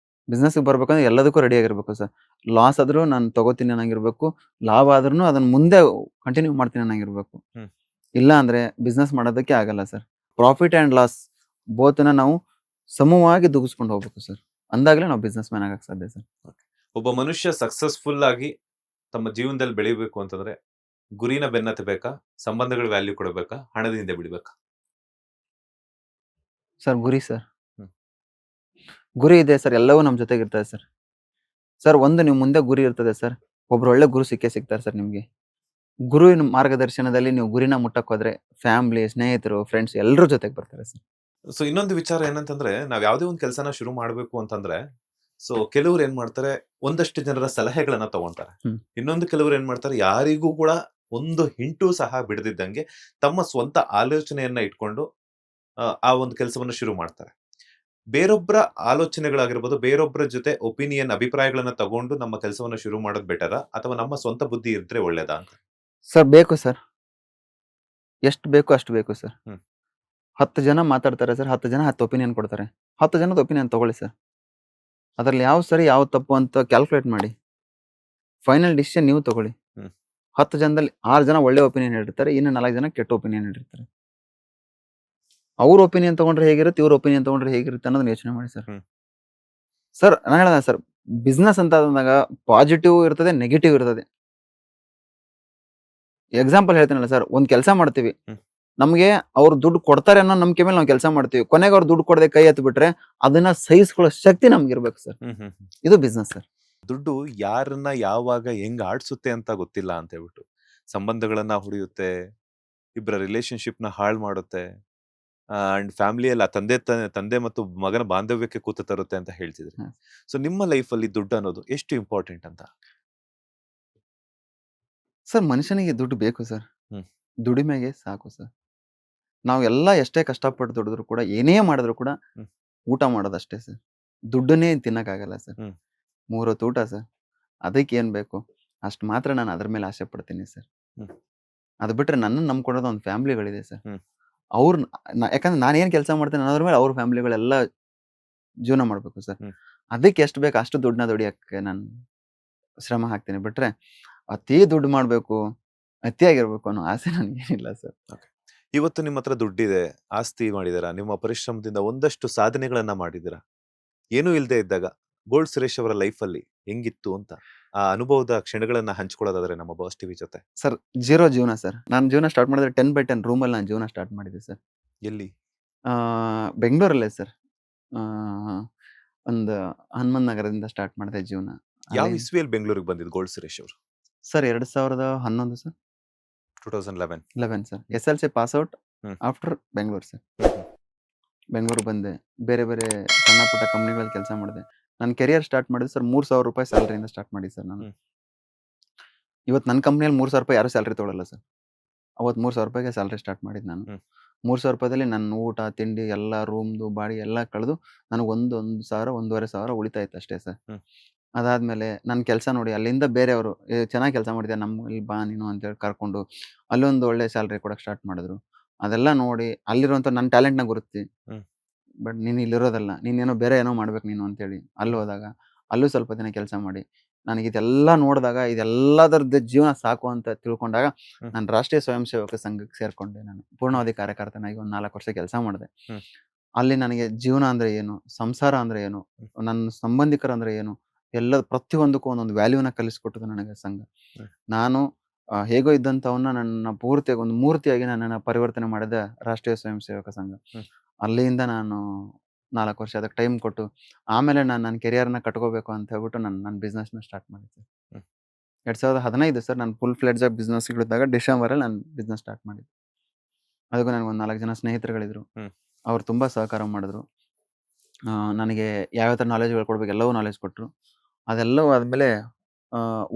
ಬಿಸ್ನೆಸ್ಗೆ ಬರ್ಬೇಕಂದ್ರೆ ಎಲ್ಲದಕ್ಕೂ ರೆಡಿ ಆಗಿರ್ಬೇಕು ಸರ್. ಲಾಸ್ ಆದರೂ ನಾನು ತಗೋತೀನಿ ಅನ್ನಂಗಿರ್ಬೇಕು, ಲಾಭ ಆದ್ರೂ ಅದನ್ನ ಮುಂದೆ ಕಂಟಿನ್ಯೂ ಮಾಡ್ತೀನಿ ಅನ್ನಂಗಿರ್ಬೇಕು. ಹ್ಮ್. ಇಲ್ಲ ಅಂದರೆ ಬಿಸ್ನೆಸ್ ಮಾಡೋದಕ್ಕೆ ಆಗಲ್ಲ ಸರ್. ಪ್ರಾಫಿಟ್ ಆ್ಯಂಡ್ ಲಾಸ್ ಬೋತನ್ನ ನಾವು ಸಮವಾಗಿ ದುಗಿಸ್ಕೊಂಡು ಹೋಗ್ಬೇಕು ಸರ್. ಅಂದಾಗಲೇ ನಾವು ಬಿಸ್ನೆಸ್ ಮ್ಯಾನ್ ಆಗಕ್ಕೆ ಸಾಧ್ಯ ಸರ್. ಒಬ್ಬ ಮನುಷ್ಯ ಸಕ್ಸಸ್ಫುಲ್ ಆಗಿ ತಮ್ಮ ಜೀವನದಲ್ಲಿ ಬೆಳಿಬೇಕು ಅಂತಂದ್ರೆ ಗುರಿನ ಬೆನ್ನತ್ತಬೇಕಾ, ಸಂಬಂಧಗಳ ವ್ಯಾಲ್ಯೂ ಕೊಡಬೇಕಾ, ಹಣದ ಹಿಂದೆ ಬಿಡಬೇಕಾ? ಸರ್ ಗುರಿ ಸರ್. ಹ್ಮ್. ಗುರಿ ಇದೆ ಸರ್, ಎಲ್ಲವೂ ನಮ್ಮ ಜೊತೆಗೆ ಇರ್ತದೆ ಸರ್. ಸರ್ ಒಂದು ನೀವು ಮುಂದೆ ಗುರಿ ಇರ್ತದೆ ಸರ್, ಒಬ್ರು ಒಳ್ಳೆ ಗುರು ಸಿಕ್ಕೇ ಸಿಗ್ತಾರೆ ಸರ್ ನಿಮಗೆ. ಗುರುವಿನ ಮಾರ್ಗದರ್ಶನದಲ್ಲಿ ನೀವು ಗುರಿನ ಮುಟ್ಟಕ್ಕೆ ಹೋದ್ರೆ ಫ್ಯಾಮಿಲಿ, ಸ್ನೇಹಿತರು, ಫ್ರೆಂಡ್ಸ್ ಎಲ್ಲರೂ ಜೊತೆಗೆ ಬರ್ತಾರೆ ಸರ್. ಸೊ ಇನ್ನೊಂದು ವಿಚಾರ ಏನಂತಂದ್ರೆ, ನಾವ್ ಯಾವುದೇ ಒಂದು ಕೆಲಸನ ಶುರು ಮಾಡ್ಬೇಕು ಅಂತಂದ್ರೆ, ಸೊ ಕೆಲವ್ರು ಏನ್ ಮಾಡ್ತಾರೆ, ಒಂದಷ್ಟು ಜನರ ಸಲಹೆಗಳನ್ನ ತಗೊಂತಾರೆ. ಹ್ಮ್. ಇನ್ನೊಂದು ಕೆಲವ್ರು ಏನ್ ಮಾಡ್ತಾರೆ, ಯಾರಿಗೂ ಕೂಡ ಒಂದು ಹಿಂಟು ಸಹ ಬಿಡದಿದ್ದಂಗೆ ತಮ್ಮ ಸ್ವಂತ ಆಲೋಚನೆಯನ್ನ ಇಟ್ಕೊಂಡು ಆ ಒಂದು ಕೆಲಸವನ್ನ ಶುರು ಮಾಡ್ತಾರೆ. ಬೇರೊಬ್ಬರ ಆಲೋಚನೆಗಳಾಗಿರ್ಬೋದು, ಬೇರೊಬ್ಬರ ಜೊತೆ ಒಪಿನಿಯನ್ ಅಭಿಪ್ರಾಯಗಳನ್ನ ತಗೊಂಡು ನಮ್ಮ ಕೆಲಸವನ್ನ ಶುರು ಮಾಡೋದು ಬೆಟರ, ಅಥವಾ ನಮ್ಮ ಸ್ವಂತ ಬುದ್ಧಿ ಇದ್ರೆ ಒಳ್ಳೇದಾ ಅಂತ? ಸರ್ ಬೇಕು ಸರ್, ಎಷ್ಟು ಬೇಕು ಅಷ್ಟು ಬೇಕು ಸರ್. ಹ್ಮ್. 10 ಜನ ಮಾತಾಡ್ತಾರೆ ಸರ್, 10 ಜನ 10 ಒಪಿನಿಯನ್ ಕೊಡ್ತಾರೆ. 10 ಜನದ ಒಪಿನಿಯನ್ ತಗೊಳ್ಳಿ ಸರ್. ಅದರಲ್ಲಿ ಯಾವ ಸರಿ ಯಾವ ತಪ್ಪು ಅಂತ ಕ್ಯಾಲ್ಕುಲೇಟ್ ಮಾಡಿ ಫೈನಲ್ ಡಿಸಿಷನ್ ನೀವು ತಗೊಳ್ಳಿ. ಹ್ಮ್. 10 ಜನದಲ್ಲಿ 6 ಜನ ಒಳ್ಳೆ ಒಪಿನಿಯನ್ ಹೇಳಿರ್ತಾರೆ, ಇನ್ನು 4 ಜನ ಕೆಟ್ಟ ಒಪಿನಿಯನ್ ಹೇಳಿರ್ತಾರೆ. ಅವ್ರ ಒಪಿನಿಯನ್ ತಗೊಂಡ್ರೆ ಹೇಗಿರುತ್ತೆ, ಇವ್ರ ಒಪಿನಿಯನ್ ತಗೊಂಡ್ರೆ ಹೇಗಿರುತ್ತೆ ಅನ್ನೋದನ್ನ ಯೋಚನೆ ಮಾಡಿ ಸರ್. ಹ್ಮ್. ಸರ್ ನಾನು ಹೇಳಿದೆ ಸರ್, ಬಿಸ್ನೆಸ್ ಅಂತ ಅಂದಾಗ ಪಾಸಿಟಿವ್ ಇರ್ತದೆ, ನೆಗೆಟಿವ್ ಇರ್ತದೆ. ಎಕ್ಸಾಂಪಲ್ ಹೇಳ್ತೀನಲ್ಲ ಸರ್, ಒಂದು ಕೆಲಸ ಮಾಡ್ತೀವಿ, ಹ್ಮ್. ನಮಗೆ ಅವ್ರು ದುಡ್ಡು ಕೊಡ್ತಾರೆ ಅನ್ನೋ ನಂಬಿಕೆ ಮೇಲೆ ನಾವು ಕೆಲಸ ಮಾಡ್ತೀವಿ. ಕೊನೆಗೆ ಅವ್ರು ದುಡ್ಡು ಕೊಡದೆ ಕೈ ಎತ್ತು ಬಿಟ್ರೆ ಅದನ್ನ ಸಹಿಸ್ಕೊಳ್ಳೋ ಶಕ್ತಿ ನಮ್ಗೆ ಇರ್ಬೇಕು ಸರ್. ಇದು ಬಿಸ್ನೆಸ್ ಸರ್. ದುಡ್ಡು ಯಾರನ್ನ ಯಾವಾಗ ಹೆಂಗ್ ಆಡ್ಸುತ್ತೆ ಅಂತ ಗೊತ್ತಿಲ್ಲ ಅಂತ ಹೇಳ್ಬಿಟ್ಟು ಸಂಬಂಧಗಳನ್ನ ಹೊಡೆಯುತ್ತೆ, ಇಬ್ಬರ ರಿಲೇಶನ್ಶಿಪ್ ನ ಹಾಳು ಮಾಡುತ್ತೆ, ಅಂಡ್ ಫ್ಯಾಮಿಲಿಯಲ್ಲಿ ತಂದೆ ಮತ್ತು ಮಗನ ಬಾಂಧವ್ಯಕ್ಕೆ ಕೂತು ತರುತ್ತೆ ಅಂತ ಹೇಳ್ತಿದ್ರಿ. ಹ್ಮ್. ಸೊ ನಿಮ್ಮ ಲೈಫ್ ಅಲ್ಲಿ ದುಡ್ಡು ಅನ್ನೋದು ಎಷ್ಟು ಇಂಪಾರ್ಟೆಂಟ್ ಅಂತ? ಸರ್ ಮನುಷ್ಯನಿಗೆ ದುಡ್ಡು ಬೇಕು ಸರ್. ಹ್ಮ್. ದುಡಿಮೆಗೆ ಸಾಕು ಸರ್. ನಾವು ಎಲ್ಲ ಎಷ್ಟೇ ಕಷ್ಟಪಟ್ಟು ದುಡಿದ್ರು ಕೂಡ, ಏನೇ ಮಾಡಿದ್ರು ಕೂಡ ಹ್ಮ್. ಊಟ ಮಾಡೋದಷ್ಟೇ ಸರ್. ದುಡ್ಡನ್ನೇ ತಿನ್ನಕ್ಕಾಗಲ್ಲ ಸರ್. ಹ್ಮ್. 3 ಹೊತ್ತು ಊಟ ಸರ್. ಅದಕ್ಕೆ ಏನ್ ಬೇಕು ಅಷ್ಟು ಮಾತ್ರ ನಾನು ಅದ್ರ ಮೇಲೆ ಆಸೆ ಪಡ್ತೀನಿ ಸರ್. ಹ್ಮ್. ಅದು ಬಿಟ್ರೆ ನನ್ನನ್ನು ನಂಬ್ಕೊಳ್ಳೋದು ಒಂದು ಫ್ಯಾಮಿಲಿಗಳಿದೆ ಸರ್. ಹ್ಮ್. ಅವ್ರು ಯಾಕಂದ್ರೆ ನಾನು ಏನು ಕೆಲಸ ಮಾಡ್ತೀನಿ ಅನ್ನೋದ್ರ ಮೇಲೆ ಅವ್ರ ಫ್ಯಾಮಿಲಿಗಳೆಲ್ಲ ಜೀವನ ಮಾಡಬೇಕು ಸರ್. ಹ್ಮ್. ಅದಕ್ಕೆ ಎಷ್ಟು ಬೇಕು ಅಷ್ಟು ದುಡ್ಡನ್ನ ದುಡಿಯಕ್ಕೆ ನಾನು ಶ್ರಮ ಹಾಕ್ತೀನಿ. ಬಿಟ್ರೆ ಅತಿ ದುಡ್ಡು ಮಾಡಬೇಕು, ಅತಿಯಾಗಿರ್ಬೇಕು ಅನ್ನೋ ಆಸೆ ನನಗೇನಿಲ್ಲ ಸರ್. ಇವತ್ತು ನಿಮ್ಮ ಹತ್ರ ದುಡ್ಡಿದೆ, ಆಸ್ತಿ ಮಾಡಿದಿರಾ, ನಿಮ್ಮ ಪರಿಶ್ರಮದಿಂದ ಒಂದಷ್ಟು ಸಾಧನೆಗಳನ್ನ ಮಾಡಿದಿರಾ. ಏನೂ ಇಲ್ಲದೆ ಇದ್ದಾಗ ಗೋಲ್ಡ್ ಸುರೇಶ್ ಅವರ ಲೈಫ್ ಅಲ್ಲಿ ಹೆಂಗಿತ್ತು ಅಂತ ಆ ಅನುಭವದ ಕ್ಷಣಗಳನ್ನ ಹಂಚ್ಕೊಳ್ಳೋದಾದ್ರೆ ನಮ್ಮ ಬಾಸ್ ಟಿವಿ ಜೊತೆ. ಸರ್ 0 ಜೀವನ ಸರ್. ನಾನು ಜೀವನ ಸ್ಟಾರ್ಟ್ ಮಾಡಿದ್ರೆ 10/10 ರೂಮಲ್ಲಿ ನಾನು ಜೀವನ ಸ್ಟಾರ್ಟ್ ಮಾಡಿದ್ದೆ ಸರ್. ಎಲ್ಲಿ? ಬೆಂಗಳೂರಲ್ಲೇ ಸರ್. ಆ, ಒಂದು ಹನುಮಂತ ನಗರದಿಂದ ಸ್ಟಾರ್ಟ್ ಮಾಡಿದೆ ಜೀವನ. ಯಾವ ಅಲ್ಲಿ ಇಸ್ವಿಯಲ್ಲಿ ಬೆಂಗಳೂರಿಗೆ ಬಂದಿದ್ದು ಗೋಲ್ಡ್ ಸುರೇಶ್ ಅವರು? Sir 2011 sir. 2011. 11 sir. SLC pass out hmm. After Bengaluru sir. ಹ್ಮ್. ಬೆಂಗಳೂರು ಬಂದೆ. ಬೇರೆ ಬೇರೆ ಸಣ್ಣ ಪುಟ್ಟ ಕಂಪ್ನಿಗಳಲ್ಲಿ ಕೆಲಸ ಮಾಡಿದೆ. ನನ್ನ ಕೆರಿಯರ್ ಸ್ಟಾರ್ಟ್ ಮಾಡಿದ್ದು ಸರ್ 3,000 ರೂಪಾಯಿ ಸ್ಯಾಲರಿಯಿಂದ ಸ್ಟಾರ್ಟ್ ಮಾಡಿ ಸರ್ ನಾನು. ಹ್ಮ್. ಇವತ್ತು ನನ್ನ ಕಂಪ್ನಿಯಲ್ಲಿ 3,000 ರೂಪಾಯಿ ಯಾರು ಸ್ಯಾಲರಿ ತೊಗೊಳಲ್ಲ ಸರ್. ಅವತ್ತು 3,000 ರೂಪಾಯಿಗೆ ಸ್ಯಾಲರಿ ಸ್ಟಾರ್ಟ್ ಮಾಡಿದ್ದು ನಾನು. ಹ್ಮ್. 3,000 ರೂಪಾಯಿದಲ್ಲಿ ನನ್ನ ಊಟ ತಿಂಡಿ ಎಲ್ಲ ರೂಮ್ದು ಬಾಡಿಗೆ ಎಲ್ಲ ಕಳೆದು ನನಗೆ 1,000 1,500 ಉಳಿತಾ ಇತ್ತು ಅಷ್ಟೇ ಸರ್. ಹ್ಮ್. ಅದಾದ್ಮೇಲೆ ನನ್ನ ಕೆಲಸ ನೋಡಿ ಅಲ್ಲಿಂದ ಬೇರೆಯವರು ಚೆನ್ನಾಗಿ ಕೆಲಸ ಮಾಡಿದ್ಯಾ ಇಲ್ಲಿ ಬಾ ನೀನು ಅಂತೇಳಿ ಕರ್ಕೊಂಡು ಅಲ್ಲೊಂದು ಒಳ್ಳೆ ಸ್ಯಾಲರಿ ಕೊಡಕ್ಕೆ ಸ್ಟಾರ್ಟ್ ಮಾಡಿದ್ರು. ಅದೆಲ್ಲ ನೋಡಿ ಅಲ್ಲಿರುವಂಥ ನನ್ನ ಟ್ಯಾಲೆಂಟ್ನ ಗುರುತಿ. ಹ್ಮ್. ಬಟ್ ನೀನು ಇಲ್ಲಿರೋದಲ್ಲ, ನೀನೇನೋ ಬೇರೆ ಏನೋ ಮಾಡ್ಬೇಕು ನೀನು ಅಂತೇಳಿ ಅಲ್ಲಿ ಹೋದಾಗ ಅಲ್ಲೂ ಸ್ವಲ್ಪ ದಿನ ಕೆಲಸ ಮಾಡಿ ನನಗೆ ಇದೆಲ್ಲ ನೋಡಿದಾಗ ಇದೆಲ್ಲದರದ್ದು ಜೀವನ ಸಾಕು ಅಂತ ತಿಳ್ಕೊಂಡಾಗ ಹ್ಮ್. ನಾನು ರಾಷ್ಟ್ರೀಯ ಸ್ವಯಂ ಸೇವಕ ಸಂಘಕ್ಕೆ ಸೇರ್ಕೊಂಡೆ. ನಾನು ಪೂರ್ಣಾವಧಿ ಕಾರ್ಯಕರ್ತನಾಗಿ ಒಂದು 4 ವರ್ಷ ಕೆಲಸ ಮಾಡಿದೆ. ಹ್ಮ್. ಅಲ್ಲಿ ನನಗೆ ಜೀವನ ಅಂದ್ರೆ ಏನು, ಸಂಸಾರ ಅಂದ್ರೆ ಏನು, ನನ್ನ ಸಂಬಂಧಿಕರು ಅಂದ್ರೆ ಏನು, ಎಲ್ಲ ಪ್ರತಿಯೊಂದಕ್ಕೂ ಒಂದೊಂದು ವ್ಯಾಲ್ಯೂನ ಕಲಿಸ್ಕೊಟ್ಟದು ನನಗೆ ಸಂಘ. ಹ್ಮ್. ನಾನು ಹೇಗೋ ಇದ್ದಂಥವನ್ನ ನನ್ನ ಪೂರ್ತಿಯಾಗಿ ಒಂದು ಮೂರ್ತಿಯಾಗಿ ನನ್ನನ್ನು ಪರಿವರ್ತನೆ ಮಾಡಿದ ರಾಷ್ಟ್ರೀಯ ಸ್ವಯಂ ಸೇವಕ ಸಂಘ. ಹ್ಮ್. ಅಲ್ಲಿಂದ ನಾನು 4 ವರ್ಷ ಅದಕ್ಕೆ ಟೈಮ್ ಕೊಟ್ಟು ಆಮೇಲೆ ನಾನು ನನ್ನ ಕೆರಿಯರ್ನ ಕಟ್ಕೋಬೇಕು ಅಂತ ಹೇಳ್ಬಿಟ್ಟು ನನ್ನ ಬಿಸ್ನೆಸ್ನ ಸ್ಟಾರ್ಟ್ ಮಾಡಿದ್ದೆ. ಹ್ಮ್. 2015 ಸರ್ ನಾನು ಫುಲ್ ಫ್ಲೆಡ್ಜ್ ಆಗಿ ಬಿಸ್ನೆಸ್ಗಳಿದ್ದಾಗ ಡಿಸೆಂಬರಲ್ಲಿ ನಾನು ಬಿಸ್ನೆಸ್ ಸ್ಟಾರ್ಟ್ ಮಾಡಿದ್ದೆ. ಅದಕ್ಕೂ ನನಗೆ ಒಂದು 4 ಜನ ಸ್ನೇಹಿತರುಗಳಿದ್ರು. ಹ್ಮ್. ಅವ್ರು ತುಂಬ ಸಹಕಾರ ಮಾಡಿದ್ರು. ನನಗೆ ಯಾವ ಥರ ನಾಲೆಜ್ಗಳು ಕೊಡ್ಬೇಕು ಎಲ್ಲವೂ ನಾಲೆಜ್ ಕೊಟ್ಟರು. ಅದೆಲ್ಲವೂ ಆದಮೇಲೆ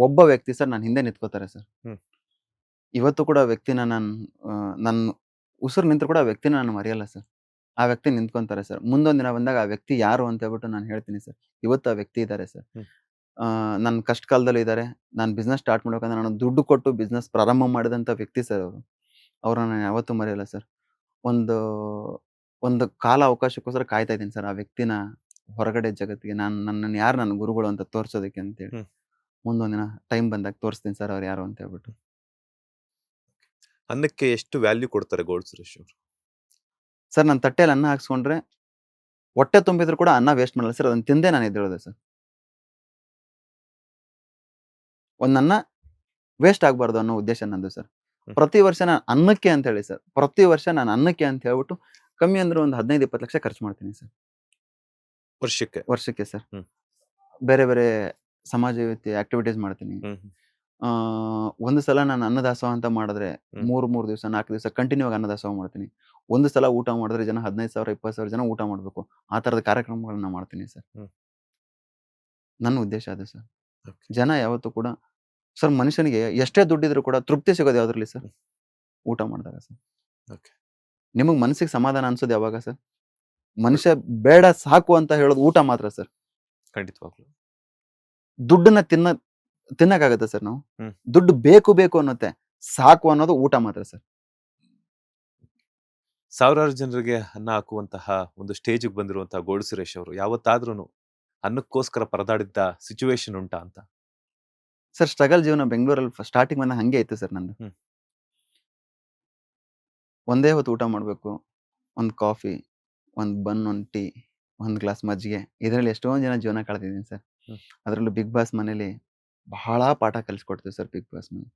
ಒಬ್ಬ ವ್ಯಕ್ತಿ ಸರ್ ನನ್ನ ಹಿಂದೆ ನಿಂತ್ಕೋತಾರೆ ಸರ್. ಹ್ಮ್. ಇವತ್ತು ಕೂಡ ಆ ವ್ಯಕ್ತಿನ ನಾನು ನನ್ನ ಉಸಿರು ನಿಂತರೂ ಕೂಡ ಆ ವ್ಯಕ್ತಿನ ನಾನು ಮರೆಯಲ್ಲ ಸರ್. ಆ ವ್ಯಕ್ತಿ ನಿಂತ್ಕೊಂತಾರೆ ಸರ್. ಮುಂದೊಂದು ದಿನ ಬಂದಾಗ ಆ ವ್ಯಕ್ತಿ ಯಾರು ಅಂತ ಹೇಳ್ಬಿಟ್ಟು ನಾನು ಹೇಳ್ತೀನಿ ಸರ್. ಇವತ್ತು ಆ ವ್ಯಕ್ತಿ ಇದ್ದಾರೆ ಸರ್. ಹ್ಮ್. ನನ್ನ ಕಷ್ಟ ಕಾಲದಲ್ಲೂ ಇದ್ದಾರೆ. ನಾನು ಬಿಸ್ನೆಸ್ ಸ್ಟಾರ್ಟ್ ಮಾಡ್ಬೇಕಂದ್ರೆ ನಾನು ದುಡ್ಡು ಕೊಟ್ಟು ಬಿಸ್ನೆಸ್ ಪ್ರಾರಂಭ ಮಾಡಿದಂಥ ವ್ಯಕ್ತಿ ಸರ್ ಅವರು. ಅವ್ರನ್ನ ನಾನು ಯಾವತ್ತೂ ಮರೆಯಲ್ಲ ಸರ್. ಒಂದು ಒಂದು ಕಾಲ ಅವಕಾಶಕ್ಕೋಸ್ಕರ ಕಾಯ್ತಾ ಇದ್ದೀನಿ ಸರ್. ಆ ವ್ಯಕ್ತಿನ ಹೊರಗಡೆ ಜಗತ್ತಿಗೆ ನನ್ನನ್ನು ಯಾರು ನನ್ನ ಗುರುಗಳು ಅಂತ ತೋರಿಸೋದಕ್ಕೆ ಅಂತೇಳಿ. ಹ್ಮ್. ಮುಂದೊಂದಿನ ಟೈಮ್ ಬಂದಾಗ ತೋರಿಸ್ತೀನಿ ಸರ್ ಅವ್ರು ಯಾರು ಅಂತ ಹೇಳ್ಬಿಟ್ಟು. ಅನ್ನಕ್ಕೆ ಎಷ್ಟು ವ್ಯಾಲ್ಯೂ ಕೊಡ್ತಾರೆ ಗೋಲ್ಡ್ ಸುರೇಶ್ ಅವರು? ಸರ್ ನಾನು ತಟ್ಟೆಯಲ್ಲಿ ಅನ್ನ ಹಾಕ್ಸ್ಕೊಂಡ್ರೆ ಹೊಟ್ಟೆ ತುಂಬಿದ್ರು ಕೂಡ ಅನ್ನ ವೇಸ್ಟ್ ಮಾಡಲ್ಲ ಸರ್. ಅದನ್ನ ತಿಂದೇ ನಾನು ಎದ್ದೇಳೋದೆ ಸರ್. ಒಂದು ಅನ್ನ ವೇಸ್ಟ್ ಆಗಬಾರ್ದು ಅನ್ನೋ ಉದ್ದೇಶ ನಂದು ಸರ್. ಹ್ಮ್. ಪ್ರತಿ ವರ್ಷ ನಾನು ಅನ್ನಕ್ಕೆ ಅಂತ ಹೇಳಿ ಸರ್. ಪ್ರತಿ ವರ್ಷ ನಾನು ಅನ್ನಕ್ಕೆ ಅಂತ ಹೇಳ್ಬಿಟ್ಟು ಕಮ್ಮಿ ಅಂದ್ರೆ ಒಂದು 15-20 ಲಕ್ಷ ಖರ್ಚು ಮಾಡ್ತೀನಿ ಸರ್ ವರ್ಷಕ್ಕೆ? ವರ್ಷಕ್ಕೆ ಸರ್. ಹ್ಮ್. ಬೇರೆ ಬೇರೆ ಸಮಾಜಯುಕ್ತಿ ಆಕ್ಟಿವಿಟೀಸ್ ಮಾಡ್ತೀನಿ. ಹ್ಮ್. ಒಂದು ಸಲ ನಾನು ಅನ್ನದಾಸೋಹ ಅಂತ ಮಾಡಿದ್ರೆ ಹ್ಮ್. 3 ದಿವಸ 4 ದಿವಸ ಕಂಟಿನ್ಯೂ ಆಗಿ ಅನ್ನದಾಸೋಹ ಮಾಡ್ತೀನಿ. ಒಂದು ಸಲ ಊಟ ಮಾಡಿದ್ರೆ ಜನ 15,000 20,000 ಜನ ಊಟ ಮಾಡಬೇಕು. ಆ ಥರದ ಕಾರ್ಯಕ್ರಮಗಳನ್ನ ಮಾಡ್ತೀನಿ ಸರ್. ಹ್ಮ್. ನನ್ನ ಉದ್ದೇಶ ಅದು ಸರ್. Okay. ಜನ ಯಾವತ್ತೂ ಕೂಡ ಸರ್ ಮನುಷ್ಯನಿಗೆ ಎಷ್ಟೇ ದುಡ್ಡಿದ್ರು ಕೂಡ ತೃಪ್ತಿ ಸಿಗೋದು ಯಾವ್ದ್ರಲ್ಲಿ ಸರ್? ಊಟ ಮಾಡಿದಾಗ ಸರ್. Okay. ನಿಮಗೆ ಮನಸ್ಸಿಗೆ ಸಮಾಧಾನ ಅನ್ಸೋದು ಯಾವಾಗ ಸರ್? ಮನುಷ್ಯ ಬೇಡ ಸಾಕು ಅಂತ ಹೇಳೋದು ಊಟ ಮಾತ್ರ ಸರ್. ಖಂಡಿತವಾಗ್ಲು. ದುಡ್ಡನ್ನ ತಿನ್ನಕ್ಕಾಗತ್ತೆ ಸರ್ ನಾವು? ಹ್ಮ್. ದುಡ್ಡು ಬೇಕು ಅನ್ನುತ್ತೆ. ಸಾಕು ಅನ್ನೋದು ಊಟ ಮಾತ್ರ ಸರ್. ಸಾವಿರಾರು ಜನರಿಗೆ ಅನ್ನ ಹಾಕುವಂತಹ ಒಂದು ಸ್ಟೇಜಿಗೆ ಬಂದಿರುವಂತಹ ಗೋಲ್ಡ್ ಸುರೇಶ್ ಅವರು ಯಾವತ್ತಾದ್ರೂ ಅನ್ನಕ್ಕೋಸ್ಕರ ಪರದಾಡಿದ್ದ ಸಿಚುವೇಶನ್ ಉಂಟಾ ಅಂತ? ಸರ್ ಸ್ಟ್ರಗಲ್ ಜೀವನ ಬೆಂಗಳೂರಲ್ಲಿ ಸ್ಟಾರ್ಟಿಂಗ್ ಬಂದ ಹಂಗೆ ಇತ್ತು ಸರ್ ನಂದು. ಹ್ಮ್. ಒಂದೇ ಹೊತ್ತು ಊಟ ಮಾಡಬೇಕು. ಒಂದು ಕಾಫಿ, ಒಂದು ಬನ್, ಒಂದು ಟೀ, ಒಂದು ಗ್ಲಾಸ್ ಮಜ್ಜಿಗೆ. ಇದರಲ್ಲಿ ಎಷ್ಟೊಂದು ಜನ ಜೀವನ ಕಳೆದಿದ್ದೀನಿ ಸರ್. ಹ್ಮ್. ಅದರಲ್ಲೂ ಬಿಗ್ ಬಾಸ್ ಮನೇಲಿ ಬಹಳ ಪಾಠ ಕಲಿಸ್ಕೊಡ್ತೀವಿ ಸರ್. ಬಿಗ್ ಬಾಸ್ ಮನೆ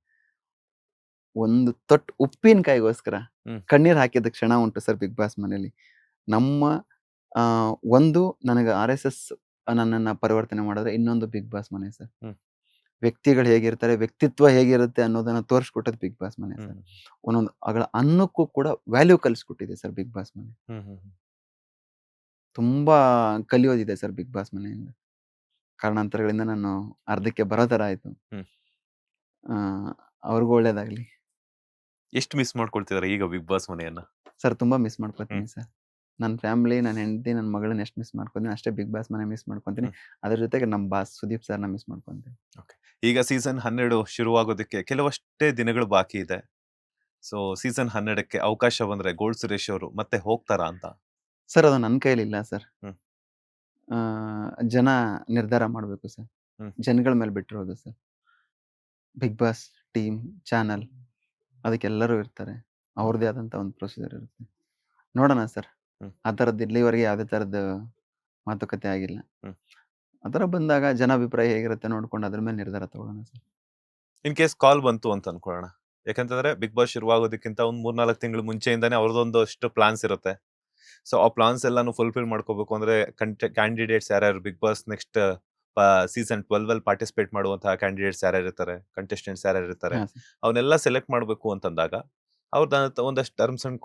ಒಂದು ತೊಟ್ಟು ಉಪ್ಪಿನಕಾಯಿಗೋಸ್ಕರ ಹ್ಮ್. ಕಣ್ಣೀರು ಹಾಕಿದ ಕ್ಷಣ ಉಂಟು ಸರ್ ಬಿಗ್ ಬಾಸ್ ಮನೇಲಿ. ನಮ್ಮ ಒಂದು ನನಗೆ RSS ನನ್ನನ್ನು ಪರಿವರ್ತನೆ ಮಾಡಿದ್ರೆ, ಇನ್ನೊಂದು ಬಿಗ್ ಬಾಸ್ ಮನೆ ಸರ್. ಹ್ಮ್. ವ್ಯಕ್ತಿಗಳು ಹೇಗಿರ್ತಾರೆ, ವ್ಯಕ್ತಿತ್ವ ಹೇಗಿರುತ್ತೆ ಅನ್ನೋದನ್ನ ತೋರಿಸ್ಕೊಟ್ಟದ್ದು ಬಿಗ್ ಬಾಸ್ ಮನೆ ಸರ್. ಹ್ಮ್. ಒಂದೊಂದು ಅಗಳ ಅನ್ನಕ್ಕೂ ಕೂಡ ವ್ಯಾಲ್ಯೂ ಕಲಿಸ್ಕೊಟ್ಟಿದೆ ಸರ್ ಬಿಗ್ ಬಾಸ್ ಮನೆ. ಹ್ಮ್. ಹ್ಮ್. ತುಂಬಾ ಕಲಿಯೋದಿದೆ ಸರ್ ಬಿಗ್ ಬಾಸ್ ಮನೆಯಿಂದ. ಕಾರಣಾಂತರಗಳಿಂದ ನಾನು ಅರ್ಧಕ್ಕೆ ಬರೋ ಥರ ಆಯ್ತು. ಹ್ಮ್. ಅವ್ರಿಗೂ ಒಳ್ಳೇದಾಗ್ಲಿ ಎಷ್ಟು ಮಿಸ್ ಮಾಡ್ಕೊಳ್ತಿದಾರೆ ಈಗ ಬಿಗ್ ಬಾಸ್ ಮನೆಯನ್ನ? ಸರ್. ತುಂಬಾ ಮಿಸ್ ಮಾಡ್ಕೊತೀನಿ ಸರ್. ನನ್ನ ಫ್ಯಾಮಿಲಿ, ನನ್ನ ಹೆಂಡತಿ, ನನ್ನ ಮಗಳನ್ನ ಎಷ್ಟು ಮಿಸ್ ಮಾಡ್ಕೊತೀನಿ ಅಷ್ಟೇ ಬಿಗ್ ಬಾಸ್ ಮನೆ ಮಿಸ್ ಮಾಡ್ಕೊತೀನಿ. ಅದ್ರ ಜೊತೆಗೆ ನಮ್ಮ ಬಾಸ್ ಸುದೀಪ್ ಸರ್ನ ಮಿಸ್ ಮಾಡ್ಕೊತೀನಿ. ಈಗ ಸೀಸನ್ 12 ಶುರುವಾಗೋದಕ್ಕೆ ಕೆಲವಷ್ಟೇ ದಿನಗಳು ಬಾಕಿ ಇದೆ. ಸೊ ಸೀಸನ್ 12ಕ್ಕೆ ಅವಕಾಶ ಬಂದ್ರೆ ಗೋಲ್ಡ್ ಸುರೇಶ್ ಅವರು ಮತ್ತೆ ಹೋಗ್ತಾರಾ ಅಂತ? ಸರ್ ಅದು ನನ್ನ ಕೈಲಿ ಇಲ್ಲ ಸರ್. ಹ್ಮ್. ಜನ ನಿರ್ಧಾರ ಮಾಡಬೇಕು ಸರ್. ಹ್ಮ್. ಜನಗಳ ಮೇಲೆ ಬಿಟ್ಟಿರೋದು sir. Big boss team, channel ಅದಕ್ಕೆಲ್ಲರೂ ಇರ್ತಾರೆ. ಅವ್ರದ್ದೇ ಆದಂಥ ಒಂದು ಪ್ರೊಸೀಜರ್ ಇರುತ್ತೆ. ನೋಡೋಣ ಸರ್. ಹ್ಮ್. ಆ ಥರದ್ದು ಇಲ್ಲಿವರೆಗೆ ಯಾವುದೇ ಥರದ್ದು ಮಾತುಕತೆ ಆಗಿಲ್ಲ. ಹ್ಮ್. ಆತರ ಬಂದಾಗ ಜನಾಭಿಪ್ರಾಯ ಹೇಗಿರುತ್ತೆ ನೋಡ್ಕೊಂಡು ಅದ್ರ ಮೇಲೆ ನಿರ್ಧಾರ ತಗೊಳ್ಳೋಣ ಸರ್. ಇನ್ ಕೇಸ್ ಕಾಲ್ ಬಂತು ಅಂತ ಅನ್ಕೊಳ್ಳೋಣ, ಯಾಕಂತಂದ್ರೆ ಬಿಗ್ ಬಾಸ್ ಶುರುವಾಗೋದಕ್ಕಿಂತ ಒಂದ್ 3-4 ತಿಂಗಳು ಮುಂಚೆಯಿಂದಾನೇ ಅವ್ರದ್ದೊಂದಷ್ಟು ಪ್ಲಾನ್ಸ್ ಇರುತ್ತೆ. ಸೊ ಆ ಪ್ಲಾನ್ಸ್ ಎಲ್ಲಾನು ಫುಲ್ಫಿಲ್ ಮಾಡ್ಕೋಬೇಕು ಅಂದ್ರೆ ಕ್ಯಾಂಡಿಡೇಟ್ಸ್ ಯಾರ್ಯಾರು ಬಿಗ್ ಬಾಸ್ ನೆಕ್ಸ್ಟ್ ಸೀಸನ್ 12 ಅಲ್ಲಿ ಪಾರ್ಟಿಸಿಪೇಟ್ ಮಾಡುವಂತಹ ಕ್ಯಾಂಡಿಡೇಟ್ಸ್ ಯಾರ್ಯಾರು ಇರ್ತಾರೆ, ಕಂಟೆಸ್ಟೆಂಟ್ಸ್ ಯಾರ್ಯಾರು ಇರ್ತಾರೆ, ಹಾ ಸರ್. ಅವನ್ನೆಲ್ಲ ಸೆಲೆಕ್ಟ್ ಮಾಡಬೇಕು ಅಂತಂದಾಗ ಅವ್ರದ್ದು ಒಂದಷ್ಟು ಟರ್ಮ್ಸ್ ಅಂಡ್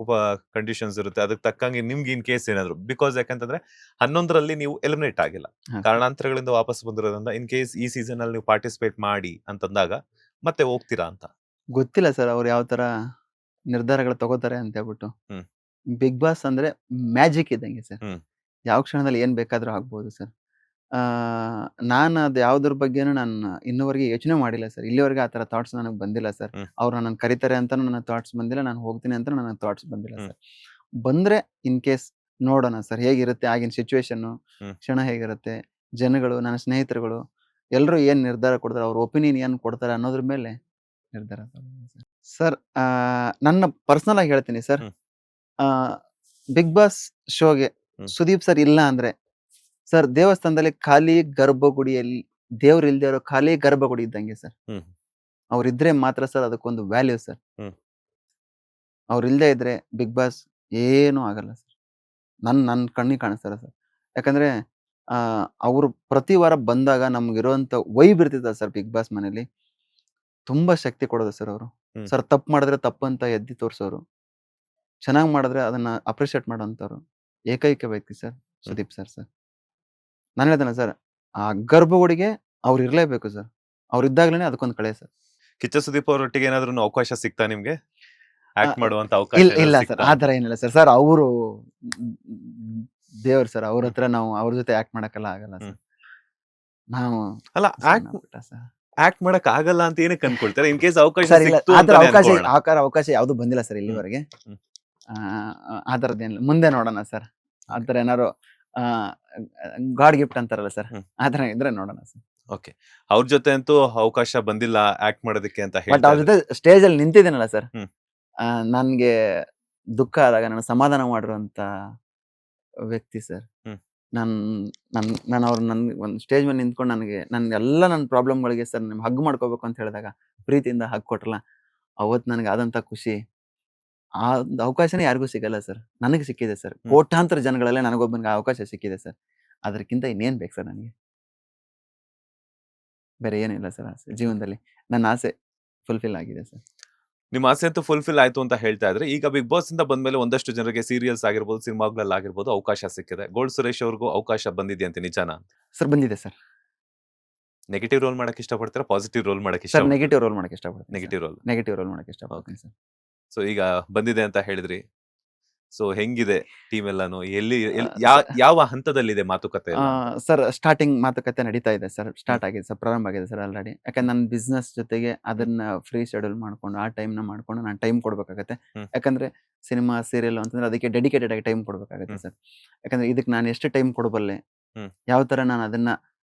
ಕಂಡೀಷನ್ಸ್ ಇರುತ್ತೆ. ಅದಕ್ಕೆ ತಕ್ಕಂಗೆ ನಿಮ್ಗೆ ಇನ್ ಕೇಸ್ ಏನಾದ್ರು, ಬಿಕಾಸ್ ಯಾಕಂತಂದ್ರೆ 11ರಲ್ಲಿ ನೀವು ಎಲಿಮಿನೇಟ್ ಆಗಿಲ್ಲ, ಹಾ ಸರ್. ಕಾರಣಾಂತರಗಳಿಂದ ವಾಪಸ್ ಬಂದಿರೋದ್ರಿಂದ ಇನ್ ಕೇಸ್ ಈ ಸೀಸನ್ ಅಲ್ಲಿ ನೀವು ಪಾರ್ಟಿಸಿಪೇಟ್ ಮಾಡಿ ಅಂತಂದಾಗ ಮತ್ತೆ ಹೋಗ್ತೀರಾ ಅಂತ. ಗೊತ್ತಿಲ್ಲ ಸರ್ ಅವ್ರು ಯಾವ ತರ ನಿರ್ಧಾರಗಳು ತಗೋತಾರೆ ಅಂತ ಹೇಳ್ಬಿಟ್ಟು. ಹ್ಮ್. ಬಿಗ್ ಬಾಸ್ ಅಂದ್ರೆ ಮ್ಯಾಜಿಕ್ ಇದ್ದಂಗೆ ಸರ್. ಹ್ಮ್. ಯಾವ ಕ್ಷಣದಲ್ಲಿ ಏನ್ ಬೇಕಾದ್ರೂ ಆಗ್ಬೋದು ಸರ್. ಆ ನಾನು ಅದು ಯಾವ್ದ್ರ ಬಗ್ಗೆನೂ ನಾನು ಇನ್ನುವರೆಗೆ ಯೋಚನೆ ಮಾಡಿಲ್ಲ ಸರ್. ಇಲ್ಲಿವರೆಗೆ ಆ ತರ ಥಾಟ್ಸ್ ನನಗೆ ಬಂದಿಲ್ಲ ಸರ್. ಹ್ಮ್. ಅವ್ರು ನನ್ನನ್ನು ಕರೀತಾರೆ ಅಂತಾನು ನನಗೆ ಥಾಟ್ಸ್ ಬಂದಿಲ್ಲ. ನಾನು ಹೋಗ್ತೀನಿ ಅಂತ ನನಗೆ ಥಾಟ್ಸ್ ಬಂದಿಲ್ಲ ಹ್ಮ್. ಸರ್. ಬಂದ್ರೆ ಇನ್ ಕೇಸ್ ನೋಡೋಣ ಸರ್ ಹೇಗಿರುತ್ತೆ ಆಗಿನ ಸಿಚುವೇಶನ್, ಹ್ಮ್. ಕ್ಷಣ ಹೇಗಿರುತ್ತೆ, ಜನಗಳು, ನನ್ನ ಸ್ನೇಹಿತರುಗಳು ಎಲ್ಲರೂ ಏನ್ ನಿರ್ಧಾರ ಕೊಡ್ತಾರೆ, ಅವ್ರ ಒಪಿನಿಯನ್ ಏನ್ ಕೊಡ್ತಾರೆ ಅನ್ನೋದ್ರ ಮೇಲೆ ನಿರ್ಧಾರ ತಗೊಳ್ಳೋಣ ಸರ್. ಸರ್ ನನ್ನ ಪರ್ಸನಲ್ ಆಗಿ ಹೇಳ್ತೀನಿ ಸರ್. ಹ್ಮ್. ಬಿಗ್ ಬಾಸ್ ಶೋಗೆ ಹ್ಮ್. ಸುದೀಪ್ ಸರ್ ಇಲ್ಲ ಅಂದ್ರೆ ಸರ್ ದೇವಸ್ಥಾನದಲ್ಲಿ ಖಾಲಿ ಗರ್ಭಗುಡಿಯಲ್ಲಿ ದೇವ್ರು ಇಲ್ದೇ ಇರೋ ಖಾಲಿ ಗರ್ಭಗುಡಿ ಇದ್ದಂಗೆ ಸರ್. ಹ್ಮ್. ಅವ್ರಿದ್ರೆ ಮಾತ್ರ ಸರ್ ಅದಕ್ಕೊಂದು ವ್ಯಾಲ್ಯೂ ಸರ್. ಹ್ಮ್. ಅವ್ರು ಇಲ್ದೇ ಇದ್ರೆ ಬಿಗ್ ಬಾಸ್ ಏನೂ ಆಗಲ್ಲ ಸರ್. ನನ್ನ ಕಣ್ಣಿಗೆ ಕಾಣಿಸ್ತಾರೆ ಸರ್. ಯಾಕಂದ್ರೆ ಅವರು ಪ್ರತಿ ವಾರ ಬಂದಾಗ ನಮ್ಗಿರುವಂತ ವೈಬ್ ಇರ್ತಿರ್ತದೆ ಸರ್ ಬಿಗ್ ಬಾಸ್ ಮನೇಲಿ. ತುಂಬಾ ಶಕ್ತಿ ಕೊಡೋದು ಸರ್ ಅವರು. ಹ್ಮ್. ಸರ್ ತಪ್ಪು ಮಾಡಿದ್ರೆ ತಪ್ಪು ಅಂತ ಎದ್ದಿ ತೋರ್ಸೋರು. ಚೆನ್ನಾಗಿ ಮಾಡಿದ್ರೆ ಅದನ್ನ ಅಪ್ರಿಶಿಯೇಟ್ ಮಾಡೋಂಥವ್ರು ಏಕೈಕ ವ್ಯಕ್ತಿ ಸರ್ ಸುದೀಪ್ ಸರ್. ನಾನು ಹೇಳ್ತೇನೆ ಸರ್, ಆ ಗರ್ಭಗುಡಿಗೆ ಅವ್ರು ಇರ್ಲೇಬೇಕು ಸರ್. ಅವ್ರು ಇದ್ದಾಗ್ಲೇನೆ ಅದಕ್ಕೊಂದು ಕಳೆ ಸರ್. ಕಿಚ್ಚ ಸುದೀಪ್ ಅವರೊಟ್ಟಿಗೆ ಏನಾದ್ರು ಅವಕಾಶ ಸಿಗ್ತಾ ನಿಮ್ಗೆ ಆಕ್ಟ್ ಮಾಡುವಂತ ಅವಕಾಶ ಇಲ್ಲ ಏನಾದ್ರು ಸರ್, ಸಿಗ್ತಾ? ಆ ತರ ಏನಿಲ್ಲ ಸರ್. ಸರ್ ಅವರು ದೇವ್ರು ಸರ್. ಅವ್ರ ಹತ್ರ ನಾವು ಅವ್ರ ಜೊತೆ ಆಕ್ಟ್ ಮಾಡಕ್ಕೆಲ್ಲ ಆಗಲ್ಲ ಸರ್. ನಾವು ಅಲ್ಲ, ಸಣ್ಣ ಪುಟ್ಟ ಸರ್. ಆಕ್ಟ್ ಮಾಡಕ್ ಆಗಲ್ಲ ಅಂತ ಏನಕ್ಕೆ ಅನ್ಕೊಳ್ತಾರೆ? ಇನ್ ಕೇಸ್ ಅವಕಾಶ ಸರ್ ಇಲ್ಲ, ಸಿಕ್ತು ಆ ಥರ ಅಂತಾನೆ ಅನ್ಕೊಳ್ಳೋಣ. ಅವಕಾಶ ಯಾವ್ದು ಬಂದಿಲ್ಲ ಸರ್ ಇಲ್ಲಿವರೆಗೆ. ಹ್ಮ್. ಆ ಥರದ್ದೇನಿಲ್ಲ. ಮುಂದೆ ನೋಡೋಣ ಸರ್. ಆ ಥರ ಏನಾರು ಗಾಡ್ ಗಿಫ್ಟ್ ಅಂತಾರಲ್ಲ ಸರ್, ಹ್ಮ್. ಆ ಥರ ಇದ್ರೆ ನೋಡೋಣ ಸರ್. ಓಕೆ, ಅವ್ರ ಜೊತೆ ಅಂತೂ ಅವಕಾಶ ಬಂದಿಲ್ಲ ಆಕ್ಟ್ ಮಾಡೋದಕ್ಕೆ ಅಂತ ಬಟ್ ಹೇಳ್ತಾ ಅವ್ರ ಜೊತೆ ಸ್ಟೇಜ್ ಅಲ್ಲಿ ನಿಂತಿದ್ದೀನಲ್ಲ ಸರ್, ಹ್ಮ್. ನನ್ಗೆ ದುಃಖ ಆದಾಗ ನನ್ನ ಸಮಾಧಾನ ಮಾಡಿರುವಂತ ವ್ಯಕ್ತಿ ಸರ್. ಹ್ಮ್. ನಾನು ಅವ್ರು ಒಂದು ಸ್ಟೇಜ್ ಮೇಲೆ ನಿಂತ್ಕೊಂಡು ನನ್ನ ಪ್ರಾಬ್ಲಮ್ಗಳಿಗೆ ಸರ್ ನಿಮ್ಗೆ ಹಗ್ ಮಾಡ್ಕೋಬೇಕು ಅಂತ ಹೇಳಿದಾಗ ಪ್ರೀತಿಯಿಂದ ಹಗ್ ಕೊಟ್ರಲ್ಲ, ಅವತ್ತು ನನಗೆ ಆದಂತ ಖುಷಿ ಆ ಅವಕಾಶನೇ ಯಾರಿಗೂ ಸಿಗಲ್ಲ ಸರ್. ನನಗೆ ಸಿಕ್ಕಿದೆ ಸರ್. ಕೋಟ್ಯಾಂತರ ಜನಗಳಲ್ಲೇ ನನಗೊಬ್ಬನಿಗೆ ಅವಕಾಶ ಸಿಕ್ಕಿದೆ ಸರ್. ಅದಕ್ಕಿಂತ ಇನ್ನೇನ್ ಬೇಕು ಸರ್ ನನಗೆ? ಬೇರೆ ಏನಿಲ್ಲ ಸರ್ ಆಸೆ ಜೀವನದಲ್ಲಿ. ನನ್ನ ಆಸೆ ಫುಲ್ಫಿಲ್ ಆಗಿದೆ ಸರ್. ನಿಮ್ಮ ಆಸೆ ಅಂತೂ ಫುಲ್ಫಿಲ್ ಆಯ್ತು ಅಂತ ಹೇಳ್ತಾ ಇದ್ರೆ, ಈಗ ಬಿಗ್ ಬಾಸ್ ಇಂದ ಬಂದ್ಮೇಲೆ ಒಂದಷ್ಟು ಜನರಿಗೆ ಸೀರಿಯಲ್ಸ್ ಆಗಿರ್ಬೋದು, ಸಿನಿಮಾಗಳಲ್ಲಿ ಆಗಿರ್ಬೋದು ಅವಕಾಶ ಸಿಕ್ಕಿದೆ. ಗೋಲ್ಡ್ ಸುರೇಶ್ ಅವ್ರಿಗೂ ಅವಕಾಶ ಬಂದಿದೆ ಅಂತ ನಿಜಾನ? ಸರ್ ಬಂದಿದೆ ಸರ್. ನೆಗೆಟಿವ್ ರೋಲ್ ಮಾಡಕ್ ಇಷ್ಟಪಡ್ತೀರಾ, ಪಾಸಿಟಿವ್ ರೋಲ್ ಮಾಡಕ್ ಇಷ್ಟ? ಸರ್ ನೆಗೆಟಿವ್ ರೋಲ್ ಮಾಡಕ್ಕೆ ಇಷ್ಟಪಡ್ತೀನಿ. Negative role. ನೆಗೆಟಿವ್ ರೋಲ್ ಮಾಡಕ್ಕೆ ಇಷ್ಟಪಡ್ತೀನಿ ಸರ್. ಸೊ ಈಗ ಬಂದಿದೆ ಅಂತ ಹೇಳಿದ್ರಿ. ಸೊ ಹೆಂಗಿದೆ ಟೀಮ್ ಎಲ್ಲಾನು? ಯಾವ ಹಂತದಲ್ಲಿದೆ ಮಾತುಕತೆ ಎಲ್ಲ? ಸರ್ ಸ್ಟಾರ್ಟಿಂಗ್ ಮಾತುಕತೆ ನಡೀತಾ ಇದೆ ಸರ್. ಸ್ಟಾರ್ಟ್ ಆಗಿದೆ ಸರ್, ಪ್ರಾರಂಭ ಆಗಿದೆ ಸರ್ ಆಲ್ರೆಡಿ. ಯಾಕಂದ್ರೆ ನನ್ನ ಬಿಸ್ನೆಸ್ ಜೊತೆಗೆ ಅದನ್ನ ಫ್ರೀ ಶೆಡ್ಯೂಲ್ ಮಾಡ್ಕೊಂಡು ಆ ಟೈಮ್ನ ಮಾಡ್ಕೊಂಡು ನಾನು ಟೈಮ್ ಕೊಡ್ಬೇಕಾಗತ್ತೆ. ಯಾಕಂದ್ರೆ ಸಿನಿಮಾ ಸೀರಿಯಲ್ ಅಂತಂದ್ರೆ ಅದಕ್ಕೆ ಡೆಡಿಕೇಟೆಡ್ ಆಗಿ ಟೈಮ್ ಕೊಡ್ಬೇಕಾಗತ್ತೆ ಸರ್. ಯಾಕಂದ್ರೆ ಇದಕ್ಕೆ ನಾನು ಎಷ್ಟು ಟೈಮ್ ಕೊಡಬಲ್ಲೆ, ಯಾವ ತರ ನಾನು ಅದನ್ನ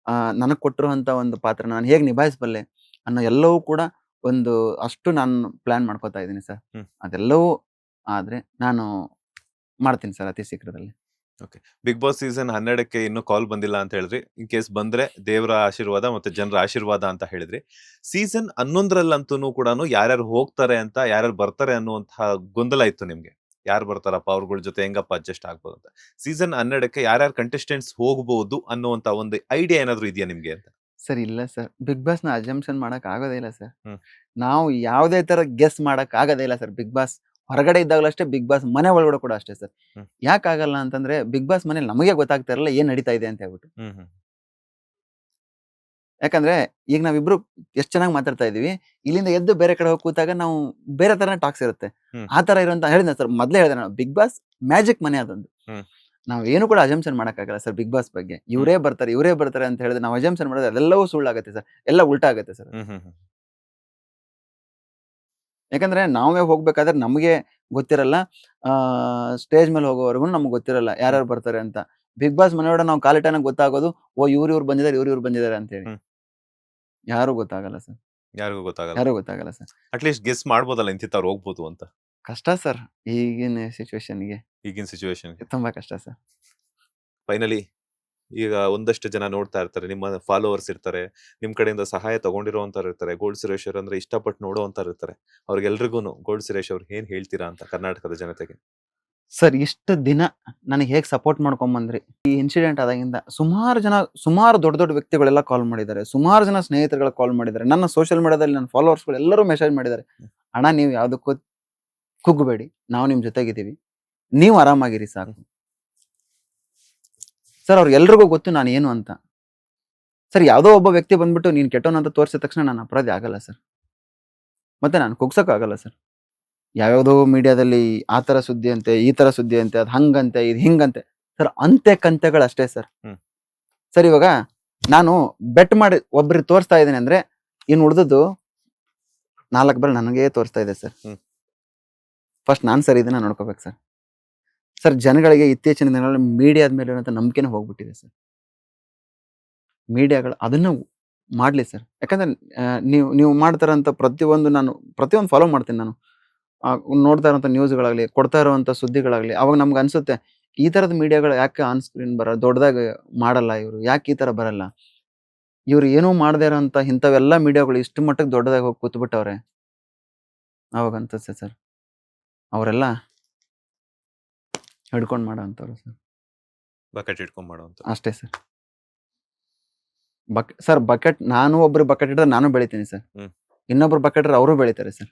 ನನಗೆ ಕೊಟ್ಟಿರುವಂತ ಒಂದು ಪಾತ್ರ ನಾನು ಹೇಗೆ ನಿಭಾಯಿಸಬಲ್ಲೆ ಅನ್ನೋ ಎಲ್ಲವೂ ಕೂಡ ಒಂದು ಅಷ್ಟು ನಾನು ಪ್ಲಾನ್ ಮಾಡ್ಕೋತಾ ಇದ್ದೀನಿ ಸರ್. ಅದೆಲ್ಲವೂ ಆದ್ರೆ ನಾನು ಮಾಡ್ತೀನಿ ಸರ್ ಅತಿ ಶೀಘ್ರದಲ್ಲಿ. ಓಕೆ, ಬಿಗ್ ಬಾಸ್ ಸೀಸನ್ 12ಕ್ಕೆ ಇನ್ನೂ ಕಾಲ್ ಬಂದಿಲ್ಲ ಅಂತ ಹೇಳಿದ್ರಿ. ಇನ್ ಕೇಸ್ ಬಂದ್ರೆ ದೇವರ ಆಶೀರ್ವಾದ ಮತ್ತೆ ಜನರ ಆಶೀರ್ವಾದ ಅಂತ ಹೇಳಿದ್ರಿ. ಸೀಸನ್ 11ರಲ್ಲಂತೂ ಕೂಡ ಯಾರ್ಯಾರು ಹೋಗ್ತಾರೆ ಅಂತ, ಯಾರ್ಯಾರು ಬರ್ತಾರೆ ಅನ್ನುವಂತಹ ಗೊಂದಲ ಇತ್ತು ನಿಮ್ಗೆ. ಯಾರು ಬರ್ತಾರಪ್ಪ, ಅವ್ರಗಳ ಜೊತೆ ಹೆಂಗಪ್ಪ ಅಡ್ಜಸ್ಟ್ ಆಗ್ಬೋದು ಅಂತ. ಸೀಸನ್ 12ಕ್ಕೆ ಯಾರ್ಯಾರು ಕಂಟೆಸ್ಟೆಂಟ್ಸ್ ಹೋಗ್ಬೋದು ಅನ್ನುವಂತ ಒಂದು ಐಡಿಯಾ ಏನಾದ್ರು ಇದೆಯಾ ನಿಮ್ಗೆ ಅಂತ? ಸರ್ ಇಲ್ಲ ಸರ್, ಬಿಗ್ ಬಾಸ್ ನ ಅಜಂಪ್ಷನ್ ಮಾಡಕ್ ಆಗೋದೇ ಇಲ್ಲ ಸರ್. ನಾವು ಯಾವುದೇ ತರ ಗೆಸ್ ಮಾಡಕ್ ಆಗೋದೇ ಇಲ್ಲ ಸರ್. ಬಿಗ್ ಬಾಸ್ ಹೊರಗಡೆ ಇದ್ದಾಗಲೂ ಅಷ್ಟೇ, ಬಿಗ್ ಬಾಸ್ ಮನೆ ಒಳಗಡೆ ಕೂಡ ಅಷ್ಟೇ ಸರ್. ಯಾಕಾಗಲ್ಲ ಅಂತಂದ್ರೆ ಬಿಗ್ ಬಾಸ್ ಮನೇಲಿ ನಮಗೆ ಗೊತ್ತಾಗ್ತಾ ಇರಲ್ಲ ಏನ್ ನಡೀತಾ ಇದೆ ಅಂತ ಹೇಳ್ಬಿಟ್ಟು. ಯಾಕಂದ್ರೆ ಈಗ ನಾವಿಬ್ರು ಎಷ್ಟ್ ಚೆನ್ನಾಗಿ ಮಾತಾಡ್ತಾ ಇದೀವಿ, ಇಲ್ಲಿಂದ ಎದ್ದು ಬೇರೆ ಕಡೆ ಹೋಗಿ ಕೂತಾಗ ನಾವು ಬೇರೆ ತರ ಟಾಕ್ಸ್ ಇರುತ್ತೆ. ಆ ತರ ಇರುವಂತ ಹೇಳಿದ ಸರ್, ಮೊದ್ಲೇ ಹೇಳಿದೆ ನಾನು, ಬಿಗ್ ಬಾಸ್ ಮ್ಯಾಜಿಕ್ ಮನೆ ಅದೊಂದು. ನಾವ್ ಏನು ಕೂಡ ಅಜಂಪ್ಷನ್ ಮಾಡಕ್ಕಾಗಲ್ಲ ಸರ್ ಬಿಗ್ ಬಾಸ್ ಬಗ್ಗೆ. ಇವರೇ ಬರ್ತಾರೆ ಅಂತ ಹೇಳಿದ್ರೆ ನಾವು ಅಜಂಪ್ಷನ್ ಮಾಡಿದ್ರೆ ಅದೆಲ್ಲವೂ ಸುಳ್ಳಾಗತ್ತೆ ಸರ್, ಎಲ್ಲ ಉಲ್ಟಾ ಆಗತ್ತೆ ಸರ್. ಯಾಕಂದ್ರೆ ನಾವೇ ಹೋಗ್ಬೇಕಾದ್ರೆ ನಮಗೆ ಗೊತ್ತಿರಲ್ಲ, ಸ್ಟೇಜ್ ಮೇಲೆ ಹೋಗೋವರೆಗೂ ನಮ್ಗೆ ಗೊತ್ತಿರಲ್ಲ ಯಾರ್ಯಾರು ಬರ್ತಾರೆ ಅಂತ. ಬಿಗ್ ಬಾಸ್ ಮನೆಯೊಳಗೆ ನಾವು ಕಾಲಿಟಾನ ಗೊತ್ತಾಗೋದು, ಓ ಇವ್ರು ಬಂದಿದ್ದಾರೆ ಅಂತ ಹೇಳಿ. ಯಾರು ಗೊತ್ತಾಗಲ್ಲ ಸರ್, ಯಾರಿಗೂ ಗೊತ್ತಾಗಲ್ಲ ಸರ್. ಅಟ್ಲೀಸ್ಟ್ ಗೆಸ್ ಮಾಡ್ಬೋದಲ್ಲ ಇಂತಿತ್ತವ್ರು ಹೋಗ್ಬೋದು ಅಂತ. ಕಷ್ಟ ಸರ್ ಈಗಿನ ಸಿಚುವೇಶನ್ಗೆ ತುಂಬಾ ಕಷ್ಟ ಸರ್. ಫೈನಲಿ ಈಗ ಒಂದಷ್ಟು ಜನ ನೋಡ್ತಾ ಇರ್ತಾರೆ, ನಿಮ್ಮ ಫಾಲೋವರ್ಸ್ ಇರ್ತಾರೆ, ನಿಮ್ ಕಡೆಯಿಂದ ಸಹಾಯ ತಗೊಂಡಿರೋಂಥವ್ರು ಇರ್ತಾರೆ. ಗೋಲ್ಡ್ ಸುರೇಶ್ ಅವ್ರು ಅಂದ್ರೆ ಇಷ್ಟಪಟ್ಟು ನೋಡೋಂಥವ್ರು ಇರ್ತಾರೆ. ಅವ್ರಿಗೆಲ್ರಿಗೂನು ಗೋಲ್ಡ್ ಸುರೇಶ್ ಅವ್ರು ಏನ್ ಹೇಳ್ತೀರಾ ಅಂತ ಕರ್ನಾಟಕದ ಜನತೆಗೆ? ಸರ್ ಇಷ್ಟು ದಿನ ನನಗೆ ಹೇಗೆ ಸಪೋರ್ಟ್ ಮಾಡ್ಕೊಂಬಂದ್ರಿ, ಈ ಇನ್ಸಿಡೆಂಟ್ ಆದಾಗಿಂದ ಸುಮಾರು ದೊಡ್ಡ ದೊಡ್ಡ ವ್ಯಕ್ತಿಗಳೆಲ್ಲ ಕಾಲ್ ಮಾಡಿದ್ದಾರೆ, ಸುಮಾರು ಜನ ಸ್ನೇಹಿತರುಗಳು ಕಾಲ್ ಮಾಡಿದ್ದಾರೆ, ನನ್ನ ಸೋಷಿಯಲ್ ಮೀಡಿಯಾದಲ್ಲಿ ನನ್ನ ಫಾಲೋವರ್ಸ್ಗಳು ಎಲ್ಲರೂ ಮೆಸೇಜ್ ಮಾಡಿದ್ದಾರೆ. ಅಣ್ಣ ನೀವು ಯಾವುದಕ್ಕೂ ಕುಗ್ಗಬೇಡಿ, ನಾವು ನಿಮ್ ಜೊತೆಗಿದ್ದೀವಿ, ನೀವು ಆರಾಮಾಗಿರಿ ಸಾಕು. ಸರ್ ಅವ್ರಿಗೆಲ್ರಿಗೂ ಗೊತ್ತು ನಾನು ಏನು ಅಂತ. ಸರ್ ಯಾವುದೋ ಒಬ್ಬ ವ್ಯಕ್ತಿ ಬಂದ್ಬಿಟ್ಟು ನೀನು ಕೆಟ್ಟವನು ಅಂತ ತೋರಿಸಿದ ತಕ್ಷಣ ನಾನು ಅಪರಾಧಿ ಆಗಲ್ಲ ಸರ್, ಮತ್ತೆ ನಾನು ಕುಗ್ಸಕ್ಕಾಗಲ್ಲ ಸರ್. ಯಾವ್ಯಾವುದೋ ಮೀಡಿಯಾದಲ್ಲಿ ಆ ಥರ ಸುದ್ದಿ ಅಂತೆ, ಈ ಥರ ಸುದ್ದಿ ಅಂತೆ, ಅದು ಹಂಗಂತೆ, ಇದು ಹಿಂಗಂತೆ. ಸರ್ ಅಂತೆ ಕಂತೆಗಳು ಅಷ್ಟೇ ಸರ್. ಸರ್ ಇವಾಗ ನಾನು ಬೆಟ್ ಮಾಡಿ ಒಬ್ರಿಗೆ ತೋರಿಸ್ತಾ ಇದ್ದೀನಿ ಅಂದ್ರೆ ಇನ್ನು ಉಳಿದದ್ದು 4 ಬೆರಳು ನನಗೇ ತೋರಿಸ್ತಾ ಇದೆ ಸರ್. ಫಸ್ಟ್ ನಾನು ಸರಿ ಇದನ್ನ ನೋಡ್ಕೋಬೇಕು ಸರ್. ಸರ್ ಜನಗಳಿಗೆ ಇತ್ತೀಚಿನ ದಿನಗಳಲ್ಲಿ ಮೀಡಿಯಾದ ಮೇಲೆ ಇರುವಂತ ನಂಬಿಕೆನೇ ಹೋಗ್ಬಿಟ್ಟಿದೆ ಸರ್. ಮೀಡಿಯಾಗಳು ಅದನ್ನ ಮಾಡ್ಲಿ ಸರ್. ಯಾಕಂದ್ರೆ ನೀವು ಮಾಡ್ತಾರಂತ ಪ್ರತಿಯೊಂದು ಫಾಲೋ ಮಾಡ್ತೀನಿ ನಾನು. ನೋಡ್ತಾ ಇರೋಂಥ ನ್ಯೂಸ್ಗಳಾಗ್ಲಿ, ಕೊಡ್ತಾ ಇರುವಂತ ಸುದ್ದಿಗಳಾಗ್ಲಿ, ಅವಾಗ ನಮ್ಗೆ ಅನ್ಸುತ್ತೆ ಈ ತರದ ಮೀಡಿಯಾಗಳು ಯಾಕೆ ಆನ್ ಸ್ಕ್ರೀನ್ ಬರಲ್ಲ, ದೊಡ್ಡದಾಗಿ ಮಾಡಲ್ಲ ಇವರು, ಯಾಕೆ ಈ ತರ ಬರಲ್ಲ, ಇವ್ರು ಏನೂ ಮಾಡದೇ ಇರೋಂಥ ಇಂಥವೆಲ್ಲ ಮೀಡಿಯಾಗಳು ಇಷ್ಟು ಮಟ್ಟಕ್ಕೆ ದೊಡ್ಡದಾಗಿ ಹೋಗಿ ಕೂತ್ಬಿಟ್ಟವ್ರೆ. ಅವಾಗ ಅನ್ಸುತ್ತೆ ಸರ್ ಅವರೆಲ್ಲ ಹಿಡ್ಕೊಂಡು ಮಾಡೋ ಅಂಥವ್ರು ಸರ್. ಬಕೆಟ್ ಇಟ್ಕೊಂಡ್ ಮಾಡೋಂತ ಅಷ್ಟೇ ಸರ್. ಸರ್ ಬಕೆಟ್, ನಾನು ಒಬ್ರು ಬಕೆಟ್ ಇಟ್ಟರೆ ನಾನು ಬೆಳಿತೀನಿ ಸರ್, ಇನ್ನೊಬ್ರು ಬಕೆಟ್ ಇಟ್ಟರೆ ಅವರು ಬೆಳಿತಾರೆ ಸರ್.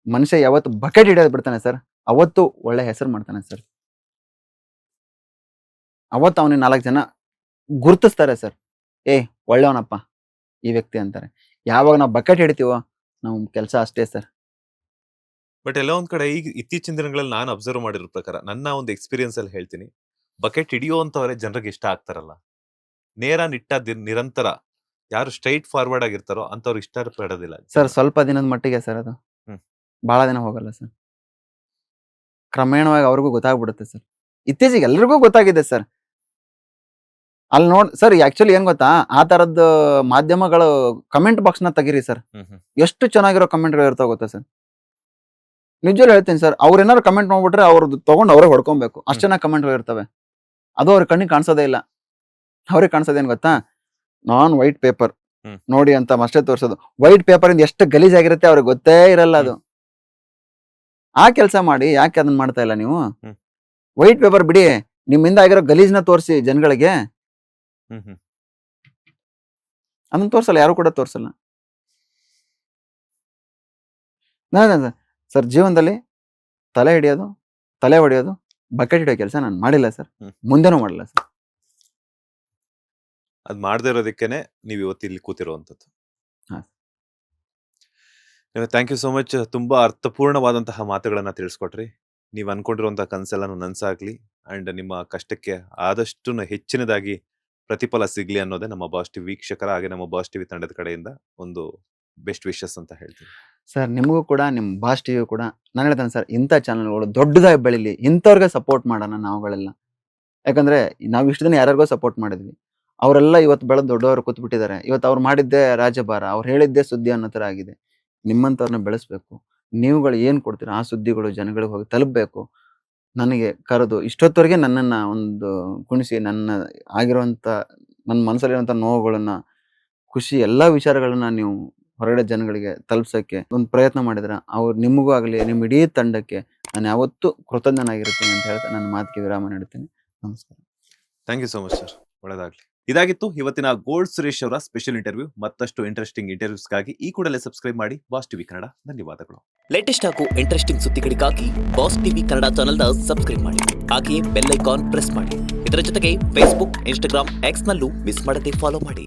ಮನುಷ್ಯ ಯಾವತ್ತು ಬಕೆಟ್ ಹಿಡಿಯೋದು ಬಿಡ್ತಾನೆ ಸರ್, ಅವತ್ತು ಒಳ್ಳೆ ಹೆಸರು ಮಾಡ್ತಾನೆ ಸರ್. ಅವತ್ತು ಅವನಿಗೆ 4 ಜನ ಗುರುತಿಸ್ತಾರೆ ಸರ್, ಒಳ್ಳೆಯವನಪ್ಪ ಈ ವ್ಯಕ್ತಿ ಅಂತಾರೆ. ಯಾವಾಗ ನಾವು ಬಕೆಟ್ ಹಿಡಿತೀವೋ ನಾವು ಕೆಲಸ ಅಷ್ಟೇ ಸರ್. ಬಟ್ ಎಲ್ಲ ಒಂದ್ ಕಡೆ ಈಗ ಇತ್ತೀಚಿನ ದಿನಗಳಲ್ಲಿ ನಾನು ಅಬ್ಸರ್ವ್ ಮಾಡಿರೋ ಪ್ರಕಾರ, ನನ್ನ ಒಂದು ಎಕ್ಸ್ಪೀರಿಯನ್ಸ್ ಅಲ್ಲಿ ಹೇಳ್ತೀನಿ, ಬಕೆಟ್ ಹಿಡಿಯುವಂತವರೇ ಜನರಿಗೆ ಇಷ್ಟ ಆಗ್ತಾರಲ್ಲ. ನೇರ ನಿಟ್ಟ ನಿರಂತರ ಯಾರು ಸ್ಟ್ರೈಟ್ ಫಾರ್ವರ್ಡ್ ಆಗಿರ್ತಾರೋ ಅಂತವ್ರು ಇಷ್ಟ ಪಡೋದಿಲ್ಲ ಸರ್. ಸ್ವಲ್ಪ ದಿನದ ಮಟ್ಟಿಗೆ ಸರ್, ಅದು ಬಹಳ ದಿನ ಹೋಗಲ್ಲ ಸರ್. ಕ್ರಮೇಣವಾಗಿ ಅವ್ರಿಗೂ ಗೊತ್ತಾಗ್ಬಿಡುತ್ತೆ ಸರ್. ಇತ್ತೀಚೆಗೆ ಎಲ್ರಿಗೂ ಗೊತ್ತಾಗಿದೆ ಸರ್. ಅಲ್ಲಿ ಸರ್ ಆಕ್ಚುಲಿ ಏನ್ ಗೊತ್ತಾ, ಆ ತರದ್ ಮಾಧ್ಯಮಗಳು ಕಮೆಂಟ್ ಬಾಕ್ಸ್ ನ ತೆಗೀರಿ ಸರ್, ಎಷ್ಟು ಚೆನ್ನಾಗಿರೋ ಕಮೆಂಟ್ಗಳು ಇರ್ತಾವ ಗೊತ್ತಾ ಸರ್. ನಿಜವಾಗ್ಲೂ ಹೇಳ್ತೀನಿ ಸರ್, ಅವ್ರ ಏನಾದ್ರು ಕಮೆಂಟ್ ಮಾಡ್ಬಿಟ್ರೆ ಅವ್ರದ್ದು ತಗೊಂಡು ಅವರೇ ಹೊಡ್ಕೊಬೇಕು, ಅಷ್ಟು ಚೆನ್ನಾಗಿ ಕಮೆಂಟ್ಗಳು ಇರ್ತವೆ. ಅದು ಅವ್ರ ಕಣ್ಣಿಗೆ ಕಾಣಿಸೋದೇ ಇಲ್ಲ. ಅವ್ರಿಗೆ ಕಾಣಿಸೋದೇನ್ ಗೊತ್ತಾ, ನಾನ್ ವೈಟ್ ಪೇಪರ್ ನೋಡಿ ಅಂತ ಅಷ್ಟೇ ತೋರಿಸೋದು. ವೈಟ್ ಪೇಪರ್ ಇಂದ ಎಷ್ಟು ಗಲೀಜಾಗಿರುತ್ತೆ ಅವ್ರಿಗೆ ಗೊತ್ತೇ ಇರಲ್ಲ ಅದು. ಆ ಕೆಲಸ ಮಾಡಿ ಯಾಕೆ ಅದನ್ನ ಮಾಡ್ತಾ ಇಲ್ಲ ನೀವು? ವೈಟ್ ಪೇಪರ್ ಬಿಡಿ, ನಿಮ್ಮಿಂದ ಆಗಿರೋ ಗಲೀಜ್ನ ತೋರಿಸಿ ಜನಗಳಿಗೆ. ಅದನ್ನ ತೋರ್ಸಲ್ಲ, ಯಾರು ಕೂಡ ತೋರ್ಸಲ್ಲ. ಸರ್ ಜೀವನದಲ್ಲಿ ತಲೆ ಹಿಡಿಯೋದು, ತಲೆ ಹೊಡೆಯೋದು, ಬಕೆಟ್ ಹಿಡಿಯೋ ಕೆಲಸ ನಾನು ಮಾಡಿಲ್ಲ ಸರ್, ಮುಂದೆನೂ ಮಾಡಿಲ್ಲ ಸರ್. ಅದ್ ಮಾಡದೇ ಇರೋದಕ್ಕೇನೆ ನೀವು ಇವತ್ತು ಇಲ್ಲಿ ಕೂತಿರುವಂತದ್ದು. Thank you so much. ತುಂಬಾ ಅರ್ಥಪೂರ್ಣವಾದಂತಹ ಮಾತುಗಳನ್ನ ತಿಳಿಸ್ಕೊಟ್ರಿ. ನೀವು ಅನ್ಕೊಂಡಿರುವಂತಹ ಕನಸೆಲ್ಲಾನು ನನ್ಸಾಗ್ಲಿ ಅಂಡ್ ನಿಮ್ಮ ಕಷ್ಟಕ್ಕೆ ಆದಷ್ಟು ಹೆಚ್ಚಿನದಾಗಿ ಪ್ರತಿಫಲ ಸಿಗ್ಲಿ ಅನ್ನೋದೇ ನಮ್ಮ ಬಾಸ್ ಟಿವಿ ವೀಕ್ಷಕರ ಹಾಗೆ ನಮ್ಮ ಬಾಸ್ ಟಿವಿ ತಂಡದ ಕಡೆಯಿಂದ ಒಂದು ಬೆಸ್ಟ್ ವಿಶಸ್ ಅಂತ ಹೇಳ್ತೀನಿ ಸರ್. ನಿಮಗೂ ಕೂಡ, ನಿಮ್ಮ ಬಾಸ್ ಟಿವಿ ಕೂಡ ನಾನು ಹೇಳ್ತೇನೆ ಸರ್, ಇಂಥ ಚಾನಲ್ಗಳು ದೊಡ್ಡದಾಗಿ ಬೆಳಿಲಿ, ಇಂಥವ್ರಿಗೆ ಸಪೋರ್ಟ್ ಮಾಡೋಣ ನಾವುಗಳೆಲ್ಲ. ಯಾಕಂದ್ರೆ ನಾವು ಇಷ್ಟು ದಿನ ಯಾರಿಗೋ ಸಪೋರ್ಟ್ ಮಾಡಿದ್ವಿ, ಅವರೆಲ್ಲ ಇವತ್ತು ಬೆಳೆದು ದೊಡ್ಡವರು ಕೂತ್ಬಿಟ್ಟಿದ್ದಾರೆ. ಇವತ್ತು ಅವ್ರು ಮಾಡಿದ್ದೇ ರಾಜಭಾರ, ಅವ್ರು ಹೇಳಿದ್ದೇ ಸುದ್ದಿ ಅನ್ನೋ ಥರ ಆಗಿದೆ. ನಿಮ್ಮಂಥವ್ರನ್ನ ಬೆಳೆಸ್ಬೇಕು. ನೀವುಗಳು ಏನು ಕೊಡ್ತೀರಾ ಆ ಸುದ್ದಿಗಳು ಜನಗಳಿಗೆ ಹೋಗಿ ತಲುಪಬೇಕು. ನನಗೆ ಕರೆದು ಇಷ್ಟೊತ್ತವರೆಗೆ ನನ್ನನ್ನ ಒಂದು ಕುಣಿಸಿ, ನನ್ನ ಮನಸ್ಸಲ್ಲಿರುವಂಥ ನೋವುಗಳನ್ನ, ಖುಷಿ, ಎಲ್ಲ ವಿಚಾರಗಳನ್ನ ನೀವು ಹೊರಗಡೆ ಜನಗಳಿಗೆ ತಲುಪ್ಸೋಕ್ಕೆ ಒಂದು ಪ್ರಯತ್ನ ಮಾಡಿದ್ರೆ, ಅವ್ರು ನಿಮಗೂ ಆಗಲಿ ನಿಮ್ಮ ಇಡೀ ತಂಡಕ್ಕೆ ನಾನು ಯಾವತ್ತೂ ಕೃತಜ್ಞನಾಗಿರ್ತೀನಿ ಅಂತ ಹೇಳ್ತಾ ನನ್ನ ಮಾತಿಗೆ ವಿರಾಮ ನೀಡ್ತೀನಿ. ನಮಸ್ಕಾರ. Thank you so much sir. ಒಳ್ಳೆದಾಗ್ಲಿ. ಇದಾಗಿತ್ತು ಇವತ್ತಿನ ಗೋಲ್ಡ್ ಸುರೇಶ್ ಅವರ ಸ್ಪೆಷಲ್ ಇಂಟರ್ವ್ಯೂ. ಮತ್ತಷ್ಟು ಇಂಟ್ರೆಸ್ಟಿಂಗ್ ಇಂಟರ್ವ್ಯೂಸ್ಗಾಗಿ ಈ ಕೂಡಲೇ ಸಬ್ಸ್ಕ್ರೈಬ್ ಮಾಡಿ ಬಾಸ್ ಟಿವಿ ಕನ್ನಡ. ಧನ್ಯವಾದಗಳು. ಲೇಟೆಸ್ಟ್ ಹಾಗೂ ಇಂಟ್ರೆಸ್ಟಿಂಗ್ ಸುದ್ದಿಗಳಿಗಾಗಿ ಬಾಸ್ ಟಿವಿ ಕನ್ನಡ ಚಾನೆಲ್ನ ಸಬ್ಸ್ಕ್ರೈಬ್ ಮಾಡಿ, ಹಾಗೆಯೇ ಬೆಲ್ ಐಕಾನ್ ಪ್ರೆಸ್ ಮಾಡಿ. ಇದರ ಜೊತೆಗೆ ಫೇಸ್ಬುಕ್, ಇನ್ಸ್ಟಾಗ್ರಾಮ್, ಎಕ್ಸ್ ನಲ್ಲೂ ಮಿಸ್ ಮಾಡದೆ ಫಾಲೋ ಮಾಡಿ.